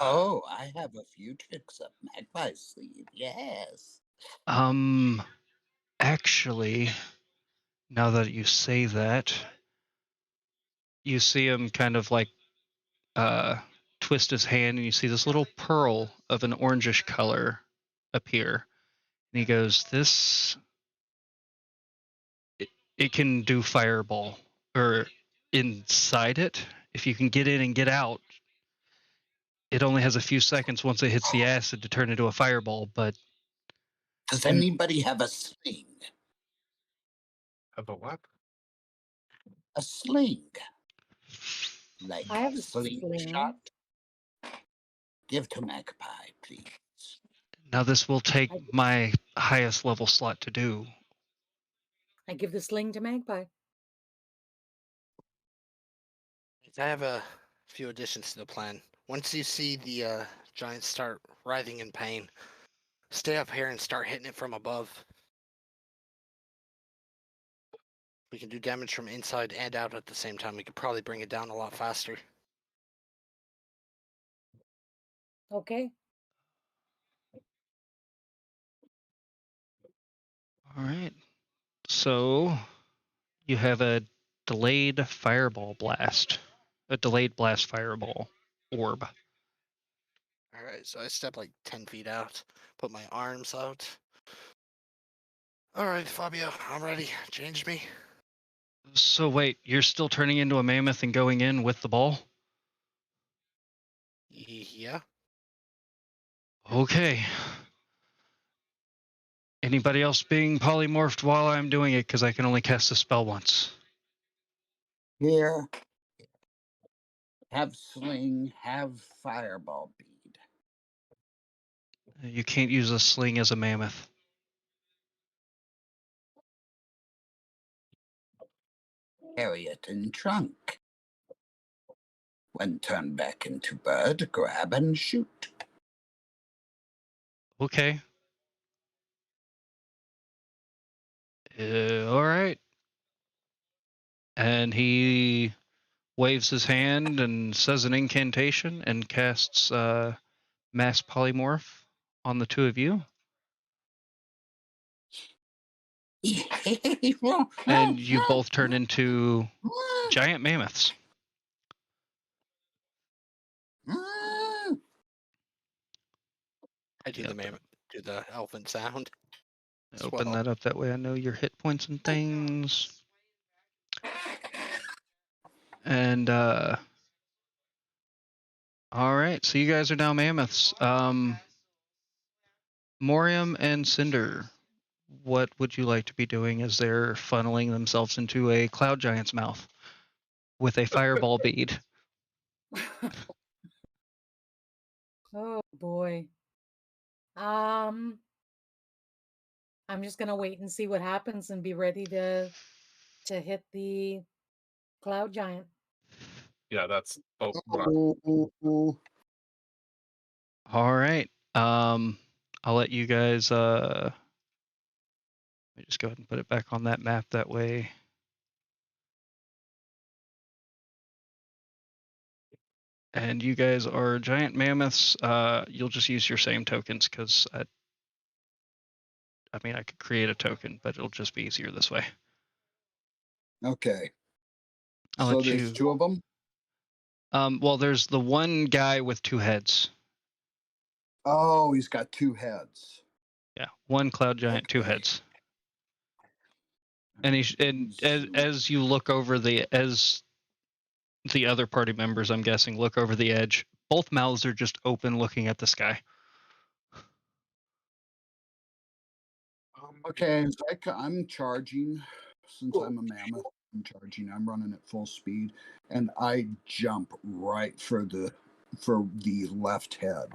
S2: Oh, I have a few tricks up Magpie's sleeve. Yes.
S1: Actually, now that you say that, you see him kind of like twist his hand, and you see this little pearl of an orangish color appear. And he goes, it can do fireball, or inside it, if you can get in and get out, it only has a few seconds once it hits the acid to turn into a fireball. But
S2: does anybody have a sling?
S4: Have a what?
S2: A sling. Like
S5: I have a
S2: slingshot. Give to Magpie, please.
S1: Now this will take my highest level slot to do.
S5: I give the sling to Magpie.
S3: I have a few additions to the plan. Once you see the giants start writhing in pain, stay up here and start hitting it from above. We can do damage from inside and out at the same time. We could probably bring it down a lot faster.
S5: Okay.
S1: All right. So you have a delayed fireball blast, a delayed blast fireball orb.
S3: All right, so I step like 10 feet out, put my arms out. All right, Fabio, I'm ready. Change me.
S1: So wait, you're still turning into a mammoth and going in with the ball?
S3: Yeah.
S1: Okay. Anybody else being polymorphed while I'm doing it? Because I can only cast the spell once.
S2: Here, have sling, have fireball bead.
S1: You can't use a sling as a mammoth.
S2: Carry it in trunk. When turned back into bird, grab and shoot.
S1: Okay. All right. And he waves his hand and says an incantation and casts mass polymorph on the two of you. And you both turn into giant mammoths.
S3: I do do the elephant sound.
S1: Open that up that way I know your hit points and things. And all right, so you guys are now mammoths. Morium and Cinder, what would you like to be doing as they're funneling themselves into a cloud giant's mouth with a fireball bead?
S5: Oh boy. I'm just gonna wait and see what happens and be ready to hit the cloud giant.
S4: Yeah, that's. Oh,
S1: All right. I'll let you guys let me just go ahead and put it back on that map that way. And you guys are giant mammoths. You'll just use your same tokens because I mean I could create a token, but it'll just be easier this way.
S2: Okay.
S1: I'll
S2: So
S1: let
S2: there's
S1: you.
S2: two of them?
S1: Well, there's the one guy with two heads.
S2: Oh, he's got two heads.
S1: Yeah, one cloud giant, two
S2: Okay.
S1: heads. And as you look over as the other party members, I'm guessing, look over the edge, both mouths are just open, looking at the sky.
S2: Okay, so I'm charging. Since I'm a mammoth, I'm charging. I'm running at full speed, and I jump right for the left head.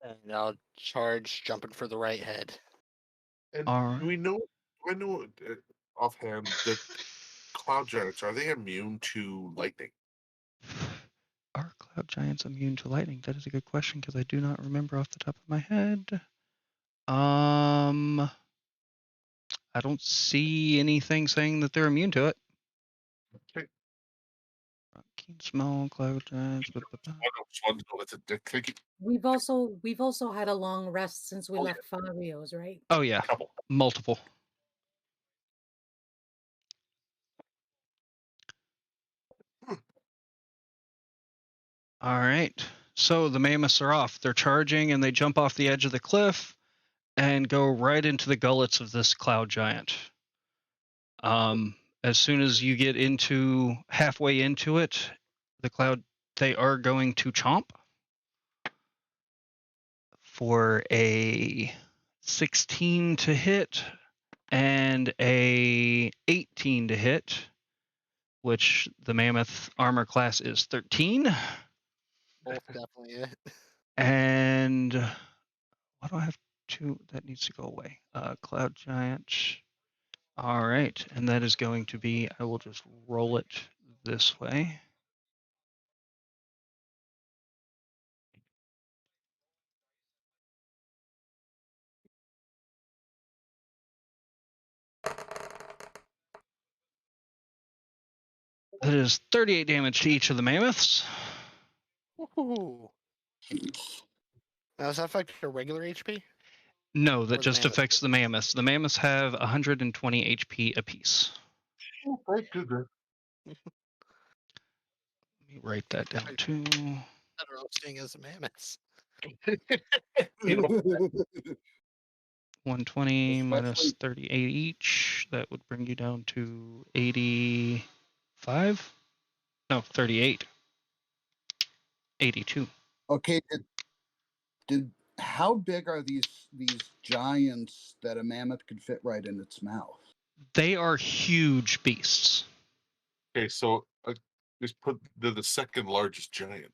S3: And I'll charge, jumping for the right head.
S4: And
S1: All
S4: do we know? I know offhand that cloud giants, are they immune to lightning?
S1: Are cloud giants immune to lightning? That is a good question because I do not remember off the top of my head. I don't see anything saying that they're immune to it.
S4: Okay.
S1: Keen small cloud giants.
S4: I just wanted to know that's a dick.
S5: We've also had a long rest since we left Fabio's, right?
S1: Oh yeah,
S4: Couple.
S1: multiple. All right. So the mammoths are off. They're charging and they jump off the edge of the cliff and go right into the gullets of this cloud giant. As soon as you get into halfway into it, they are going to chomp for a 16 to hit and a 18 to hit, which the mammoth armor class is 13.
S3: Both definitely it.
S1: And why do I have two? That needs to go away. Cloud giant. All right, and that is going to be, I will just roll it this way. That is 38 damage to each of the mammoths.
S3: Woohoo! Now, does that affect your regular HP?
S1: No, that
S3: Or
S1: just
S3: mammoth.
S1: affects the mammoths. The mammoths have 120 HP apiece.
S4: Right, good.
S1: Let me write that down too.
S3: Better off staying as a mammoth.
S1: 120 minus
S2: Especially-
S1: 38 each. That would bring you down to 85? No, 38. 82.
S2: Okay, how big are these giants that a mammoth could fit right in its mouth?
S1: They are huge beasts.
S4: Okay, so just put the second largest giant.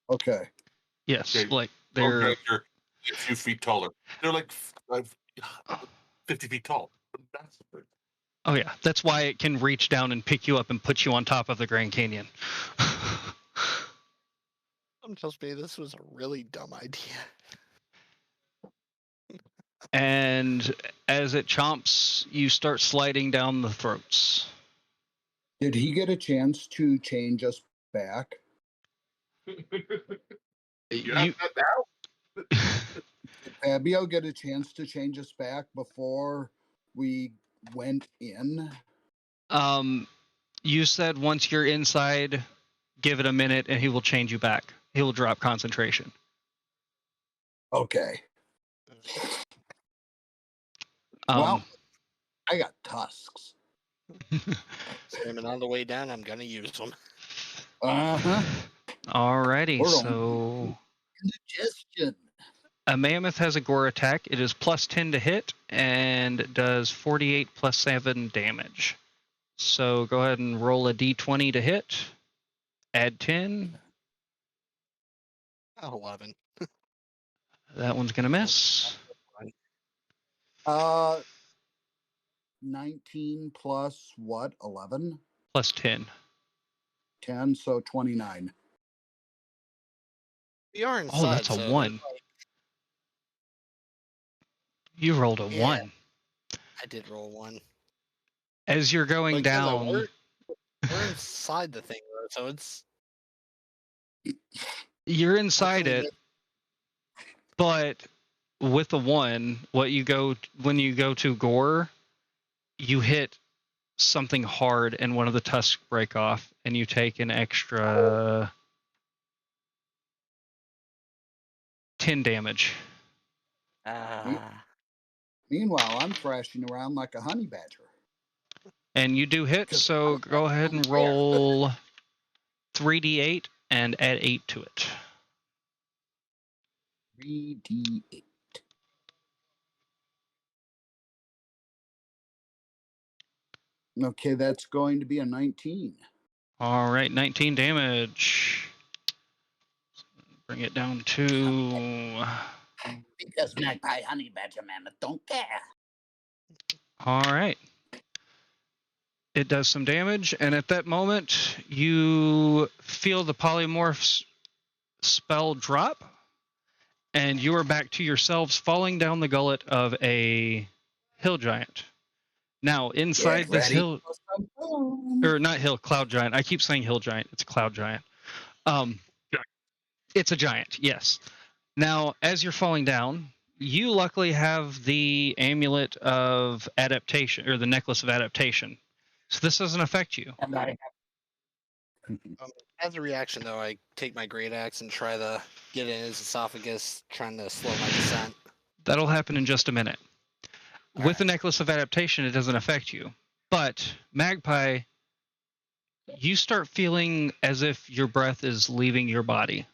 S2: Okay.
S1: Yes,
S4: Okay.
S1: like
S4: They're
S1: they're
S4: a few feet taller. They're like 50 feet tall. Massive.
S1: Oh yeah, that's why it can reach down and pick you up and put you on top of the Grand Canyon.
S3: Tells me this was a really dumb idea.
S1: And as it chomps, you start sliding down the throats.
S2: Did he get a chance to change us back?
S1: You,
S2: Did Fabio get a chance to change us back before we went in?
S1: you said once you're inside, give it a minute and he will change you back. He will drop concentration.
S2: Okay.
S1: Um,
S2: Well, I got tusks.
S3: Swimming on the way down, I'm gonna use them.
S2: Uh-huh.
S1: Alrighty,
S2: We're on
S1: so
S2: indigestion.
S1: a mammoth has a gore attack. It is plus 10 to hit and does 48 plus 7 damage. So go ahead and roll a d20 to hit. Add 10.
S3: 11.
S1: That one's going to miss.
S2: 19 plus what? 11?
S1: Plus 10.
S2: 10, so 29.
S3: We are inside.
S1: Oh, that's a
S3: so
S1: 1. You rolled a
S3: Yeah.
S1: 1.
S3: I did roll 1.
S1: As you're going
S3: But yeah, no,
S1: down,
S3: we're inside the thing, though, so it's.
S1: you're
S3: how
S1: inside
S3: can we
S1: it,
S3: get-
S1: but with a 1, when you go to gore, you hit something hard and one of the tusks break off and you take an extra 10 damage.
S2: Meanwhile, I'm thrashing around like a honey badger.
S1: And you do hit, so go ahead and roll 3d8 and add 8 to it.
S2: 3d8. Okay, that's going to be a 19.
S1: All right, 19 damage. Bring it down to...
S2: Because Magpie Honey Badger Mammoth don't care.
S1: All right. It does some damage, and at that moment, you feel the polymorph's spell drop, and you are back to yourselves falling down the gullet of a hill giant. Now, inside this hill... Or not hill, cloud giant. I keep saying hill giant. It's a cloud giant. It's a giant, yes. Now, as you're falling down, you luckily have the amulet of adaptation, or the necklace of adaptation. So this doesn't affect you.
S3: As a reaction, though, I take my great axe and try to get in his esophagus, trying to slow my descent.
S1: That'll happen in just a minute. With the necklace of adaptation, it doesn't affect you. But, Magpie, you start feeling as if your breath is leaving your body.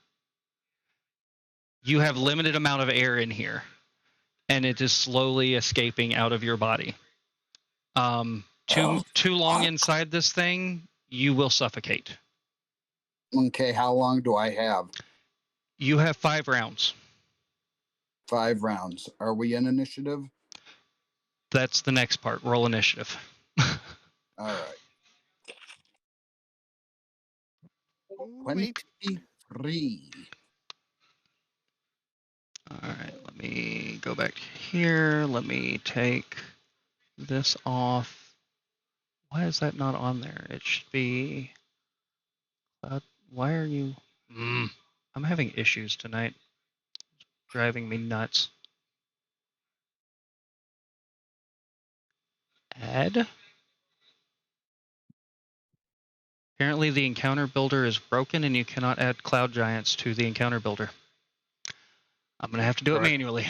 S1: You have limited amount of air in here, and it is slowly escaping out of your body. Too long inside this thing, you will suffocate.
S2: Okay, how long do I have?
S1: You have 5 rounds.
S2: 5 rounds. Are we in initiative?
S1: That's the next part. Roll initiative.
S2: All right. 23.
S1: All right, let me go back here. Let me take this off. Why is that not on there? It should be... why are you... I'm having issues tonight. It's driving me nuts. Add. Apparently the encounter builder is broken and you cannot add cloud giants to the encounter builder. I'm going to have to do it
S4: Right.
S1: manually.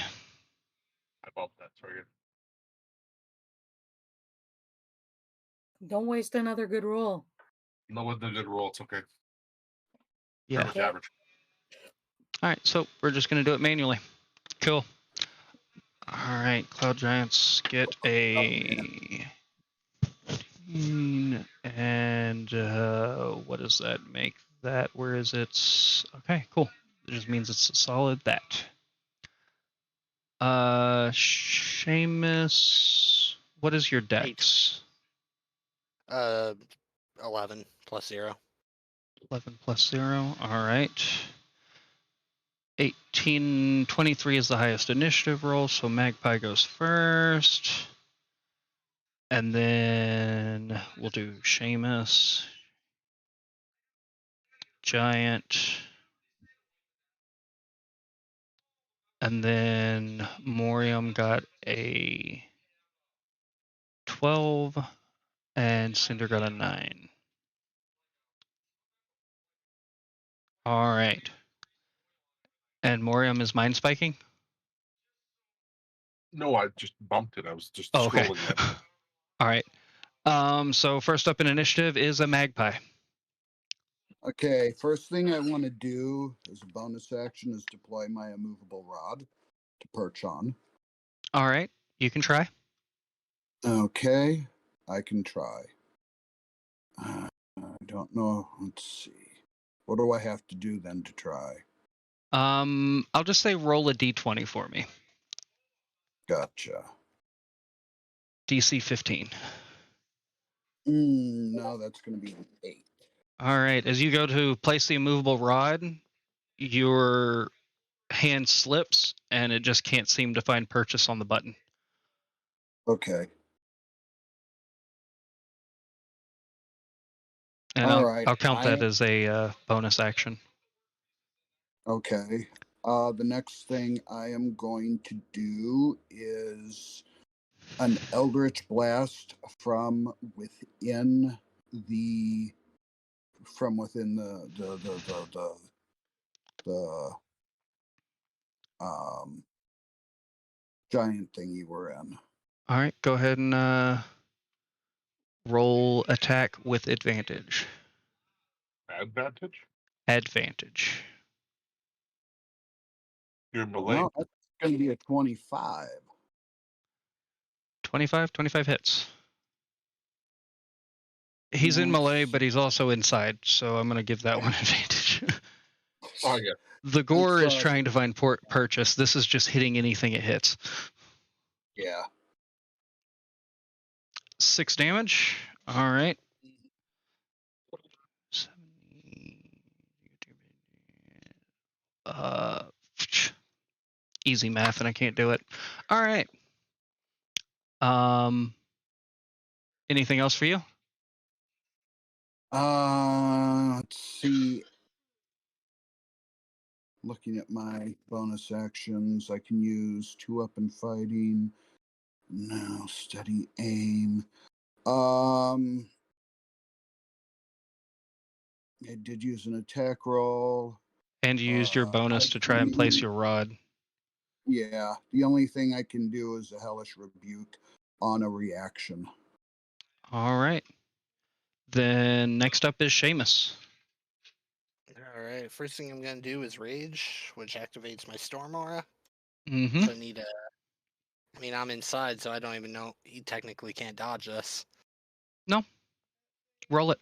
S4: I bumped that. Sorry.
S5: Don't waste another good roll.
S4: No, with the good roll, it's okay.
S1: Yeah.
S4: Pretty much
S5: Okay.
S4: average.
S1: All right, so we're just going to do it manually. Cool. All right, cloud giants get a 15, and what does that make that? Where is it? Okay, cool. It just means it's a solid that. Seamus, what is your dex?
S3: 11 plus 0.
S1: 11 plus 0. All right. 18, 23 is the highest initiative roll, so Magpie goes first. And then we'll do Seamus, Giant, and then Morium got a 12, and Cinder got a 9. All right. And Morium is mind spiking?
S4: No, I just bumped it. I was just
S1: Oh, okay.
S4: scrolling at it.
S1: All right. So first up in initiative is a Magpie.
S2: Okay, first thing I want to do as a bonus action is deploy my immovable rod to perch on.
S1: All right. You can try.
S2: Okay, I can try. I don't know. Let's see. What do I have to do then to try?
S1: I'll just say roll a d20 for me.
S2: Gotcha.
S1: DC 15.
S2: No, that's going to be an 8.
S1: All right. As you go to place the immovable rod, your hand slips and it just can't seem to find purchase on the button.
S2: Okay.
S1: And
S2: All right.
S1: I'll count that as a bonus action.
S2: Okay. The next thing I am going to do is an Eldritch Blast from within the giant thing you were in.
S1: All right. Go ahead and roll attack with advantage.
S4: Advantage?
S1: Advantage.
S4: You're melee.
S2: Well, that's going to be a 25.
S1: 25 hits. He's in melee, but he's also inside, so I'm going to give that one advantage.
S4: Oh, yeah.
S1: The gore is
S2: sorry.
S1: trying to find purchase. This is just hitting anything it hits.
S2: Yeah.
S1: 6 damage. All right. 70. Easy math, and I can't do it. All right. Anything else for you?
S2: Let's see. Looking at my bonus actions, I can use 2 up and fighting. No, steady aim. I did use an attack roll.
S1: And you used your bonus to try and place your rod.
S2: Yeah, the only thing I can do is a hellish rebuke on a reaction.
S1: All right. Then next up is Seamus.
S3: All right. First thing I'm going to do is Rage, which activates my Storm Aura.
S1: Mm-hmm.
S3: So I need a. I mean, I'm inside, so I don't even know. He technically can't dodge us.
S1: No. Roll it.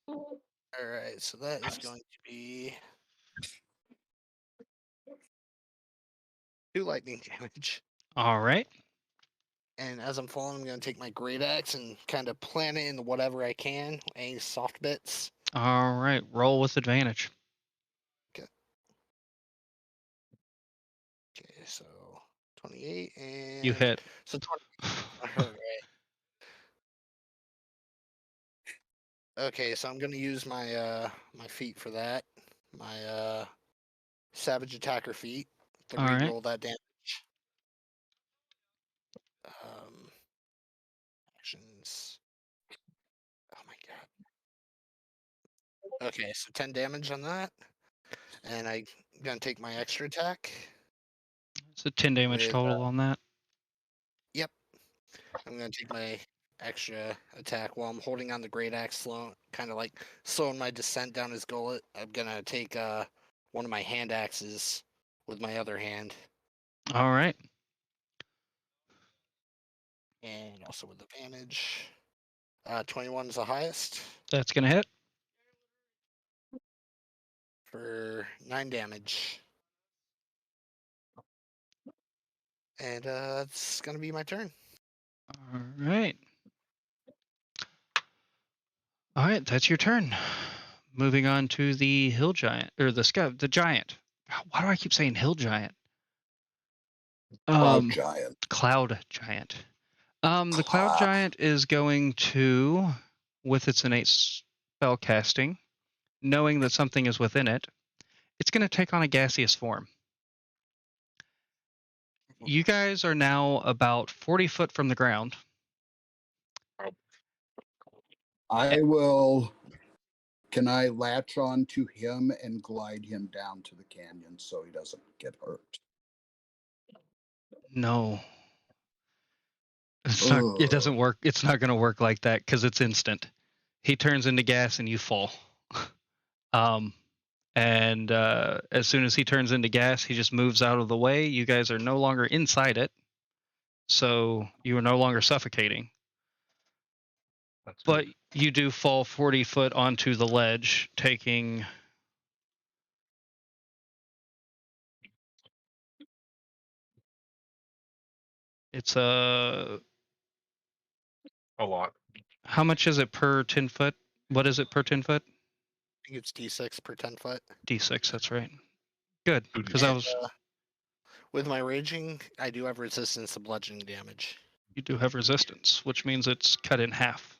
S3: All right. So that is going to be 2 lightning damage.
S1: All right.
S3: And as I'm falling, I'm going to take my great axe and kind of plant it into whatever I can, any soft bits.
S1: All right. Roll with advantage.
S3: Okay, so 28 and
S1: You hit.
S3: So 20. All right. Okay, so I'm gonna use my my feat for that. My Savage Attacker feat to
S1: All right.
S3: reroll that damage. things. Oh my god. Okay, so 10 damage on that. And I'm gonna take my extra attack.
S1: So 10 damage
S3: With,
S1: total on that.
S3: Yep. I'm gonna take my extra attack while I'm holding on the great axe, slow, kind of like slowing my descent down his gullet. I'm gonna take one of my hand axes with my other hand,
S1: All right.
S3: and also with advantage. 21 is the highest
S1: That's going to hit.
S3: for 9 damage. And that's gonna be my turn.
S1: All right. All right, that's your turn. Moving on to the hill giant, or the giant. Why do I keep saying hill giant?
S2: Cloud giant.
S1: Cloud giant. The cloud giant is going to, with its innate spell casting, knowing that something is within it, it's going to take on a gaseous form. You guys are now about 40 foot from the ground.
S2: I will. Can I latch on to him and glide him down to the canyon so he doesn't get hurt?
S1: No. It's not, it doesn't work. It's not going to work like that because it's instant. He turns into gas and you fall. And as soon as he turns into gas, he just moves out of the way. You guys are no longer inside it, so you are no longer suffocating. But you do fall 40 foot onto the ledge, taking it's
S4: a lot.
S1: How much is it per 10 foot? What is it per 10 foot?
S3: I think it's D6 per 10 foot.
S1: D6, that's right. Good, because
S3: I was. With my raging, I do have resistance to bludgeoning damage.
S1: You do have resistance, which means it's cut in half.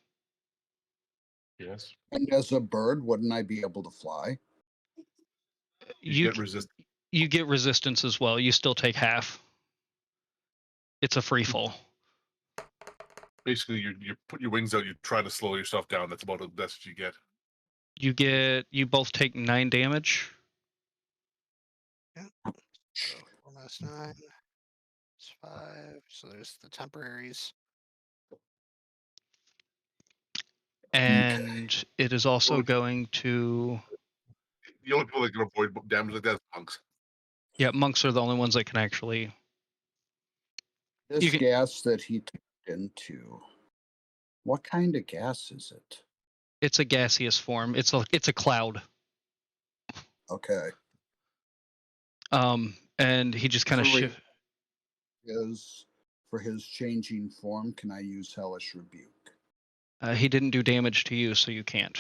S4: Yes.
S2: And as a bird, wouldn't I be able to fly?
S4: You get resistance.
S1: You get resistance as well. You still take half. It's a free fall.
S4: Basically, you put your wings out. You try to slow yourself down. That's about the best you get.
S1: You both take 9 damage.
S3: Yeah. So 4 minus 9 is 5. So there's the temporaries.
S1: And it is also going to.
S4: The only people that can avoid damage like that is monks.
S1: Yeah, monks are the only ones that can actually.
S2: This gas that he turned into, what kind of gas is it?
S1: It's a gaseous form. It's a cloud.
S2: Okay.
S1: And he just kind of
S2: is for his changing form. Can I use Hellish Rebuke?
S1: He didn't do damage to you, so you can't.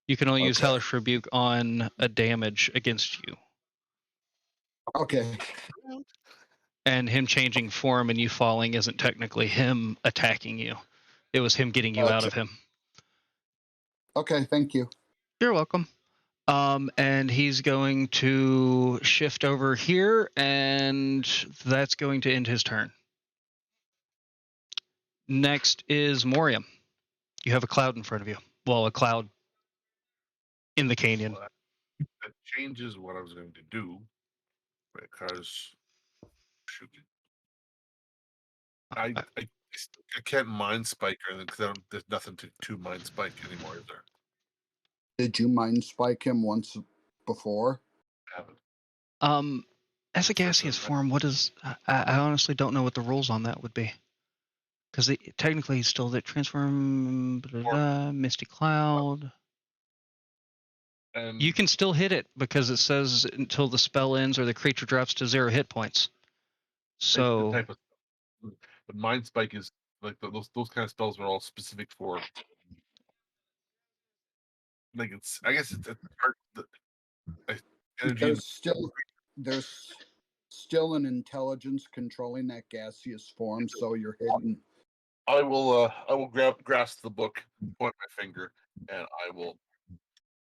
S1: You can only use Hellish Rebuke on a damage against you.
S2: Okay.
S1: And him changing form and you falling isn't technically him attacking you. It was him getting you out of him.
S2: Okay, thank you.
S1: You're welcome. And he's going to shift over here, and that's going to end his turn. Next is Morium. You have a cloud in front of you. Well, a cloud in the canyon.
S4: Well, that changes what I was going to do, because shoot, I can't mind spike or anything because there's nothing to mind spike anymore, is there?
S2: Did you mind spike him once before?
S4: I haven't.
S1: As a gaseous form, what is? I honestly don't know what the rules on that would be. Because technically he's still that transform, Misty Cloud. You can still hit it because it says until the spell ends or the creature drops to 0 hit points. So,
S4: but Mind Spike is like those kind of spells are all specific for. Like I guess it's hard. Energy.
S2: There's still an intelligence controlling that gaseous form, so you're hidden.
S4: I will grasp the book, point my finger, and I will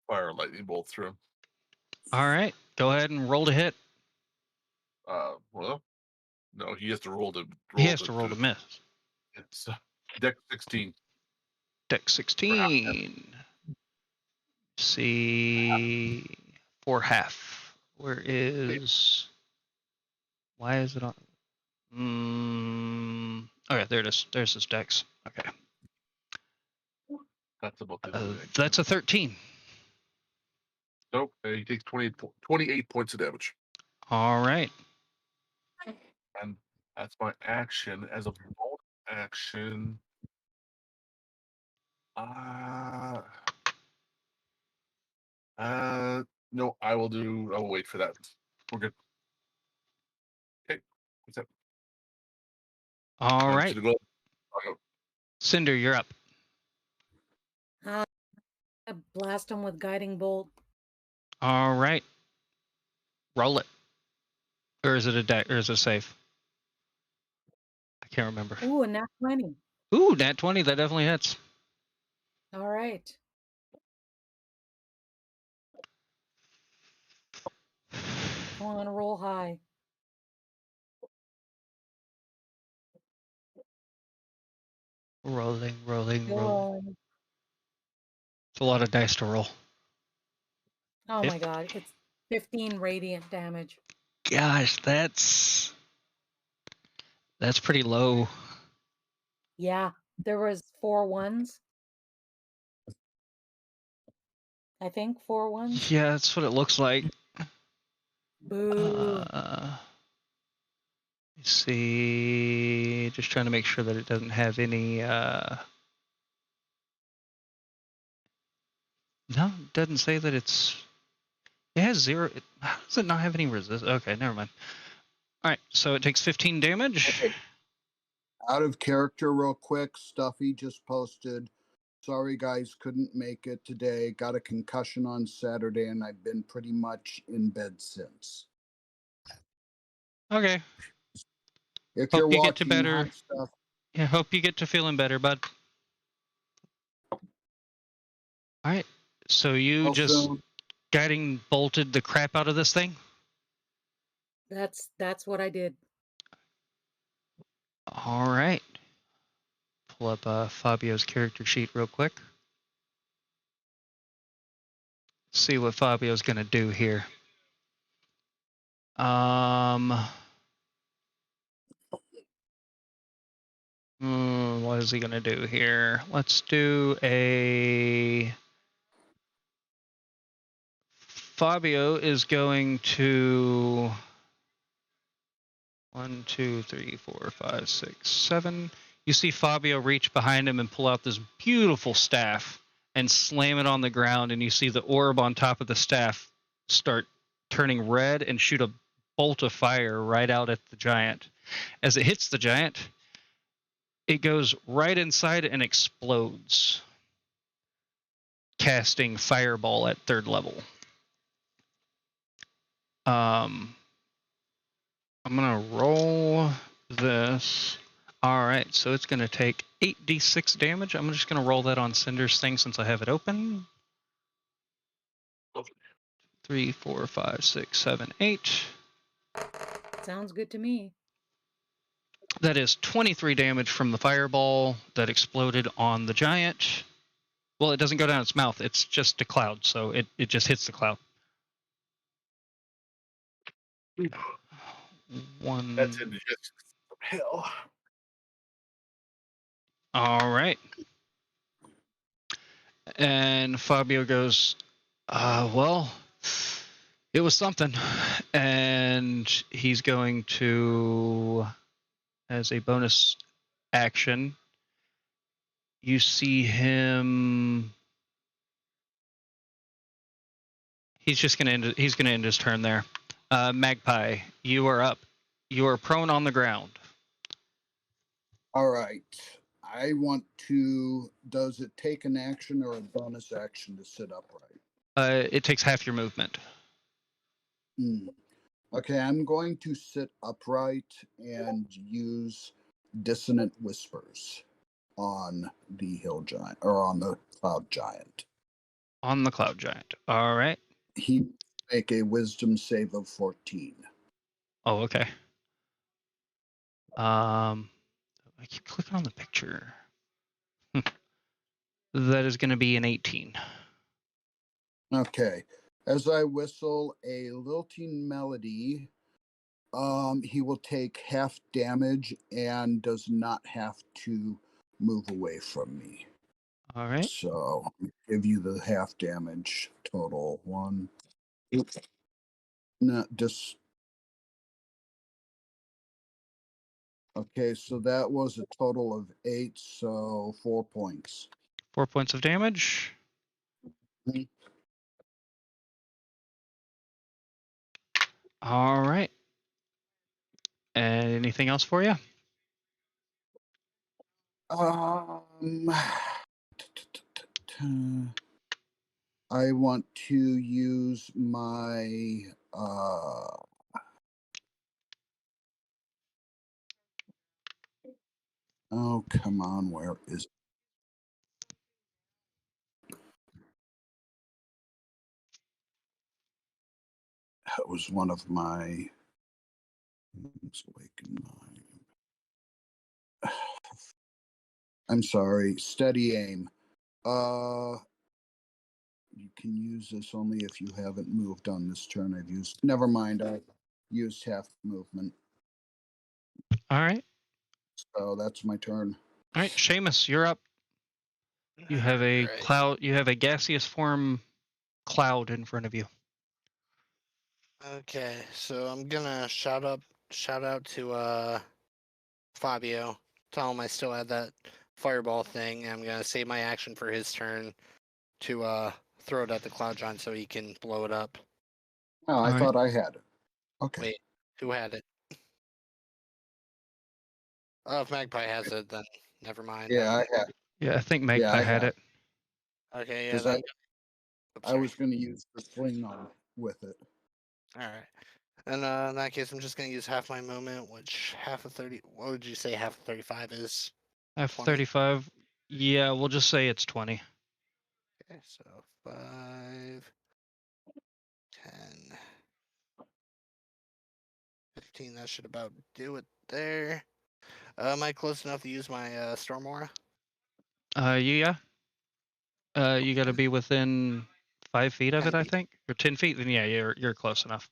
S4: fire a lightning bolt through him.
S1: All right, go ahead and roll to hit.
S4: Well, no, he has to roll to.
S1: He has to roll to miss.
S4: It's Deck 16.
S1: Deck 16. See, for half. Where is? Why is it on? Okay, there it is. There's his decks. Okay,
S4: That's about the
S1: that's a 13.
S4: Nope. He takes 28 points of damage.
S1: All right.
S4: And that's my action. As a bonus action, no, I will wait for that. We're good. Okay. What's that?
S1: All right.
S4: Go.
S1: Cinder, you're up.
S5: I blast him with guiding bolt.
S1: All right. Roll it. Or is it a deck? Or is it a save? I can't remember.
S5: Ooh, a nat 20.
S1: Ooh, nat 20. That definitely hits.
S5: All right. Come on, roll high.
S1: Rolling, rolling,
S5: Still
S1: rolling.
S5: rolling.
S1: It's a lot of dice to roll.
S5: Oh my god, it's 15 radiant damage.
S1: Gosh, that's pretty low.
S5: Yeah, there was 4 ones. I think 4 ones.
S1: Yeah, that's what it looks like.
S5: Boo.
S1: Let's see, just trying to make sure that it doesn't have any. No, it doesn't say that it's. It has 0. How does it not have any resist? Okay, never mind. All right, so it takes 15 damage.
S2: Out of character, real quick. Stuffy just posted. Sorry, guys, couldn't make it today. Got a concussion on Saturday, and I've been pretty much in bed since.
S1: Okay.
S2: If
S1: Hope
S2: you're
S1: you get to
S2: watching
S1: better.
S2: hot stuff,
S1: Yeah, hope you get to feeling better, bud. All right, so you
S2: how
S1: just
S2: soon?
S1: guiding bolted the crap out of this thing.
S5: That's what I did.
S1: All right. Pull up Fabio's character sheet real quick. See what Fabio's gonna do here. What is he gonna do here? Let's do a. Fabio is going to 1, 2, 3, 4, 5, 6, 7. You see Fabio reach behind him and pull out this beautiful staff and slam it on the ground, and you see the orb on top of the staff start turning red and shoot a bolt of fire right out at the giant. As it hits the giant, it goes right inside and explodes, casting fireball at 3rd level. I'm gonna roll this. All right, so it's gonna take 8d6 damage. I'm just gonna roll that on Cinder's thing since I have it open. 3, 4, 5, 6, 7, 8.
S5: Sounds good to me.
S1: That is 23 damage from the fireball that exploded on the giant. Well, it doesn't go down its mouth. It's just a cloud, so it just hits the cloud. One.
S4: That's indigestion from hell.
S1: All right. And Fabio goes, well, it was something. And he's going to, as a bonus action, you see him. He's just gonna end. He's gonna end his turn there. Magpie, you are up. You are prone on the ground.
S2: All right. I want to. Does it take an action or a bonus action to sit upright?
S1: It takes half your movement.
S2: Okay, I'm going to sit upright and use dissonant whispers on the hill giant or on the cloud giant.
S1: On the cloud giant. All right.
S2: He make a wisdom save of 14.
S1: Oh, okay. I keep clicking on the picture. That is going to be an 18.
S2: Okay. As I whistle a lilting melody, he will take half damage and does not have to move away from me.
S1: All right.
S2: So I'll give you the half damage total. One. Oops. No, just okay. So that was a total of 8. So 4 points.
S1: 4 points of damage.
S2: Mhm.
S1: All right. Anything else for you?
S2: I want to use my oh, come on, where is that was one of my awakened mind. I'm sorry, steady aim. You can use this only if you haven't moved on this turn. I've used never mind, I used half movement.
S1: All right.
S2: So that's my turn.
S1: All right, Seamus, you're up. You have a
S3: Alright.
S1: cloud. You have a gaseous form cloud in front of you.
S3: Okay, so I'm gonna shout out to Fabio. Tell him I still had that fireball thing. I'm gonna save my action for his turn to throw it at the cloud giant so he can blow it up.
S2: Oh, I
S1: All
S2: thought I had it. Okay.
S3: Wait, who had it? Oh, if Magpie has it, then never mind.
S2: Yeah, I had it.
S1: Yeah, I think Magpie
S2: I
S1: had
S2: had
S1: it.
S3: Okay, yeah,
S2: 'Cause
S3: then.
S2: I was going to use the sling on with it.
S3: All right. And in that case, I'm just gonna use half my movement, which half of 30. What would you say half of 35 is?
S1: F35. Yeah, we'll just say it's 20.
S3: Okay, so 5, 10, 15. That should about do it there. Am I close enough to use my storm aura?
S1: Yeah. You got to be within 5 feet of
S3: 10
S1: it, I
S3: feet.
S1: think, or 10 feet. Then yeah, you're close enough.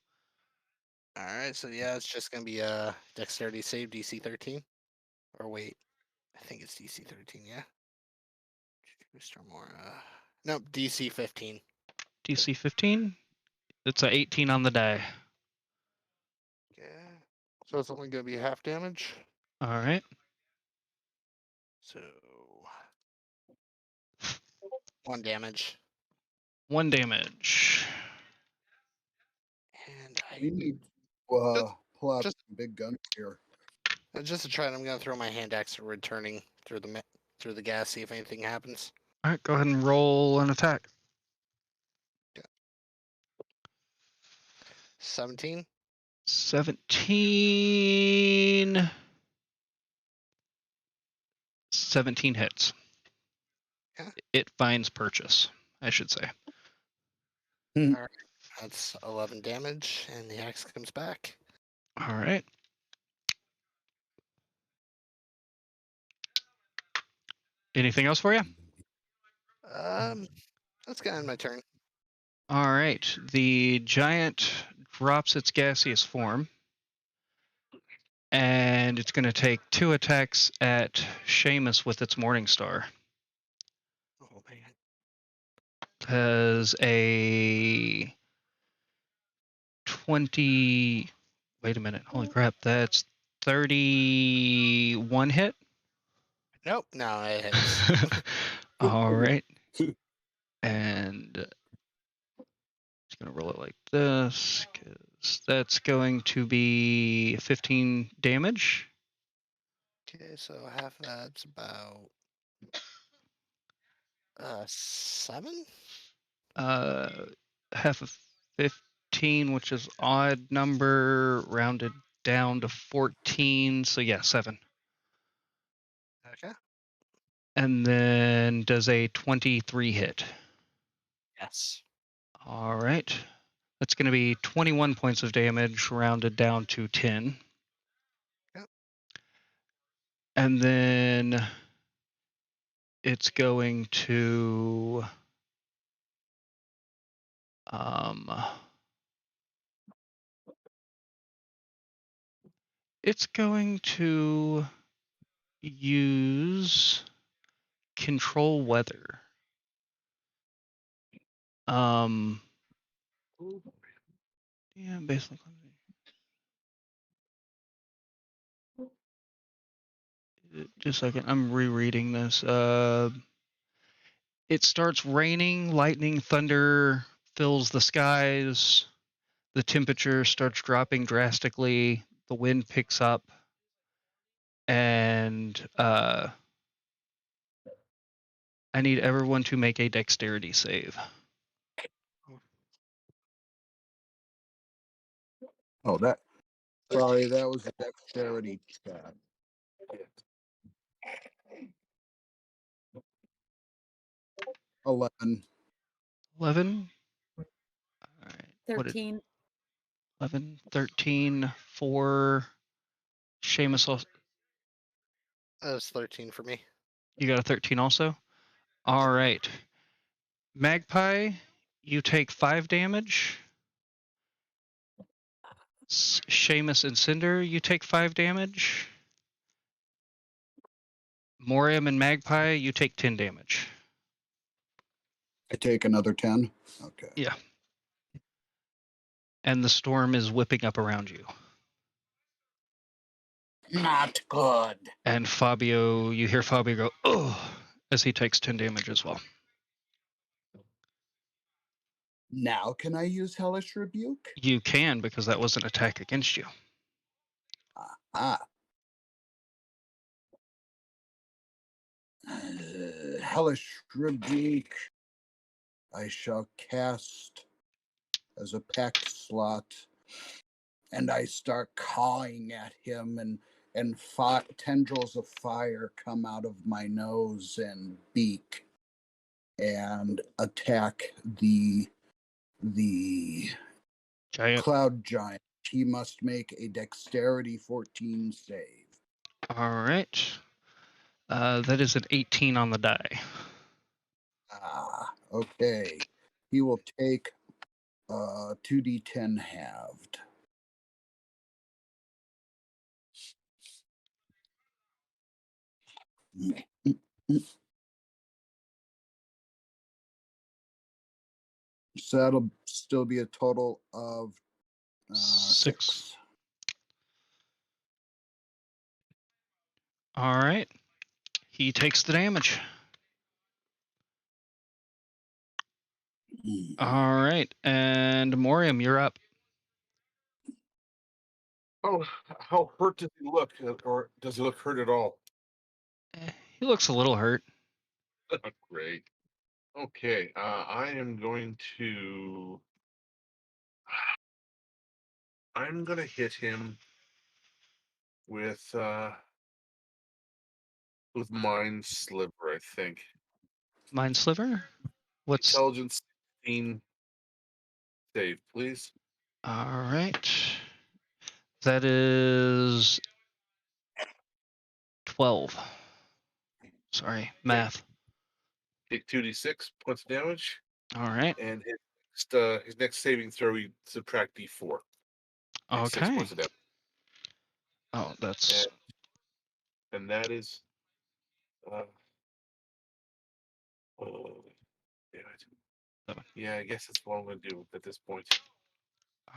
S3: All right, so yeah, it's just gonna be dexterity save DC 13. Or wait, I think it's DC 13. Yeah. Storm aura. Nope, DC 15.
S1: DC 15. It's a 18 on the die.
S3: Yeah. So it's only gonna be half damage.
S1: All right.
S3: So 1 damage.
S1: 1 damage.
S3: And
S2: We need to pull out
S3: just-
S2: some big guns here.
S3: just to try it, I'm gonna throw my hand axe returning through the gas, see if anything happens.
S1: All right, go ahead and roll an attack.
S3: 17.
S1: 17. 17 hits.
S3: Yeah.
S1: It finds purchase, I should say.
S3: That's 11 damage, and the axe comes back.
S1: All right. Anything else for you?
S3: That's kind of my turn.
S1: All right. The giant drops its gaseous form, and it's going to take 2 attacks at Seamus with its Morning Star.
S3: Oh man.
S1: Has a 20. Wait a minute. Holy crap. That's 31 hit.
S3: Nope. No, it hits.
S1: All right. And just going to roll it like this, because that's going to be 15 damage.
S3: Okay, so half of that's about 7.
S1: Half of 15, which is odd number, rounded down to 14. So yeah, 7.
S3: Okay.
S1: And then does a 23 hit.
S3: Yes.
S1: All right. That's going to be 21 points of damage, rounded down to 10.
S3: Yep.
S1: And then it's going to use control weather. Yeah, basically. Just a second, I'm rereading this. It starts raining, lightning, thunder fills the skies. The temperature starts dropping drastically. The wind picks up, and I need everyone to make a dexterity save.
S2: Oh, that. Sorry, that was a dexterity check. 11.
S1: 11. All right.
S5: 13.
S1: 11, 13 for Seamus.
S3: That was 13 for me.
S1: You got a 13 also? All right. Magpie, you take 5 damage. Seamus and Cinder, you take 5 damage. Morium and Magpie, you take 10 damage.
S2: I take another 10. Okay.
S1: Yeah. And the storm is whipping up around you.
S2: Not good.
S1: And Fabio, you hear Fabio go, oh, as he takes 10 damage as well.
S2: Now can I use Hellish Rebuke?
S1: You can, because that was an attack against you.
S2: Hellish Rebuke. I shall cast as a pact slot, and I start cawing at him, and tendrils of fire come out of my nose and beak, and attack the
S1: Giant.
S2: cloud giant. He must make a dexterity 14 save.
S1: All right. That is an 18 on the die.
S2: Okay. He will take 2d10 halved. So that'll still be a total of 6.
S1: All right. He takes the damage. All right. And Morium, you're up.
S4: Oh, how hurt does he look? Or does he look hurt at all?
S1: He looks a little hurt.
S4: Great. Okay, I am going to. I'm gonna hit him with Mind Sliver, I think.
S1: Mind Sliver? What's
S4: Intelligence 16 save, please?
S1: all right? That is 12. Sorry, math.
S4: Take 2d6 points of damage,
S1: All right.
S4: and his next saving throw, we subtract d4. Take 6
S1: Okay.
S4: points of damage.
S1: Oh, that's
S4: And that is. Damn it.
S1: Seven.
S4: Yeah, I guess that's what I'm going to do at this point.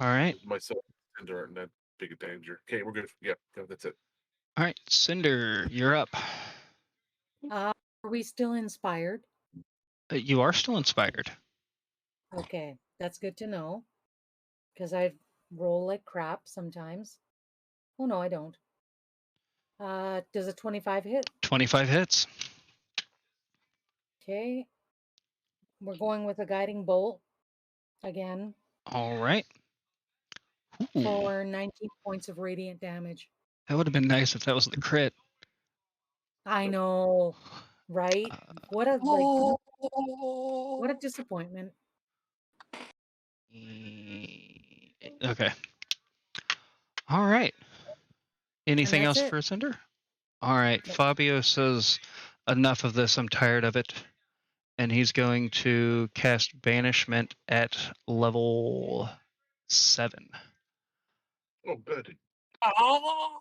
S1: all right.
S4: Myself and Cinder are in that big a danger. Okay, we're good. Yeah, that's it.
S1: All right, Cinder, you're up.
S5: Are we still inspired?
S1: You are still inspired.
S5: Okay, that's good to know. Because I roll like crap sometimes. Oh no, I don't. Does a 25 hit?
S1: 25 hits.
S5: Okay. We're going with a guiding bolt again
S1: All right. Ooh,
S5: for 19 points of radiant damage.
S1: that would have been nice if that was the crit.
S5: I know, right? What a disappointment.
S1: Okay. All right. Anything else
S5: that's it.
S1: for Cinder? All right.
S5: Nope.
S1: Fabio says, enough of this. I'm tired of it. And he's going to cast Banishment at level 7.
S4: Oh, good.
S3: Oh,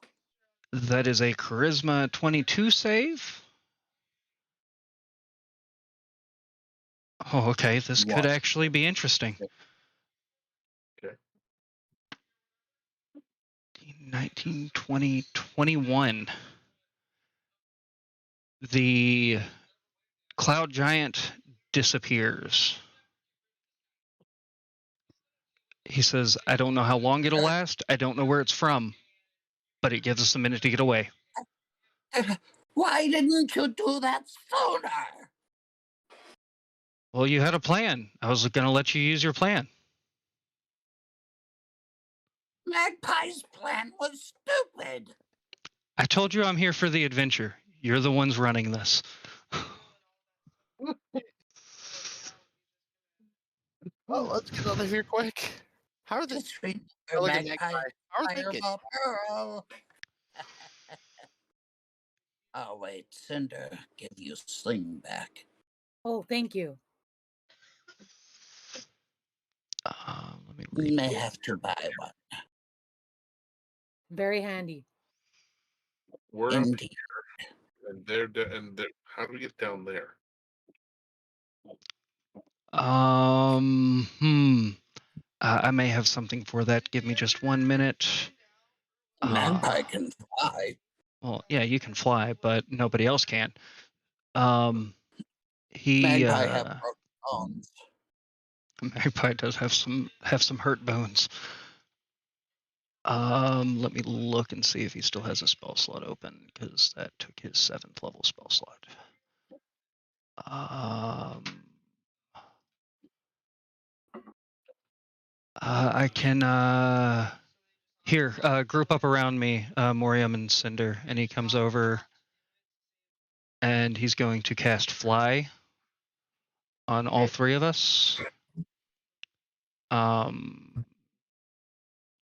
S1: That is a Charisma 22 save. Oh, okay. This could
S2: What?
S1: actually be interesting.
S4: Okay.
S1: 19, 20, 21. The cloud giant disappears. He says, I don't know how long it'll last. I don't know where it's from, but it gives us a minute to get away.
S2: Why didn't you do that sooner?
S1: Well, you had a plan. I was going to let you use your plan.
S2: Magpie's plan was stupid.
S1: I told you I'm here for the adventure. You're the ones running this.
S3: well, let's get out of here quick. How are they?
S2: Just remember,
S3: Oh, look at
S2: Magpie,
S3: Magpie. How are they getting?
S2: Fireball Pearl. Oh, wait, Cinder, give you Sling back.
S5: Oh, thank you.
S1: Let me
S2: You
S1: read.
S2: may have to buy one.
S5: Very handy.
S4: We're up
S2: Indeed.
S4: here, and they're. How do we get down there?
S1: I may have something for that. Give me just 1 minute.
S2: Magpie can fly.
S1: Well, yeah, you can fly, but nobody else can. He
S2: Magpie have broken bones.
S1: Magpie does have some hurt bones. Let me look and see if he still has a spell slot open, because that took his 7th level spell slot. I can here group up around me, Morium and Cinder, and he comes over, and he's going to cast Fly on all 3 of us.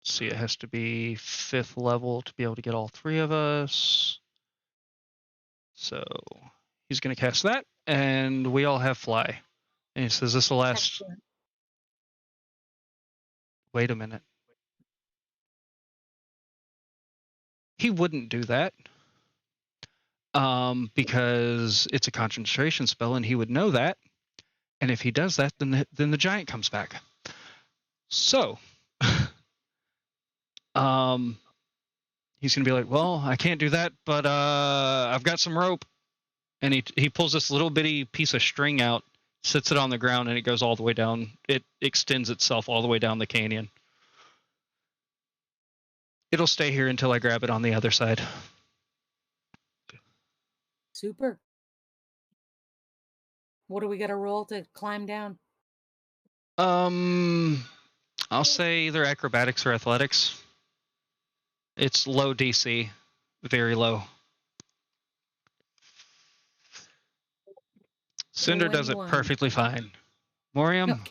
S1: See, it has to be 5th level to be able to get all 3 of us. So he's going to cast that, and we all have Fly. And he says this will last.
S5: Excellent.
S1: Wait a minute. He wouldn't do that. Because it's a concentration spell, and he would know that. And if he does that, then the giant comes back. So, he's gonna be like, well, I can't do that, but I've got some rope. And he pulls this little bitty piece of string out, sits it on the ground, and it goes all the way down. It extends itself all the way down the canyon. It'll stay here until I grab it on the other side.
S5: Super. What do we got to roll to climb down?
S1: I'll say either acrobatics or athletics. It's low DC, very low. Cinder does it
S5: 21.
S1: perfectly fine. Morium,
S5: Okay.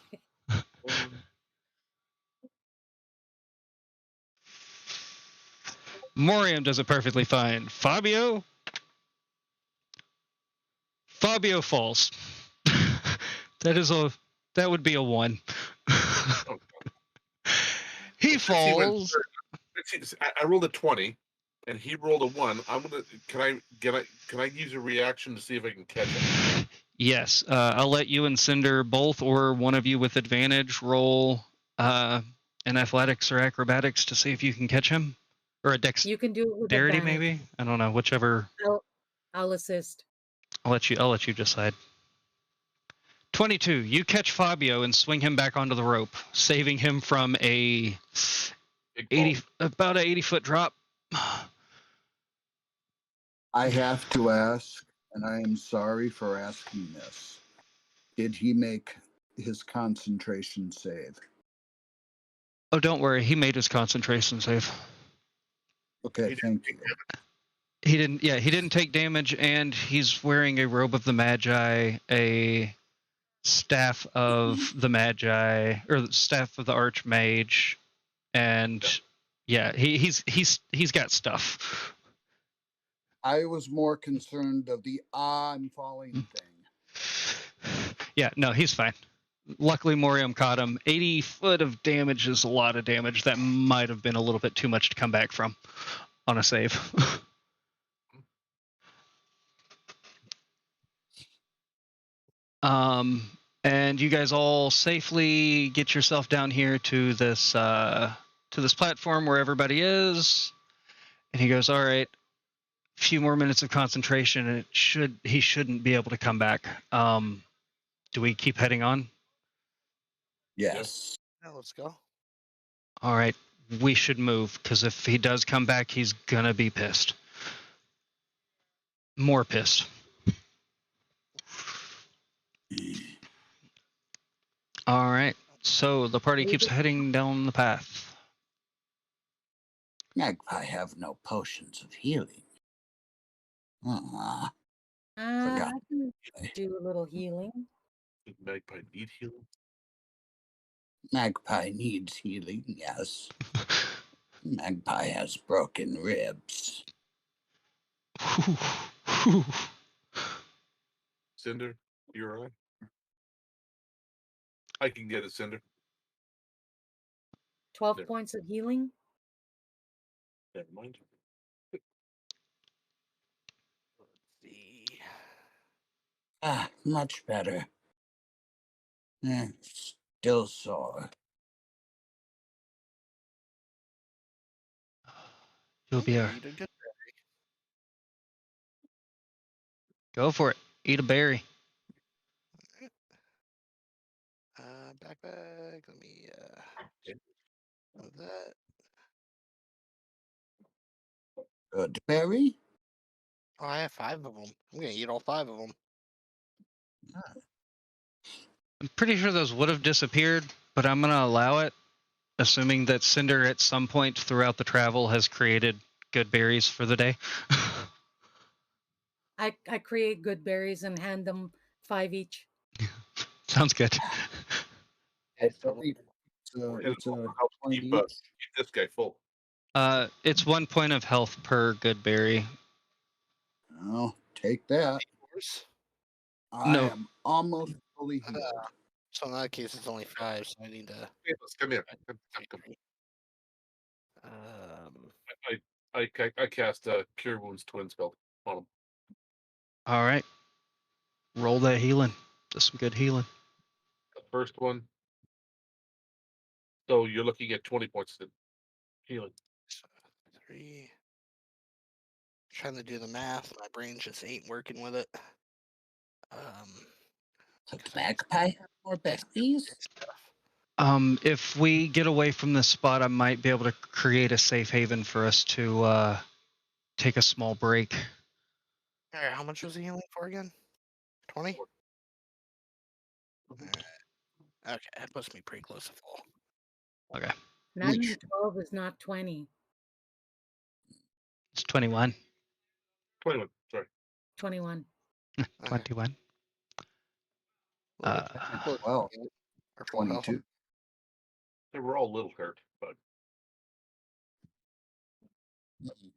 S1: Morium does it perfectly fine. Fabio falls. That would be a 1. He falls.
S4: I rolled a 20, and he rolled a 1. Can I use a reaction to see if I can catch him?
S1: Yes, I'll let you and Cinder both, or one of you with advantage, roll an athletics or acrobatics to see if you can catch him, or a
S5: You can do it with
S1: dexterity,
S5: advantage.
S1: maybe. I don't know, whichever.
S5: I'll assist.
S1: I'll let you decide. 22. You catch Fabio and swing him back onto the rope, saving him from about an 80-foot drop.
S2: I have to ask, and I am sorry for asking this. Did he make his concentration save?
S1: Oh, don't worry. He made his concentration save.
S2: Okay, thank you.
S1: He didn't take damage, and he's wearing a robe of the Magi, a staff of the Magi, or staff of the Archmage, and yeah, he's got stuff.
S2: I was more concerned of the I'm falling thing.
S1: Yeah, no, he's fine. Luckily, Morium caught him. 80 foot of damage is a lot of damage. That might have been a little bit too much to come back from on a save. And you guys all safely get yourself down here to this platform where everybody is. And he goes, "All right, a few more minutes of concentration, and he shouldn't be able to come back. Do we keep heading on?"
S2: Yes.
S3: Yeah, let's go.
S1: All right, we should move, because if he does come back, he's gonna be pissed. More pissed. All right, so the party keeps heading down the path.
S2: Magpie have no potions of healing.
S5: I
S2: Forgot.
S5: can do a little healing.
S4: Did Magpie need healing?
S2: Magpie needs healing, yes. Magpie has broken ribs.
S4: Cinder, you're all right? I can get it, Cinder.
S5: 12
S4: There.
S5: points of healing.
S4: Never mind.
S3: Let's see.
S2: Much better. Still sore.
S1: You'll be
S3: Eat a good
S1: Go for it. Eat a berry.
S3: backpack. Let me move that.
S2: Good berry?
S3: Oh, I have 5 of them. I'm gonna eat all 5 of them.
S1: I'm pretty sure those would have disappeared, but I'm gonna allow it, assuming that Cinder at some point throughout the travel has created good berries for the day.
S5: I create good berries and hand them 5 each.
S1: Sounds good.
S2: It's
S3: So
S2: a
S4: Help
S2: point
S4: keep,
S2: each.
S4: keep this guy full.
S1: It's 1 point of health per good berry.
S2: Oh, take that.
S3: yours?
S2: I
S1: No.
S2: am almost fully healed.
S3: So in that case, it's only 5. So I need to.
S4: Hey, let's come here. Come. I cast Cure Wounds Twin spell on him.
S1: All right. Roll that healing. Just some good healing.
S4: The first one. So you're looking at 20 points of healing.
S3: 3. Trying to do the math. My brain just ain't working with it.
S2: Could Magpie have more berries?
S1: If we get away from this spot, I might be able to create a safe haven for us to take a small break.
S3: All right, how much was the healing for again? 20? Okay, that puts me pretty close to full.
S1: Okay.
S5: 9 and 12 is not 20.
S1: It's 21.
S4: 21, sorry.
S5: 21.
S1: 21.
S2: Well,
S3: Or full health.
S2: 22.
S4: They were all a little hurt, but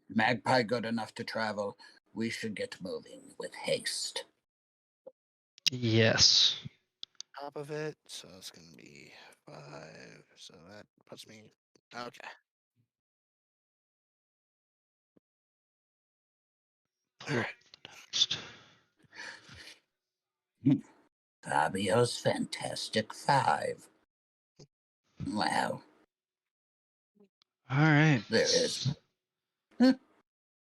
S2: Magpie good enough to travel. We should get moving with haste.
S1: Yes.
S3: Top of it, so it's gonna be 5. So that puts me okay. All right.
S1: Next.
S2: Fabio's Fantastic Five. Wow.
S1: All right.
S2: There is.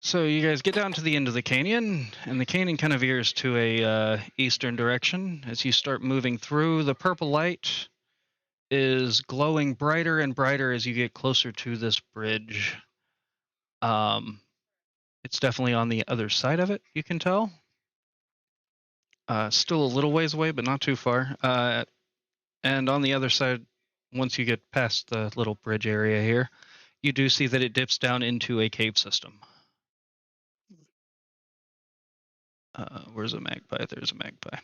S1: So you guys get down to the end of the canyon, and the canyon kind of veers to a eastern direction. As you start moving through, the purple light is glowing brighter and brighter as you get closer to this bridge. It's definitely on the other side of it, you can tell. Still a little ways away, but not too far. And on the other side, once you get past the little bridge area here, you do see that it dips down into a cave system. Where's a magpie? There's a magpie.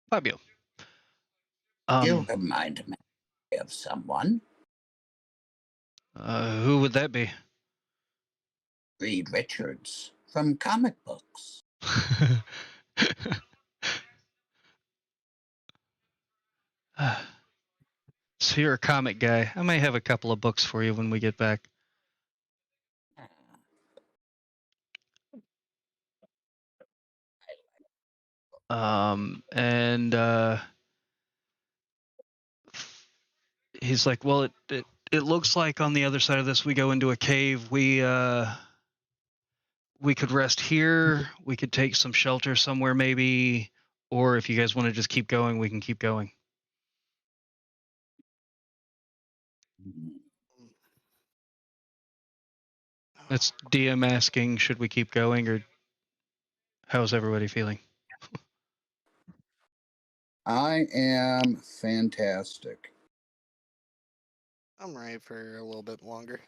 S1: Fabio.
S2: You remind me of someone.
S1: Who would that be?
S2: Reed Richards from comic books.
S1: So you're a comic guy. I may have a couple of books for you when we get back. And he's like, well, it looks like on the other side of this we go into a cave. We could rest here. We could take some shelter somewhere maybe, or if you guys want to just keep going, we can keep going. That's DM asking, should we keep going, or how's everybody feeling?
S2: I am fantastic.
S3: I'm ready for a little bit longer.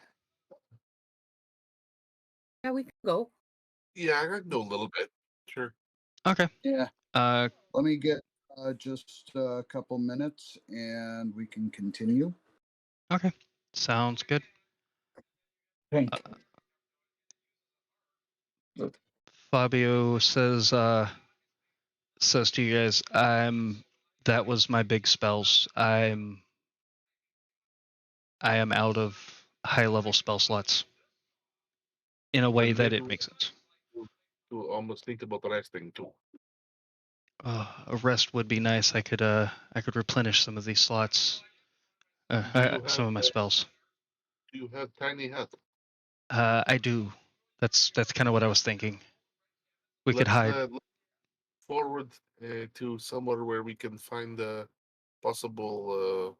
S5: Yeah, we can go.
S4: Yeah, I can go a little bit. Sure.
S1: Okay.
S2: Yeah.
S1: Uh,
S2: Let me get just a couple minutes and we can continue.
S1: okay. Sounds good.
S2: Thank
S1: Fabio says to you guys, that was my big spells. I am out of high level spell slots in a way
S4: And
S1: that
S4: maybe
S1: it makes sense.
S4: to almost think about resting too.
S1: A rest would be nice. I could replenish some of these slots. Some of my spells.
S4: Do you have tiny hat?
S1: I do. That's kind of what I was thinking. We could
S4: Let's
S1: hide.
S4: look forward to somewhere where we can find a possible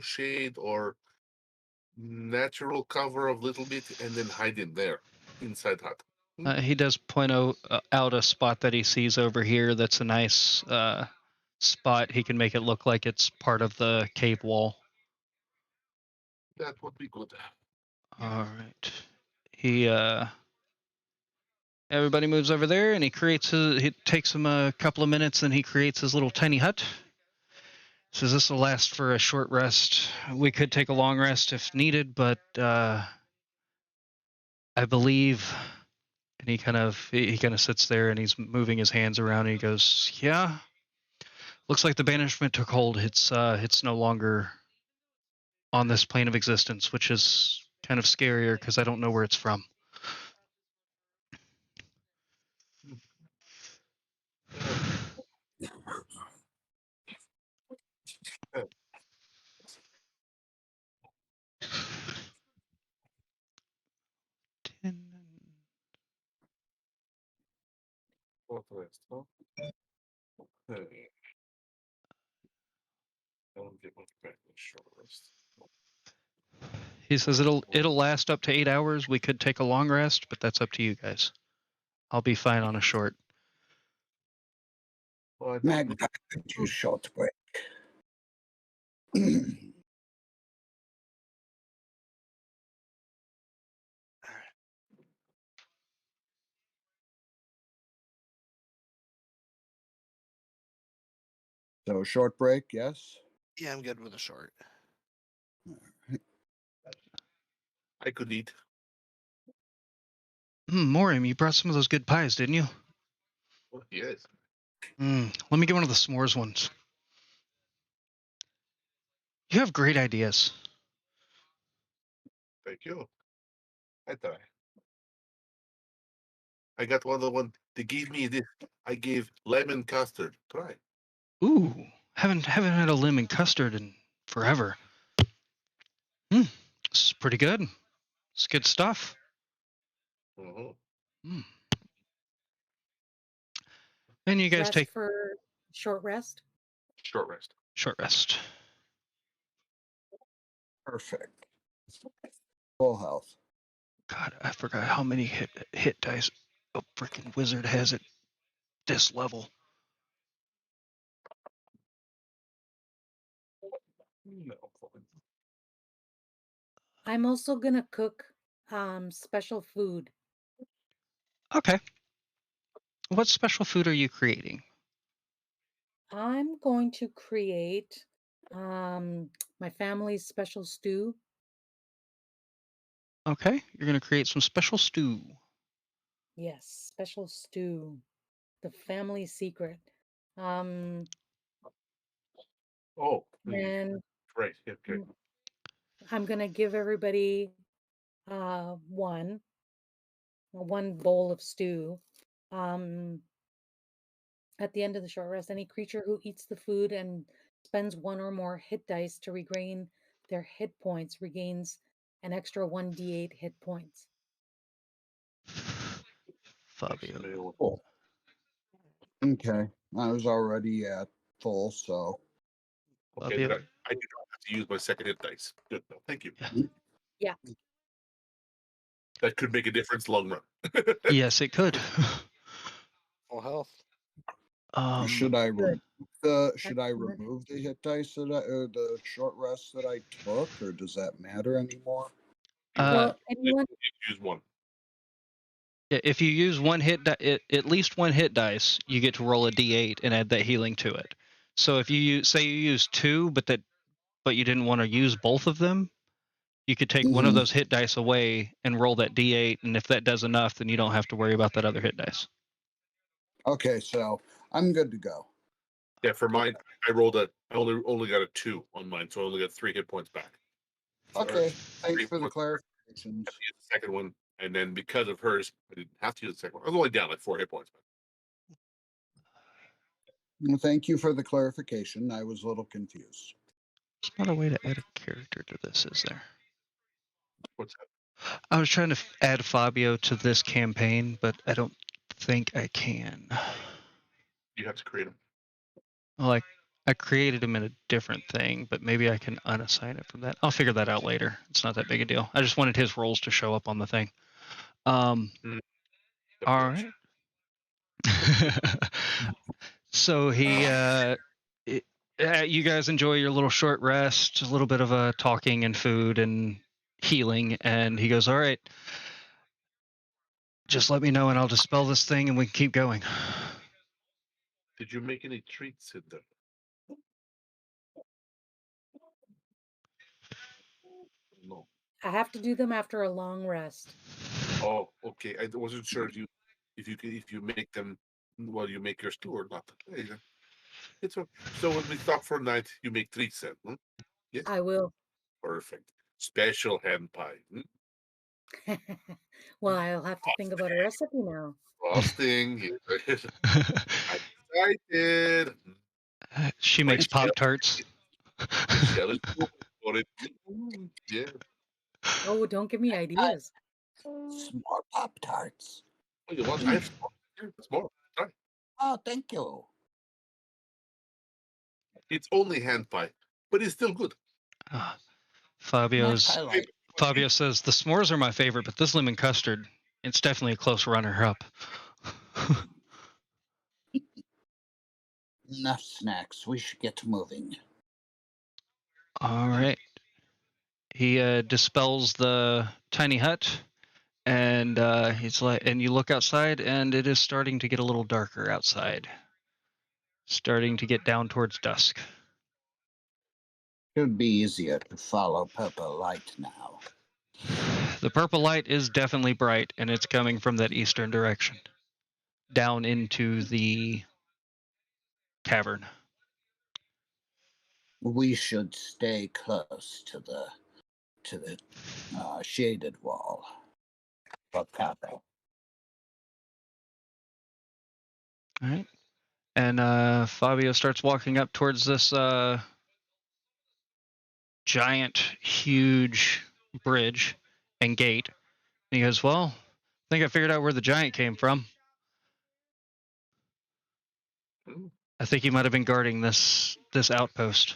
S4: shade or natural cover of little bit, and then hide in there inside hut.
S1: He does point out a spot that he sees over here. That's a nice spot. He can make it look like it's part of the cave wall.
S4: That would be good.
S1: All right. He everybody moves over there, and he takes him a couple of minutes, and he creates his little tiny hut. Says this will last for a short rest. We could take a long rest if needed, but I believe. And he kind of sits there and he's moving his hands around and he goes, "Yeah, looks like the banishment took hold. It's no longer on this plane of existence, which is kind of scarier because I don't know where it's from."
S4: What rest, huh? Hey. I don't get much back in short rest.
S1: He says it'll last up to 8 hours. We could take a long rest, but that's up to you guys. I'll be fine on a short.
S4: Well, I don't
S2: Mag
S4: need-
S2: back to short break. So short break, yes.
S3: Yeah, I'm good with a short.
S4: I could eat.
S1: Morium, you brought some of those good pies, didn't you?
S4: Oh, yes.
S1: Let me get one of the s'mores ones. You have great ideas.
S4: Thank you. I try. I got one of the one they gave me this. I gave lemon custard. Try.
S1: Ooh, haven't had a lemon custard in forever. It's pretty good. It's good stuff.
S4: Mm-hmm.
S1: And you guys
S5: Rest
S1: take
S5: for short rest.
S4: Short rest.
S1: short rest.
S2: Perfect. Full health.
S1: God, I forgot how many hit dice a freaking wizard has at this level.
S4: No.
S5: I'm also gonna cook special food.
S1: Okay. What special food are you creating?
S5: I'm going to create my family's special stew.
S1: Okay, you're going to create some special stew.
S5: Yes, special stew. The family secret. Um,
S4: Oh,
S5: and
S4: right. Okay.
S5: I'm gonna give everybody one bowl of stew. Um, at the end of the short rest, any creature who eats the food and spends one or more hit dice to regain their hit points regains an extra 1d8 hit points.
S1: Fabio.
S2: Cool. Okay. I was already at full, so
S4: Okay,
S1: Fabio.
S4: then I do not have to use my second hit dice. Good. No, thank you.
S5: Yeah.
S4: That could make a difference long run.
S1: Yes, it could.
S3: Full health.
S2: should I
S5: Good.
S2: remove the hit dice the short rest that I took, or does that matter anymore?
S5: Well, anyone
S4: Use one.
S1: If you use one at least one hit dice, you get to roll a d8 and add that healing to it. So if you say you use two, but you didn't want to use both of them, you could take one of those hit dice away and roll that d8, and if that does enough, then you don't have to worry about that other hit dice.
S2: Okay, so I'm good to go.
S4: Yeah, for mine, I rolled I only got a 2 on mine, so I only got 3 hit points back.
S2: Okay, thanks
S4: Three
S2: for the
S4: points.
S2: clarifications.
S4: I used the second one, and then because of hers, I didn't have to use the second one. I was only down like 4 hit points.
S2: Well, thank you for the clarification. I was a little confused.
S1: There's not a way to add a character to this, is there?
S4: What's that?
S1: I was trying to add Fabio to this campaign, but I don't think I can.
S4: You have to create them.
S1: Like, I created him in a different thing, but maybe I can unassign it from that. I'll figure that out later. It's not that big a deal. I just wanted his roles to show up on the thing. All right. So he, you guys enjoy your little short rest, a little bit of talking and food and healing, and he goes, "All right, just let me know and I'll dispel this thing and we can keep going."
S4: Did you make any treats in there? No.
S5: I have to do them after a long rest.
S4: Oh, okay. I wasn't sure if you make them while you make your stew or not. Hey, it's okay. So when we stop for a night, you make treats then. Hmm? Yes.
S5: I will.
S4: Perfect. Special hand pie.
S5: Well, I'll have to think about a recipe now.
S4: Frosting. I'm excited.
S1: She makes Pop Tarts.
S4: Michelle is going for it. Yeah.
S5: Oh, don't give me ideas.
S2: Some more Pop Tarts.
S4: Oh, you want? I have some here. It's more. Try.
S2: Oh, thank you.
S4: It's only hand pie, but it's still good.
S1: Fabio says the s'mores are my favorite, but this lemon custard, it's definitely a close runner-up.
S2: Enough snacks. We should get moving.
S1: All right. He dispels the tiny hut, and he's like, and you look outside, and it is starting to get a little darker outside. Starting to get down towards dusk.
S2: Should be easier to follow purple light now.
S1: The purple light is definitely bright, and it's coming from that eastern direction, down into the cavern.
S2: We should stay close to the shaded wall.
S1: All right. And Fabio starts walking up towards this giant, huge bridge and gate. And he goes, "Well, I think I figured out where the giant came from. I think he might have been guarding this outpost."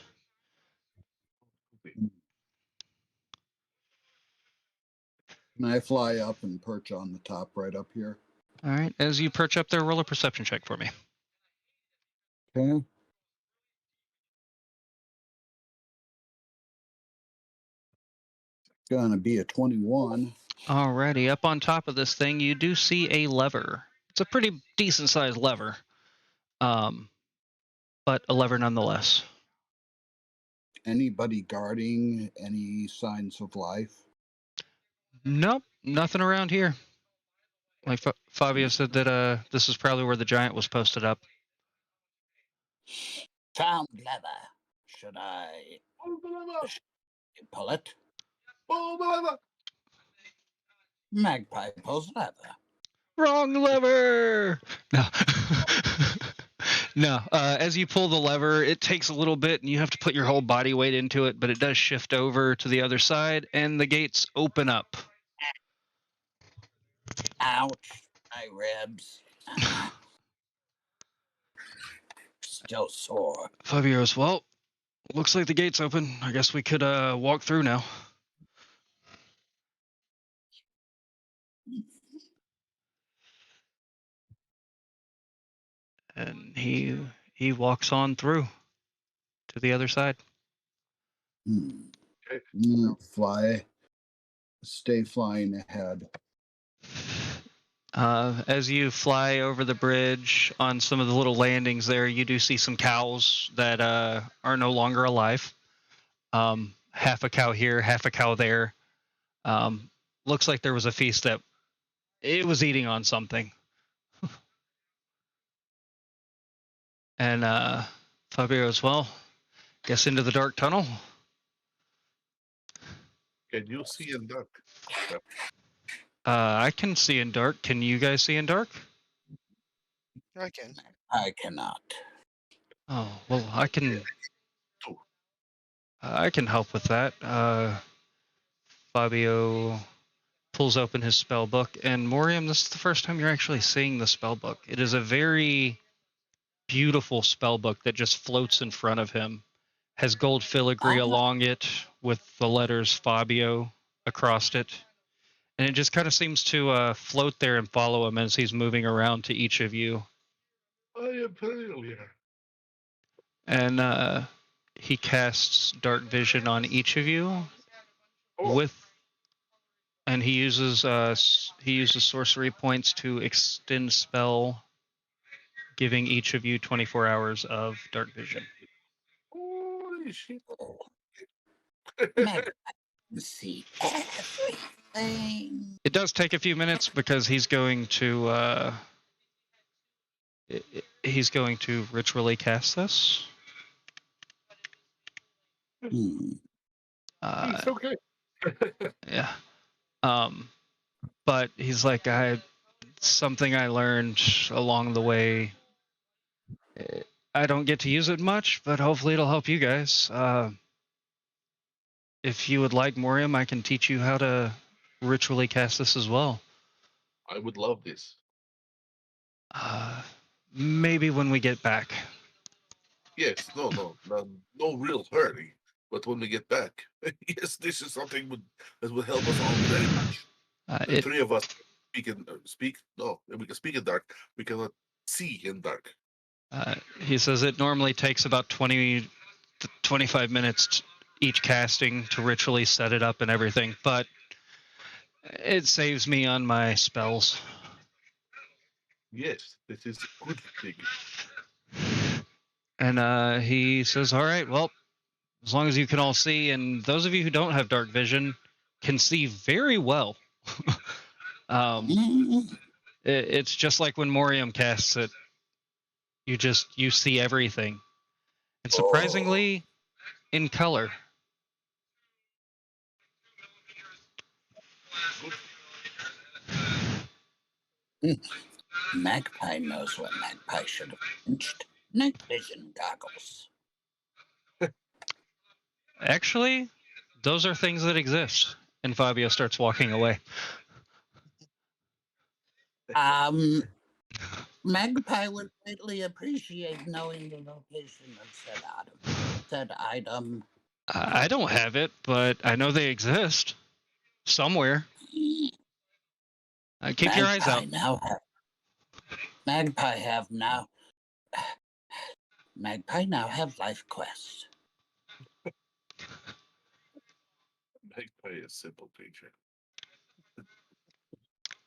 S2: Can I fly up and perch on the top right up here?
S1: All right. As you perch up there, roll a perception check for me.
S2: Okay. Gonna be a 21.
S1: Alrighty, up on top of this thing, you do see a lever. It's a pretty decent sized lever, but a lever nonetheless.
S2: Anybody guarding any signs of life?
S1: Nope, nothing around here. Like Fabio said that this is probably where the giant was posted up.
S2: Found leather. Should I pull it? Magpie pulls leather.
S1: Wrong lever. No. No. As you pull the lever, it takes a little bit, and you have to put your whole body weight into it. But it does shift over to the other side, and the gates open up.
S2: Ouch! My ribs. Still sore.
S1: Fabio's, well, looks like the gate's open. I guess we could walk through now. And he walks on through to the other side.
S2: Stay flying ahead.
S1: As you fly over the bridge on some of the little landings there, you do see some cows that are no longer alive. Half a cow here, half a cow there. Looks like there was a feast that it was eating on something. And Fabio as well. Guess into the dark tunnel.
S4: Can you see in dark?
S1: I can see in dark. Can you guys see in dark?
S3: I can.
S2: I cannot.
S1: Oh, well, I can help with that. Fabio pulls open his spell book, and Moriam, this is the first time you're actually seeing the spell book. It is a very beautiful spell book that just floats in front of him. Has gold filigree along it with the letters Fabio across it. And it just kind of seems to float there and follow him as he's moving around to each of you.
S4: I am familiar.
S1: And he casts dark vision on each of you and he uses sorcery points to extend spell, giving each of you 24 hours of dark vision.
S4: Holy shit.
S2: See everything.
S1: It does take a few minutes because he's going to ritually cast this.
S4: It's okay.
S1: Yeah. But he's like, something I learned along the way. I don't get to use it much, but hopefully it'll help you guys. If you would like, Moriam, I can teach you how to ritually cast this as well.
S4: I would love this.
S1: Maybe when we get back.
S4: Yes, no real hurry. But when we get back, yes, this is something that would help us all very much. The three of us speak. No, we can speak in dark. We cannot see in dark.
S1: He says it normally takes about 20 to 25 minutes each casting to ritually set it up and everything, but it saves me on my spells.
S4: Yes, this is a good thing.
S1: And he says, all right, well, as long as you can all see, and those of you who don't have dark vision can see very well. It's just like when Moriam casts it. You see everything. And surprisingly, in color.
S2: Magpie knows what Magpie should have pinched. Night vision goggles.
S1: Actually, those are things that exist. And Fabio starts walking away.
S2: Magpie would greatly appreciate knowing the location of said item.
S1: I don't have it, but I know they exist somewhere. Keep your eyes out.
S2: Magpie now have life quests.
S4: Magpie is simple creature.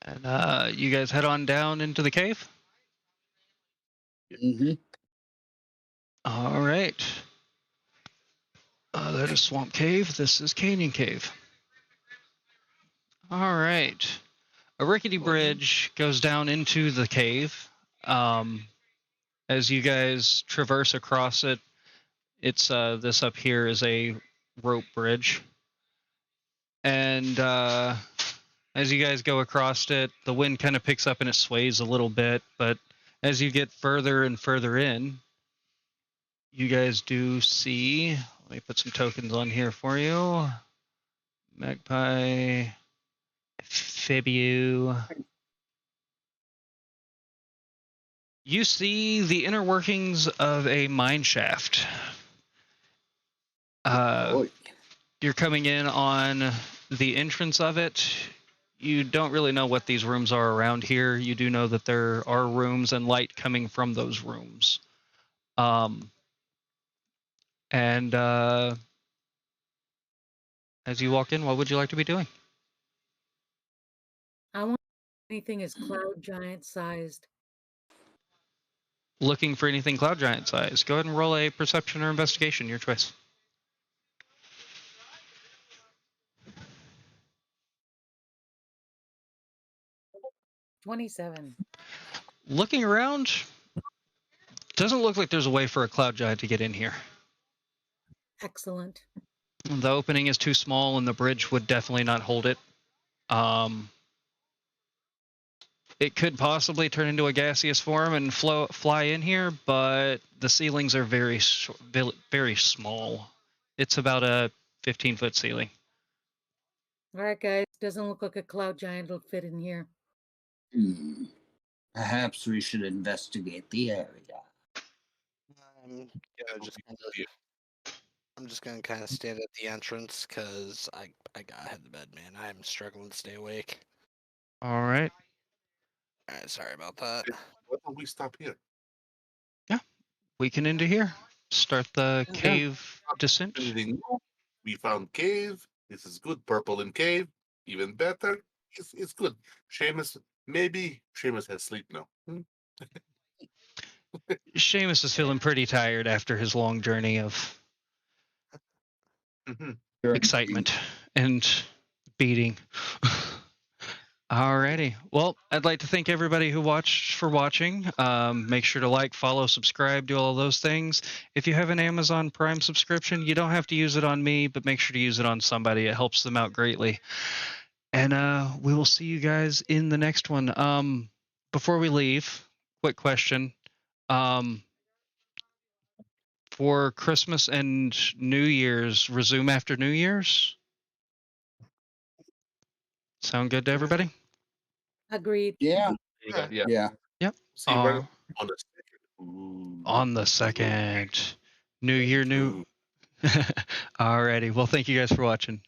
S1: And you guys head on down into the cave?
S2: Mm-hmm.
S1: All right. That is Swamp Cave. This is Canyon Cave. All right. A rickety bridge goes down into the cave. As you guys traverse across it, it's this up here is a rope bridge. And as you guys go across it, the wind kind of picks up and it sways a little bit. But as you get further and further in, you guys do see, let me put some tokens on here for you. Magpie, Fibu. You see the inner workings of a mine shaft. You're coming in on the entrance of it. You don't really know what these rooms are around here. You do know that there are rooms and light coming from those rooms. And as you walk in, what would you like to be doing?
S5: I want anything is cloud giant sized.
S1: Looking for anything cloud giant size. Go ahead and roll a perception or investigation, your choice.
S5: 27.
S1: Looking around, doesn't look like there's a way for a cloud giant to get in here.
S5: Excellent.
S1: The opening is too small and the bridge would definitely not hold it. It could possibly turn into a gaseous form and fly in here, but the ceilings are very small. It's about a 15-foot ceiling.
S5: All right, guys. Doesn't look like a cloud giant will fit in here.
S2: Perhaps we should investigate the area.
S3: I'm just gonna kind of stand at the entrance because I gotta head to bed, man. I'm struggling to stay awake.
S1: All right.
S3: All right, sorry about that.
S4: Why don't we stop here?
S1: Yeah, we can enter here. Start the cave descent.
S4: We found cave. This is good. Purple in cave. Even better. It's good. Seamus, maybe Seamus has sleep now.
S1: Seamus is feeling pretty tired after his long journey of excitement and beating. Alrighty. Well, I'd like to thank everybody who watched for watching. Make sure to like, follow, subscribe, do all of those things. If you have an Amazon Prime subscription, you don't have to use it on me, but make sure to use it on somebody. It helps them out greatly. And we will see you guys in the next one. Before we leave, quick question. For Christmas and New Year's, resume after New Year's? Sound good to everybody?
S5: Agreed.
S2: Yeah.
S4: Yeah.
S1: Yep.
S4: See you right on the second. Ooh.
S1: On the 2nd. New Year, new. Alrighty. Well, thank you guys for watching.